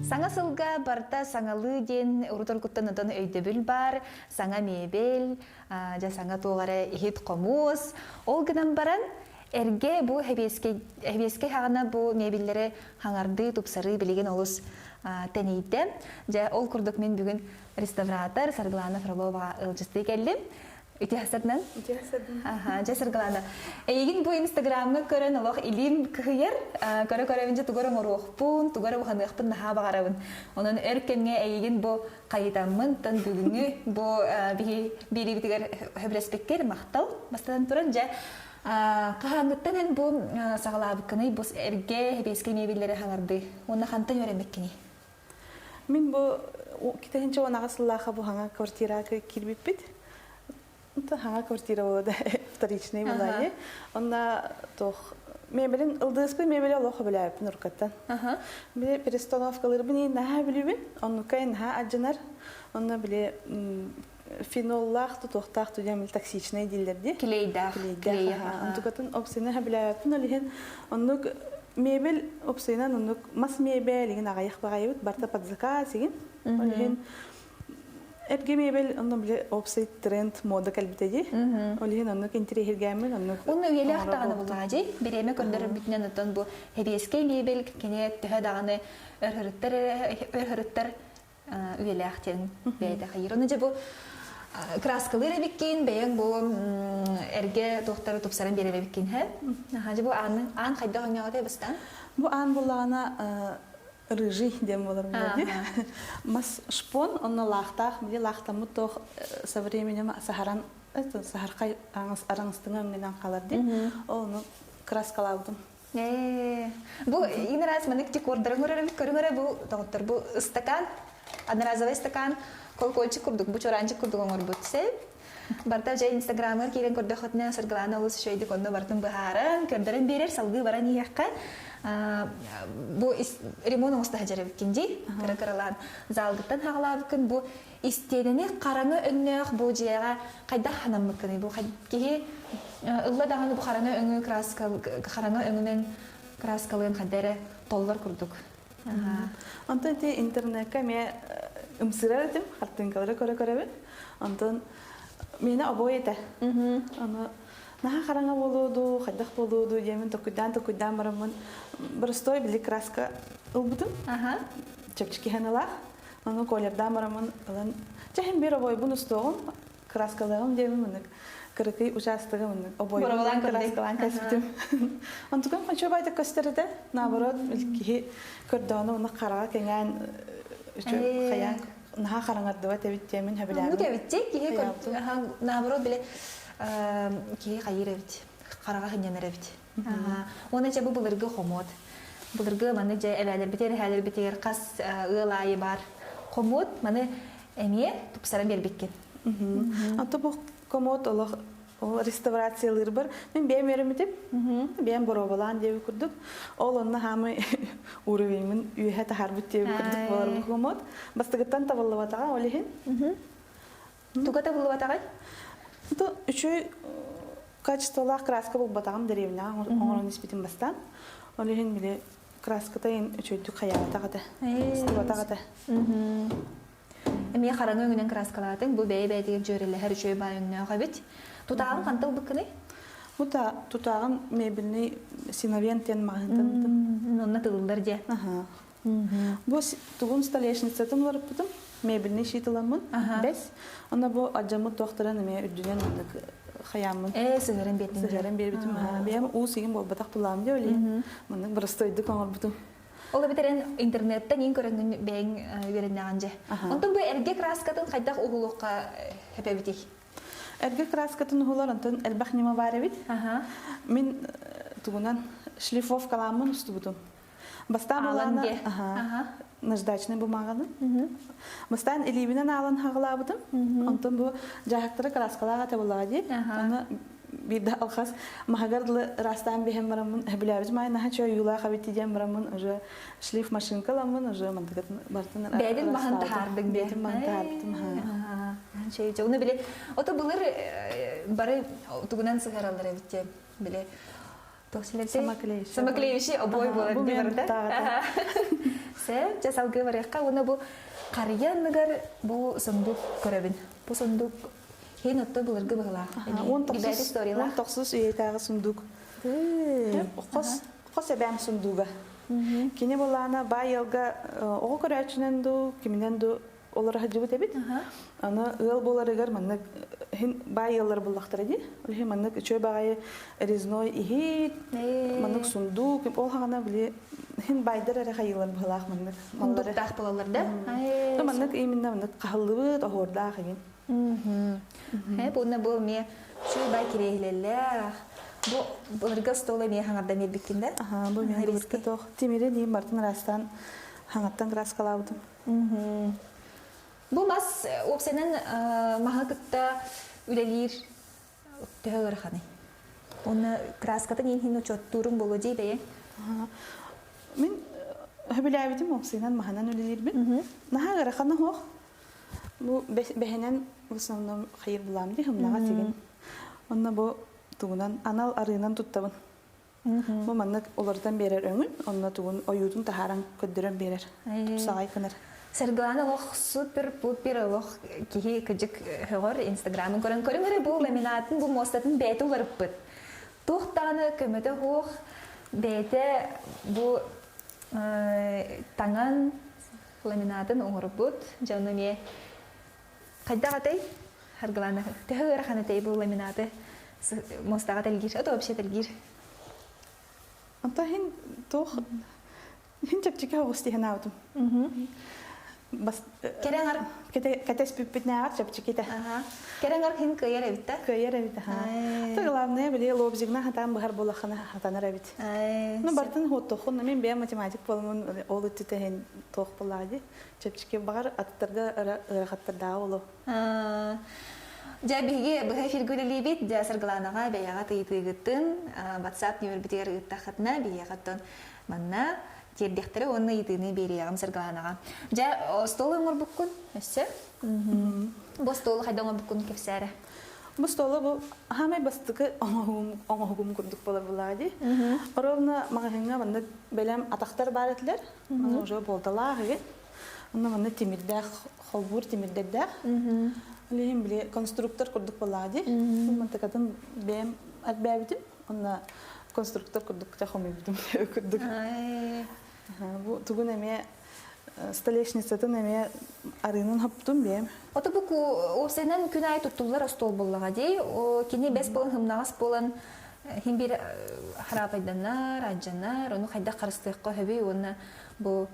Саңа сылга барта саңалы ден урутор куттаныдан өйдөбүл бар, саңа мебел, жа саңа туғары ихит комуз. Ол гынан баран эрге бу хебеске хагана бу мебеллери хаңарды тупсары билеген олус тенейте. Жа ол курдук мен бүгүн реставратор Сарглана Фролова ылжысты келдим. Үте хасаднан? Үте хасаднан. Жа Сарглана. Егин бу инстаграмга көрөн олох илим кыйыр, көрө-көрөбүнче тугорон орухпун, тугорон уханыхпын наха багарабын. Онун эркемге егин бу кайытаммын, тан бүгүнгү бу бири битигер хөбреспеккер мактал бастан туран жа кахангыттан бу сагалабыкыны бу эрге хебеске мебеллери хаңарды. Онна хантан өремеккини. Мен бу китенче онагысыллаха бу хаңа квартирага кирбиппит. Это ханга квартира была вторичная была, она тох мебелин алдыспы мебели лоха беляп нуркаттан. Биле перестановкалар бини наха билибин, он кайн ха аджанар, он биле феноллах тохтах тудемил токсичные дилерди. Клейда. Он тукатын опсина ха беляп, но лихен он мебель опсина, он мас мебель лихен агаяк багайут, барта под заказ лихен, он лихен Эрге мебель, он биле опсайт тренд мода калбитеди. Олихин оннук интерьер гаммин, оннук. Онну уеле ахтаганы булгажи, биреме көрдөрүм бүтүнөн отон бу хебеске мебель кене төһө даганы өрхөрүттөр уеле ахтен бейде хайыр. Оны же бу краскалары биккен, бейен бу эрге доктор тупсарын беребе биккен ха. Хажы бу ан кайда оңягыты бастан? Бу ан булана рыжий дем болар булды. Мас шпон онна лахтах, биле лахтамы тох со временем сахаран, это сахаркай араңыстыңан менен каларды. Оны краскалаудым. Бу инраз манык тикордырын көрүңөрө бу доктор бу стакан, одноразовый стакан, колкольчик курдук, бу чоранчик курдук оңор бутсе. Барта же инстаграмга кирен көрдөкөтнө Сарглана улус шөйдү конно бартын бахарын, көрдөрөн берер салгы баран иякка. Бу ремонт мустахажары бикенди, каракаралан залгыттан хагалабыкын бу истедени караңы өннөк бу жега кайда ханамыкыны бу кайки ылла даганы бу караңы өңү караңы өңүнөн краскалын кадере толлар курдук. Антон те интернетке ме ымсырадым, картинкалары көрө-көрөбүн. Антон мени обоете. Аны наха караңа болуду, кайдак болуду, демен токуйдан барамын. Простой били краска ылбытым. Чөпчики ханалах. Аны колердан барамын. Алан жахин бир обой буну стогун краскаларым демен. Кырыкый участогым обой краскалан касбитим. Антукан канча байта көстөрдө, наоборот, илки көрдөнө уну карага кеңен хаян наха караңарды ва тебит темен хабилам. Ну тебит ки наоборот биле кей қайыр әбіт, қараға хынянар әбіт. Оны жа бұл бұлырғы қомот. Бұлырғы маны жа әвәлер бітер, әлер бітер, қас ұлайы бар. Қомот маны әме тұпсаран бербеккен. Аты бұл комод олық реставрациялар бар. Мен бәйім өрімітіп, бәйім бұровалан деп күрдік. Ол онына хамы уровеймін үйе тахарбыт деп күрдік болар бұл комод. Бастығыттан табылы батаға, олеген? Туға табылы батағай? Үші качестволақ краска бұл батағым дәревіне, оңырын еспетін бастан. Олеген біле краската ең үшөйді қаябатағады, стыбатағады. Әме қараңы өңінен краскалатын, бұл бәй-бәй жөрелі әр үшөй бай өңіне оға бет. Тұтағын қантыл бұқыны? Бұта тұтағын мебіліне синовентен мағынтын. Онына тылылдар де? Бұл тұғын столешницетін барып бұтым, мебіліне шейтіламын, бәс. Она бұл аджамы тоқтырын әме үрдінен қаямын. Сығырын бетін. Сығырын бетін. Бәйім ұл сегін бол батақ тұлам де өлейін. Мұның бұрыстойды қоңыр бұтым. Ола битерен интернеттен ең көріңін бәйін беріннаған же. Онтын бұл әрге краскатын қайдақ ұғылуққа әпәбітек? Әрге краскатын ұғылар, онтын әлбәқ нема бар әбет. Мен тұғынан шлифовкаламын үсті бұтым. Бастан боланы наждачный бумағаны. Бастан элебінен алын хағыла бұтым. Онтын бұл жағақтыры краскалаға табылады. Оны бирде алхас махагарлы растан бехем барамын хәбиләбез майна хача юла хабити дем барамын уже шлиф машинкаламын уже мандагатын бартын бәдин махан тахардың бәдин махан тахардым ха шей жауны биле ото булыр бары тугунан сыгаралар битте биле тохсилете самаклеевши обой булар дибарда се жасалгы баракка уна бу карьянныгар бу сундук көрөбүн бу сундук Хейн отто булыргы багла. Он токсус уетагы сундук. Қос әбәм сундуга. Кене болана бай елга оғы көрәчінен ду, кемінен ду олар хаджыбы тәбет. Аны ыл боларыгар маннык бай еллар болақтыр еді. Олхи маннык чөй бағайы резной ихит, маннык сундук. Ол хағана біле хин байдар әрі қайылар болақ маннык. Сундуктақ болалар да? Маннык именно маннык қағылыбыт оғырдақ еген. Бұны бұл ме шүй бай керейлелер. Бұлырға столы ме хаңарда ме біккенде? Бұл мен бұлырға тоқ. Темері дейін бартын растан хаңаттан краскалаудым. Бұл мас опсенен маға күтті үлелер түхі ғырқаны. Оны краскатын ең хин ұчот турын болу дей бәйен? Мен хөбілі әбетім опсенен мағанан үлелер бін. Наға ғырқаны хоқ. Бұл бәхенен в основном хайыр буламын де, хымнаға теген. Онна бұл туғынан анал арынан туттабын. Бұл маннық олардан берер өңін, онна туғын ойудың тахаран көддірін берер. Тұсағай кінер. Сәргіланы оқ супер-пупер оқ кейі күджік ғыр инстаграмын көрін бұл ламинатын, бұл мостатын бәйті оларып бұд. Тұқтағаны көметі оқ бәйті бұл таңан ламинатын оңырып бұд. Жаныме Қайдағы тәй? Харғыланы. Түхі ғырақаны тәй бұл ламинаты мостаға тәлгер, өті өпше тәлгер. Анта хин тоқ, хин чәпчеке оғыз дейін аудым. Керен ғар? Кәтәс бүппетіне ағар чәпчеке тә. Керен ғар хин көйер әбітті? Көйер әбітті. Тұғылавны біле лобзигна хатан бұхар болақаны хатаныр әбіт. Бартын хот тоқын, мен бәй математик болымын ол өтті тәйін тоқ болады. Чәпчеке бағар аттырда ұрақаттырда олу. Жа біге бұға фиргүлі бет, жа сарғыланаға бәйаға тыйтыгыттын, WhatsApp нөмір бітер ұттақытына бейяғаттын манна тердектері оны етіні берияғым сарғыланаға. Жа столы оңыр бұққын, өсі? Бұл столы қайда оңыр бұққын кепсәрі? Бұл столы бұл хамай бастықы оңығым күрдік болар болады. Оровна мағағыңа бәнді бәлем атақтар бар етілер. Оны уже болдалақ еген. Оны маңны темірдәқ, қолбур темірдәқ. Олейін біле конструктор күрдік болады. Мантықатын бәйім әлбәбітім. Оны конструктор күрдік те қомебітім күрдік. Тұғын әме столешницатын әме арынын хаптым бәйім. Оты бұқы осенен күн ай тұттылар стол болыға дей. Кені бәс болын, хымнағас болын, хем бір харапайданар, аджанар, оны қайда қарыстыққа хөбей, оны бұл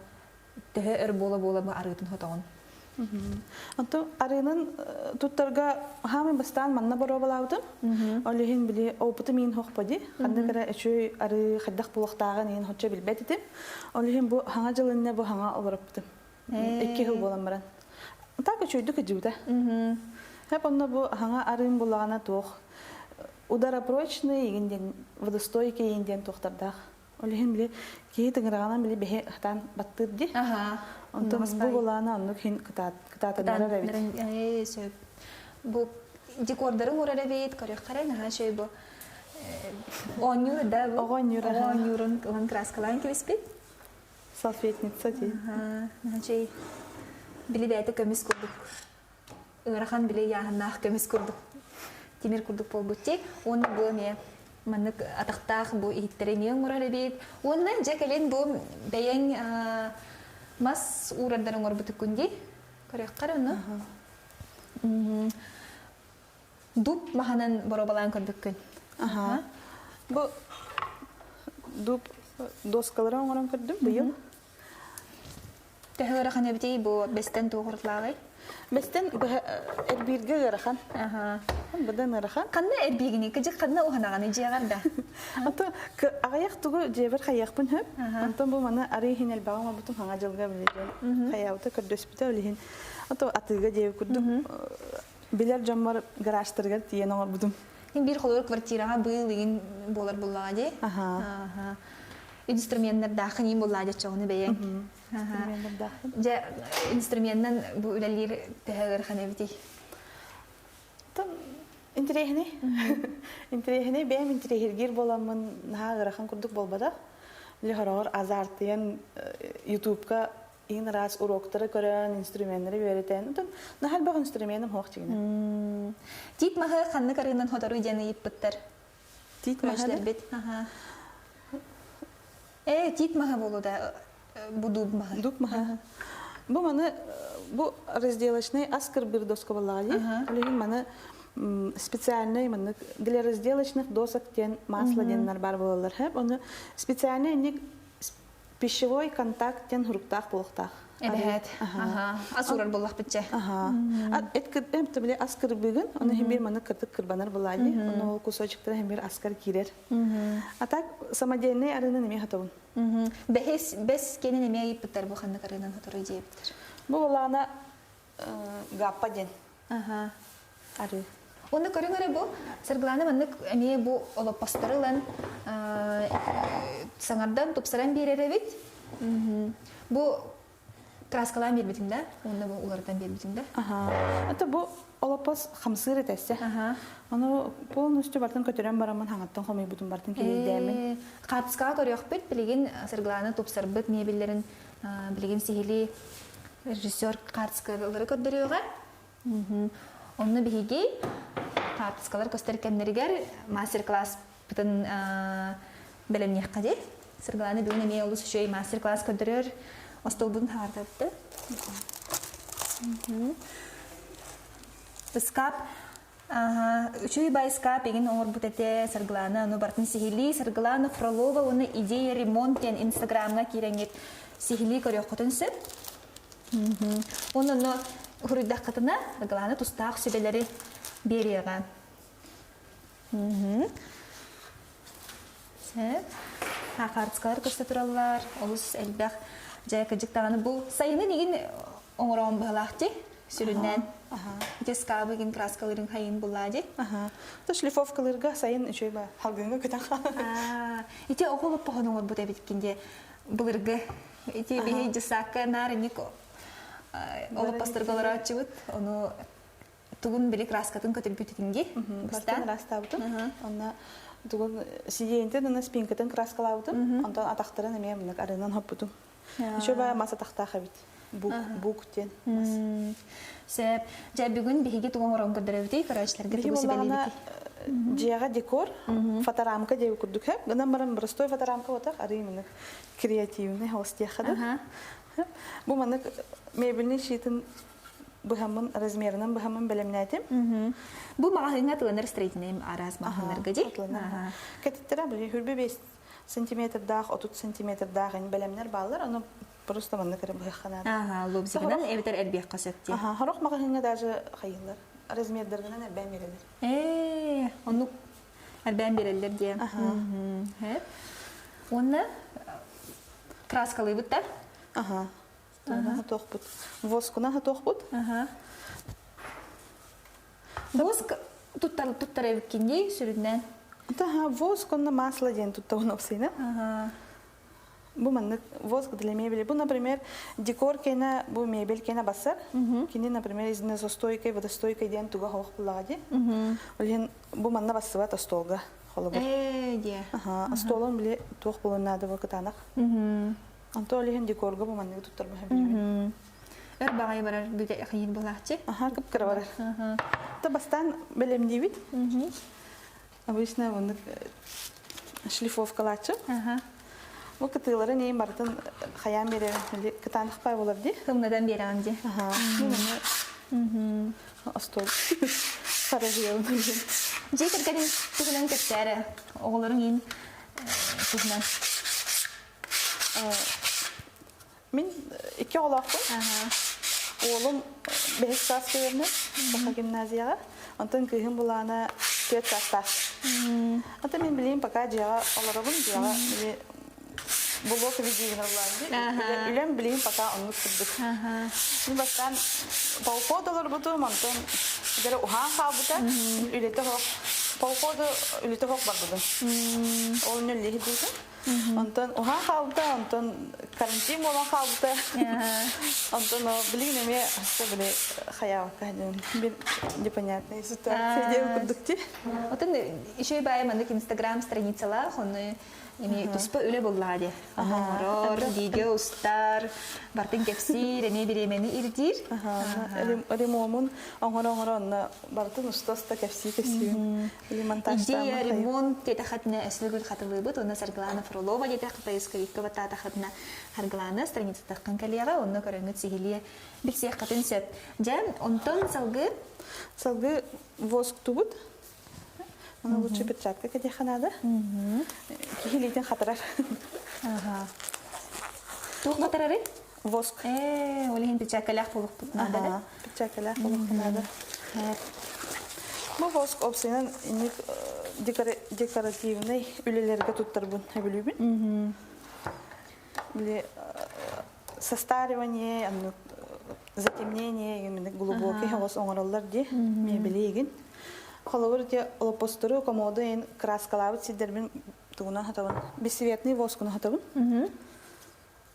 түхі өр бола-бола бұл арытын хотауын. Антон арынын туттарга хамы бастан манна боро балаудым. Олехин били опыты мин хокпади. Ханна кара эчөй ары хаддак булактагы нен хоча билбетитим. Олехин бу хаңа жылынна бу хаңа олорыптым. 2 жыл болам баран. Так эчөйдү кыжута. Хеп онна бу хаңа арын булагана тох. Ударопрочный игенден водостойкий игенден тохтардах. Олехин били кейтинграгана били бехе хатан баттырди. Антон бу булана оннук хин кытатанара рабит. Бу декордарын урарабит, кореккарен ха шөй бу. Онюр да бу. Онюрун кылан краскалан кебеспит. Салфетница ти. Шөй билибәте көмис курдук. Ырахан биле яһаннах көмис курдук. Тимир курдук болбутти. Оны бу ме маннык атактах бу ихтеремен урарабит. Оннан жакелен бу бәян мас урадан орбуты күнди. Кореккарен. Дуп маханан боробалан көрдүккүн. Бу дуп доскаларын орон көрдүм быйыл. Тэхәгәрә хәнә битей бу бестен тугыртлагы. Бестен эрбирге гырахан. Бадан гырахан. Кандай эрбигини? Кыжык кандай уханаганы жыгарда. Ата аяк тугу жебер хаякпын хөп. Антон бу мана ары хинел багыма бутун хаңа жылга билеген. Хаявты көрдөспүтө үлеген. Ата атыга жеб күрдүм. Билер жаммар гаражтырга тиен оңор будум. Бир холор квартирага быйыл деген болар буллади. Инструменттер дахыни буллади чоны бейен. Ja instrumenten bu ulallir tehagar khanabiti. Tam intrehne. Intrehne benim intrehirgir bolamın nagar khan kurduk bolbada. Li harar azartiyan YouTube'ka in ras uroktara koran instrumentleri öğreten. Tam nahal bak instrumentim hoqçigine. Tit maha khanna karınan hodaru jana yippitter. Tit maha bit. Tit maha boluda bu дуб маха. Бу маны бу разделочный аскар бир доска балали. Леген маны специальный маны для разделочных досок тен масло деннер бар болалар хеп. Оны специальный ник пищевой контакт тен хуруктах булуктах. Evet. Асурар буллах битче. Эт биле аскар бүгүн, аны хем бир маны кыртык кырбанар булали. Аны кусочектер хем бир аскар кирер. А так самодельный арына неме хатабын. Бес кенен эме айыптар бу ханна карынан хатары жептер. Бу лана гаппа ден. Ары. Оны көрүңөрө бу сыргланы маннык эме бу олопостарылан саңардан тупсаран береребит. Бу краскалан бербитим да? Оны бу улардан бербитим да? Это бу олопос хамсыр этесе. Аны полностью бартын көтөрөн барамын хаңаттан хомой бутун бартын келдемен. Катска көрөкпүт билеген сыргланы тупсарбыт мебеллерин билеген сихили режиссер катскалары көрдөрөгө. Онны биги катскалар көстөркемнергер мастер-класс бүтүн белемне каде. Сыргланы бүгүн эме олус шөй мастер-класс көрдөрөр. Остолбун хардапты. Скап Учуй байскап еген оңор бутете сыргланы, аны бартын сихили сыргланы Фролова, оны идея ремонттен инстаграмга киреңет сихили көрөк көтөнсө. Оны хуридак катына сыргланы тустак сөбелери берияган. Хакартскалар көстөтүраллар, олус элбек жай кыжыктаганы бул сайыны деген оңорон балакчы сүрүнөн. Дескабы ген краскаларын хайын буллади. То шлифовкаларга сайын үчөй ба халгынга көтөн. Ити оголуп похонуңор бут эбиткенде булыргы. Ити бихи жысакка нарыник олуп пастыргалар ачыбыт. Ону тугун били краскатын көтөр бүтүнгө. Бастан растабытын. Онна тугун сидиенте дана спинкатын краскалабытын. Онтон атактарын эме мына арынан хоппутум. Үчөй ба маса тактаха бит. Буктен. Сеп, жа бүгүн биһиги туган орон көрдөрөбүти, карачларга тубуси белебити. Жага декор, фоторамка деп көрдүк хеп. Гынан барам простой фоторамка отак, ары менен креативный холстехада. Бу менен мебельный шитин бухамын размерынан бухамын белемнәтем. Бу магазинга тылыныр строительный араз магазинларга ди. Кеттера били хүрбе 5 сантиметр дах, 30 сантиметр дах ин белемнер баллар, аны просто манна кара бахана. Ага, лобзигынан эбитер эрбиек касетти. Ага, хорох магазинга даже хайылар. Размердергенен эрбән берелер. Onu эрбән берелер ди. Онна краскалый буттар? Ага. Ага, тохбут. Воскуна тохбут. Ага. Воск туттар эбиккинди сүрүннән. Ага, воскуна масло ден туттагын оксыйна. Ага. Бу маннык воск для мебели. Бу, например, декор кена, бу мебель кена басар. Кини, например, из незостойкой, водостойкой ден туга хох пулаги. Олен бу манна басыват столга. Ага, столон биле тох булын надо вакытанак. Анто олен декорга бу маннык туттар бу. Өр багай барар бүдә хыйын булачы. Ага, кып кыра барар. Та бастан белемдибит. Обычно он шлифовка лачы. Бу кытылары нейм бартын хаян берер, кытанық пай болар ди. Хымнадан берам ди. Астол. Саражыяун. Жейтер кәден түгінен кәттәрі, оғылырың ең түгінен. Мен 2 олақпын. Оğlum 5 класс көрініп, бақа гимназияға. Антон күйін бұланы 4 класста. Ата мен білейін, пока жияға оларабын, жияға блок видеоны бұланды. Үлем білейін, пока оны күрдік. Мен бастан пауқодалар бұдым, Антон дәрі ұхан қал бұда, үлеті хоқ. Пауқоды үлеті хоқ бар бұдым. Ол нөлі дейді. Антон ухан қалды, Антон карантин болан қалды. Антон білген еме асты біле қаяу қайдым. Мен непонятная ситуация деп күрдікті. Отын еще баймандық Инстаграм страницалар, оны түспі өлі болады. Орор, видео, ұстар, бартын кепсир, еме беремені ирдир. Ремонын, оңғыр-оңғыр бартын ұста-ұста кепсир. Идея ремонт тета қатына әсілгіл қатылы бұд, оны Сарглана Фролова деді қытайысқалыққа баттата қатына Харглана страница таққан кәлеға, оны көріңгі цигелия білсеқ қатын сөп. Жәм, онтон салғы? Салғы воск тубыд. Оны лучше перчатка кәде қанады. Кихилейтен қатырар. Туқ қатырары? Воск. Олеген перчаткалақ болық бұд. Перчаткалақ болық қанады. Бұл воск опсайынан декоративный үлелерге туттар бұн әбілубін. Состаривание, затемнение, глубокий хавас оңыралар де, мебелеген. Холовыр де олопостыру комоды ең краскалабыт сидербін туғына хатабын. Бесцветный воскуна хатабын.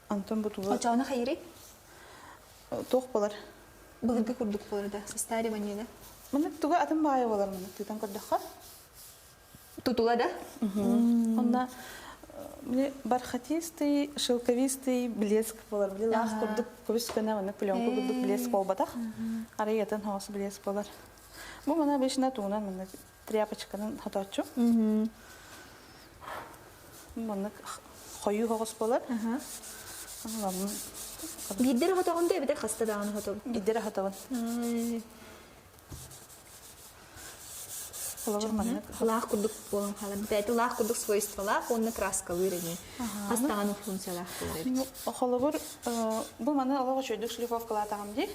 Антон бұтуға... Очауына қайыры? Тоқ болар. Бұлырғы күрдік болар да, состаривание да? Мұны туға атым бағы болар мұны, тұйтан көрдіққа. Тутула да? Онда бархатистый, шелковистый блеск болар. Лақ күрдік көбіс көне мұны пленку күрдік блеск бол батақ. Ары етін хаусы блеск болар. Бұл мұна бешіне туғынан мұны тряпочканың хатачу. Мұны қойу хоғыс болар. Биддері хатағын да, бідер қасты дағын хатағын? Биддері хатағын. Лақ күрдік болын қалам. Бәйті лақ күрдік свойстволақ, оны краска үйрені. Астағаны функциялақ болар. Қолығыр, бұл маны алығы шөйдік шлифовкалар тағым дей.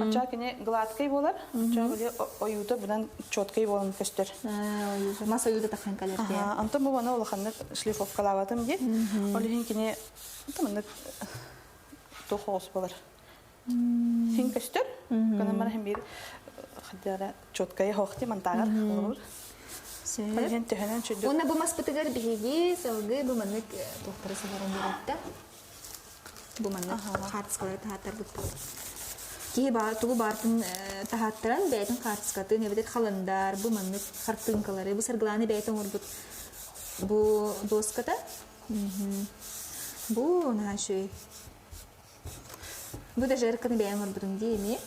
Ача кене гладкай болар. Ача біле ойуды бұдан чоткай болын көстер. Мас ойуды таққан қалар дей. Антон бұл маны олықанды шлифовкалар атым дей. Олығын кене тоқоғыз болар. Хин көстер. Қанамар хин бір қаддара чоткай хоқты мантағар қолығыр. Оны бұл маспытығар бігі сәугі бұл мәнік тоқтары сағарын беретті. Бұл мәнік қартысқалары тағаттар бұтты. Кей тұғы бартын тағаттыран бәйтін қартысқаты, небедет қаландар, бұл мәнік қартынқалары, бұл сарғыланы бәйтін орбыт. Бұл доската. Бұл оңа шөй. Бұл да жарқыны бәйін орбытын дейме.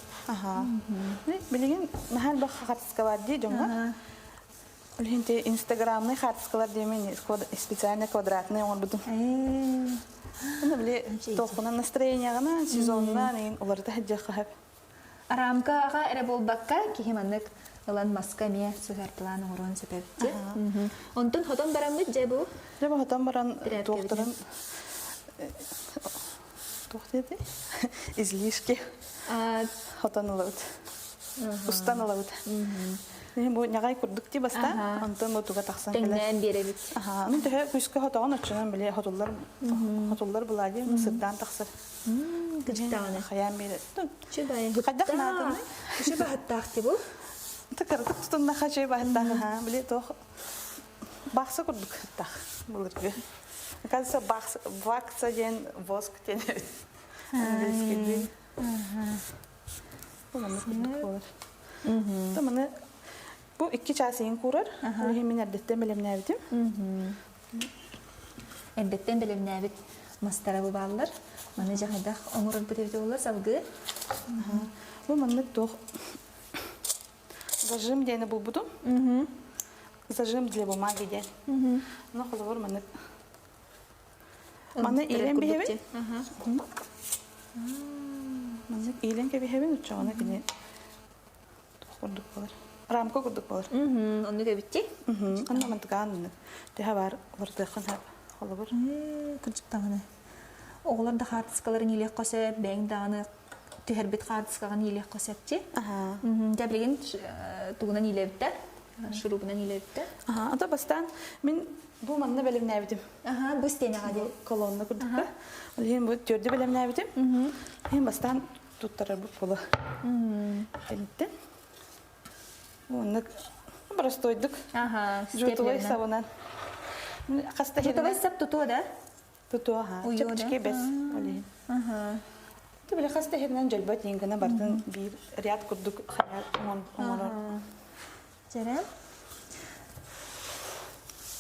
Білеген мәхәл бұл қартысқа бар дей, жоңа. Улинте инстаграмный хатскалар демен специально квадратный он буду. Ну бле толкуна настроение гана сезонна нин уларда хаҗа хаб. Рамкага эре болбакка кихиманнык ылан маска ме сухар план урон сепепти. Онтон хотон барамны жебу. Жебу хотон баран Тохтеди. Излишки. Хотанылыт. Устанылыт. Бу нягай курдук ти баста, антон мотуга таксан келе. Теңнен беребит. Ну теге күскө хотаган очунан биле хотуллар булади, сырдан таксыр. Кыжтаганы. Хаян бере. Чебай. Кадахна. Чебай тахти бу. Такырдык тунна хачай бахтага, ха, биле тох бакса курдук тах булыргы. Кажется, вакса ден воск ден. Английский ден. Таманы бу 2 часыйын курар. Мен эрдеттен белемнәбитим. Эрдеттен белемнәбит мастара бу баллар. Маны жагайда оңорун битеп болор салгы. Бу маны тох зажим дени бул буду. Зажим для бумаги ден. Ну холовор маны. Маны илен бихеби. Маны илен ке бихеби учагына кене. Курдук болар. Рамка курдук болар. Онну кебитти? Анна мантыган. Теха бар вортыгын хап. Холовор. Кыжтаганы. Оглар да хартыскаларын илек кose бең даны төһәрбит хартыскаган илек косепти. Дәблеген тугунан илебитте. Шурубунан илебитте. Ата бастан мен бу манны белемнәбитим. Бу стенага де колонна курдук. Лен бу төрдө белемнәбитим. Мен бастан туттарар бу пола. Элиттен. Онны простойдук. Жутовай сабынан. Жутовай сап туту да? Туту, чепчики без. Ты биле хаста хернен жолбат енгена бартын бир ряд курдук хаял оңолор. Жара.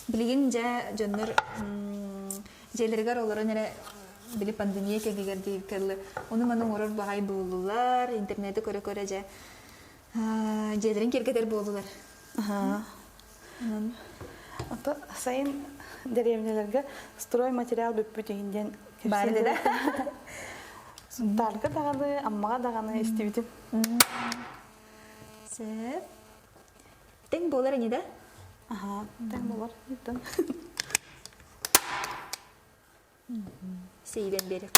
Билген жоннор желергер олорун эре били пандемия кегер дейкерле. Оны маны орор багай болулар, интернетти көрө-көрө же желерин кергедер болулар. Ата сайын деревнелерге стройматериал бүппүтегинден барды да. Тарга даганы, аммага даганы истибитим. Сеп. Тең болар эне да? Тең болар. Сейден бери.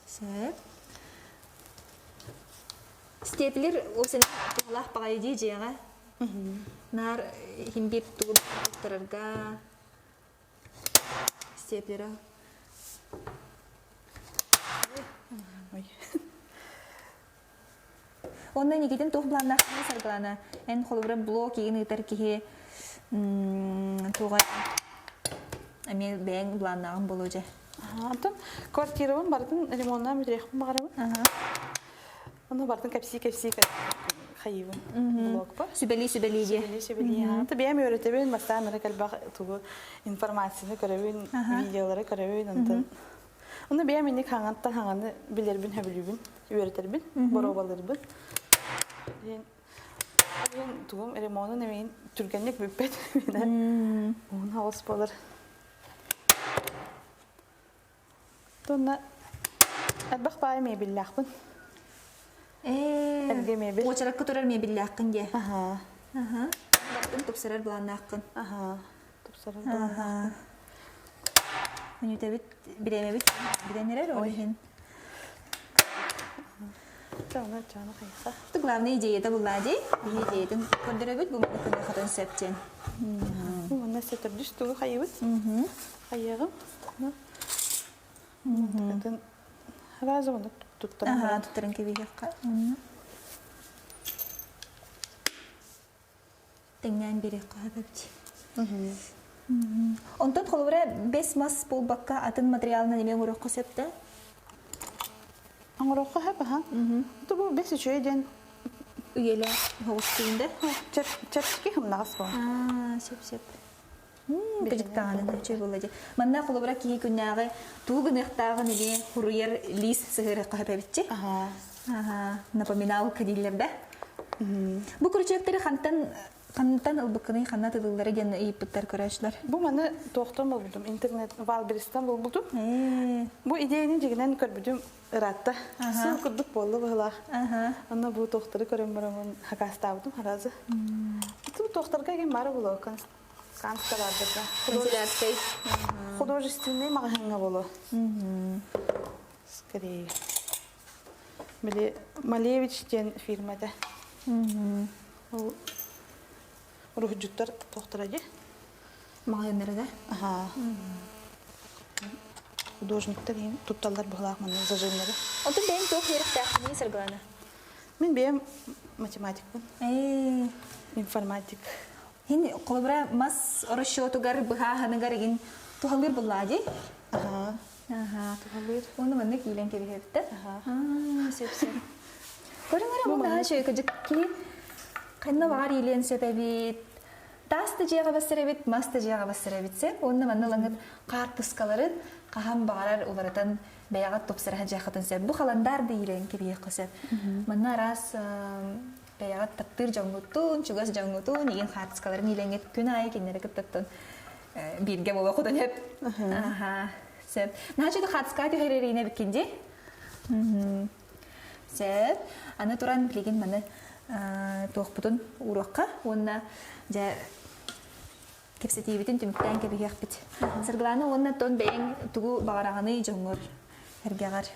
Сеп. Степлер осен Аллах багай ди жега. Нар химбит тугуттарга степлера. Онда никитин тухбланна сарглана. Эн холбра блок егин итер кихи туга ами бең бланнагын болужа. Антон квартирабын бардын ремонтна мүдірекпін бағарабын. Оны бардын кәпси хайыбын блок ба. Сүбели же. Сүбели. Бәйім өретебін, бастан ұры кәлбақ туғы информацияны көребін, видеолары көребін. Оны бәйім енек хаңаттан хаңаны білербін, хөбілібін, өретербін, боробалырбын. Мен туғым ремонтын әмейін түргенлік бүппет мені. Оны хауыз болыр. Тонна әдбақ бай мебелләқпін. Әлге мебел. Очарак көтөрөр мебелләққын де. Бақтын топсарар бұланнаққын. Топсарар бұланнаққын. Мен өтәбіт біремебіт біренерер ойын. Жаны қайса. Главный идея бұлады. Идеядан көрдіребіт бұл мүмкін қатын сәптен. Мұнна сәтірдіш тұғы қайыбыт. Қайығым. Разы оны туттарым. Туттарым кебегеққа. Теңнен берек қағабыпти. Онтан қолуыра 5 мас бұл баққа атын материалына немен ұрық қосепті? Аңырық қағабы, ха? Бұл 5 үші еден. Үйелі хоғыз кейінді? Чәпшіке хымнағыз бұл. Сеп. Бежіктағаны өчөй болады. Манна қолыбыра кейі күннағы туғын ұқтағын еле құруер лис сығыры қағабәбітчі? Напоминал кәдейлерді. Бұл күрчектері қанттан ұлбыққының қанна тұдылары ген үйіппіттер көрәшілер? Бұл маны тоқтан бұл бұлдым, интернет Валберистан бұл бұлдым. Бұл идеяның жегінен көрбүдім ұратта. Сыл күрдік болы бұғылақ. Анна бұл тоқтары көрім барамын хақаста бұдым, харазы. Бұл тоқтарға ген бары бұл оқан. Американская бардыга. Канцелярской. Художественный магазинга болу. Скорее. Били Малевич тен фирмада. Рухжуттар тоқтыради. Магазинлары да? Ага. Художниктар ең тутталдар бұғылақ мұны зажимлары. Оты бәйін тоқ еріқтәқ, не сырғыланы? Мен бәйім математик бұн. Информатик. Хин қолыбыра мас расчетугар бұғағанығар еген туғалыр бұллади? Ага. Туғалыр. Оны мұнны кейлен кебігерді? Сөп-сөп. Көріңгара мұнда шөйкі жүкки қанна бағар елен сөпәбет. Тасты жеға басырабет, масты жеға басырабет сеп. Оны мұнны лаңып қар тұскаларын қағам бағарар оларытан бәяғат топсыраға жақытын сеп. Бұ қаландар да елен кебігер қысып. Мұнна рас бәяғат таптыр жаңғытын, чугас жаңғытын, еген қар тұскаларын еленгет күн айы кенері күттіптін. Бірге бола құдан еп. Сеп. Нағачуды қатысқа түйеререйіне біккенде? Сеп. Аны туран білеген мәні тоқпытын ұруаққа. Онына жа кепсетейбетін түміктен кебеге ақпет. Сырғыланы онына тон бәйін тұғу бағарағаны жоңғыр әргеғар.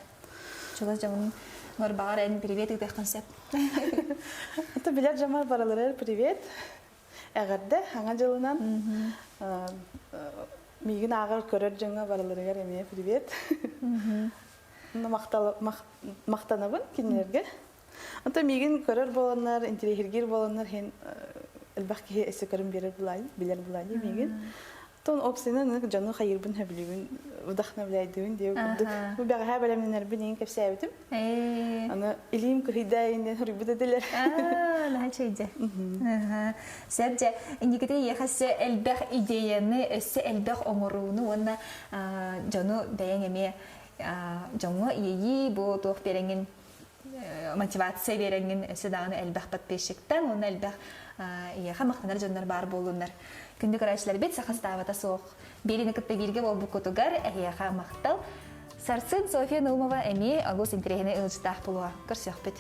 Чугас жоңғын ғыр бағар ән привет үгдәққан сеп. Это билет жамар баралары привет. Әғірді аңа жылынан меген ағыр көрер жаңа бараларығар әме привет. Мақтанабын кенерге. Anta megen көрөр болоннар, интерьергер болоннар, хен элбахки эсе көрүм берер булай, билер булай меген. Тон опсенен жану хайырбын хәблигин, удахна билайдын дип күдүк. Бу бага белемнер билин кепсәбитим. Аны илим кыйдайын хурбуда дилер. Ла чейде. Сәбҗә индикете яхасы элбах идеяны, эсе элбах оңоруны, онна жану бәяңеме жаңы ии бу тох беренген мотивация беренген седаны элбах подписчиктан, оны элбах яха мактанар жаннар бар болуннар. Күндүк арачылар бет сахастабата соқ. Берини кытты бирге бол бу котугар яха мактал. Сарсын София Наумова эми агус интерегене ылжытах булуа. Көрсөк бет.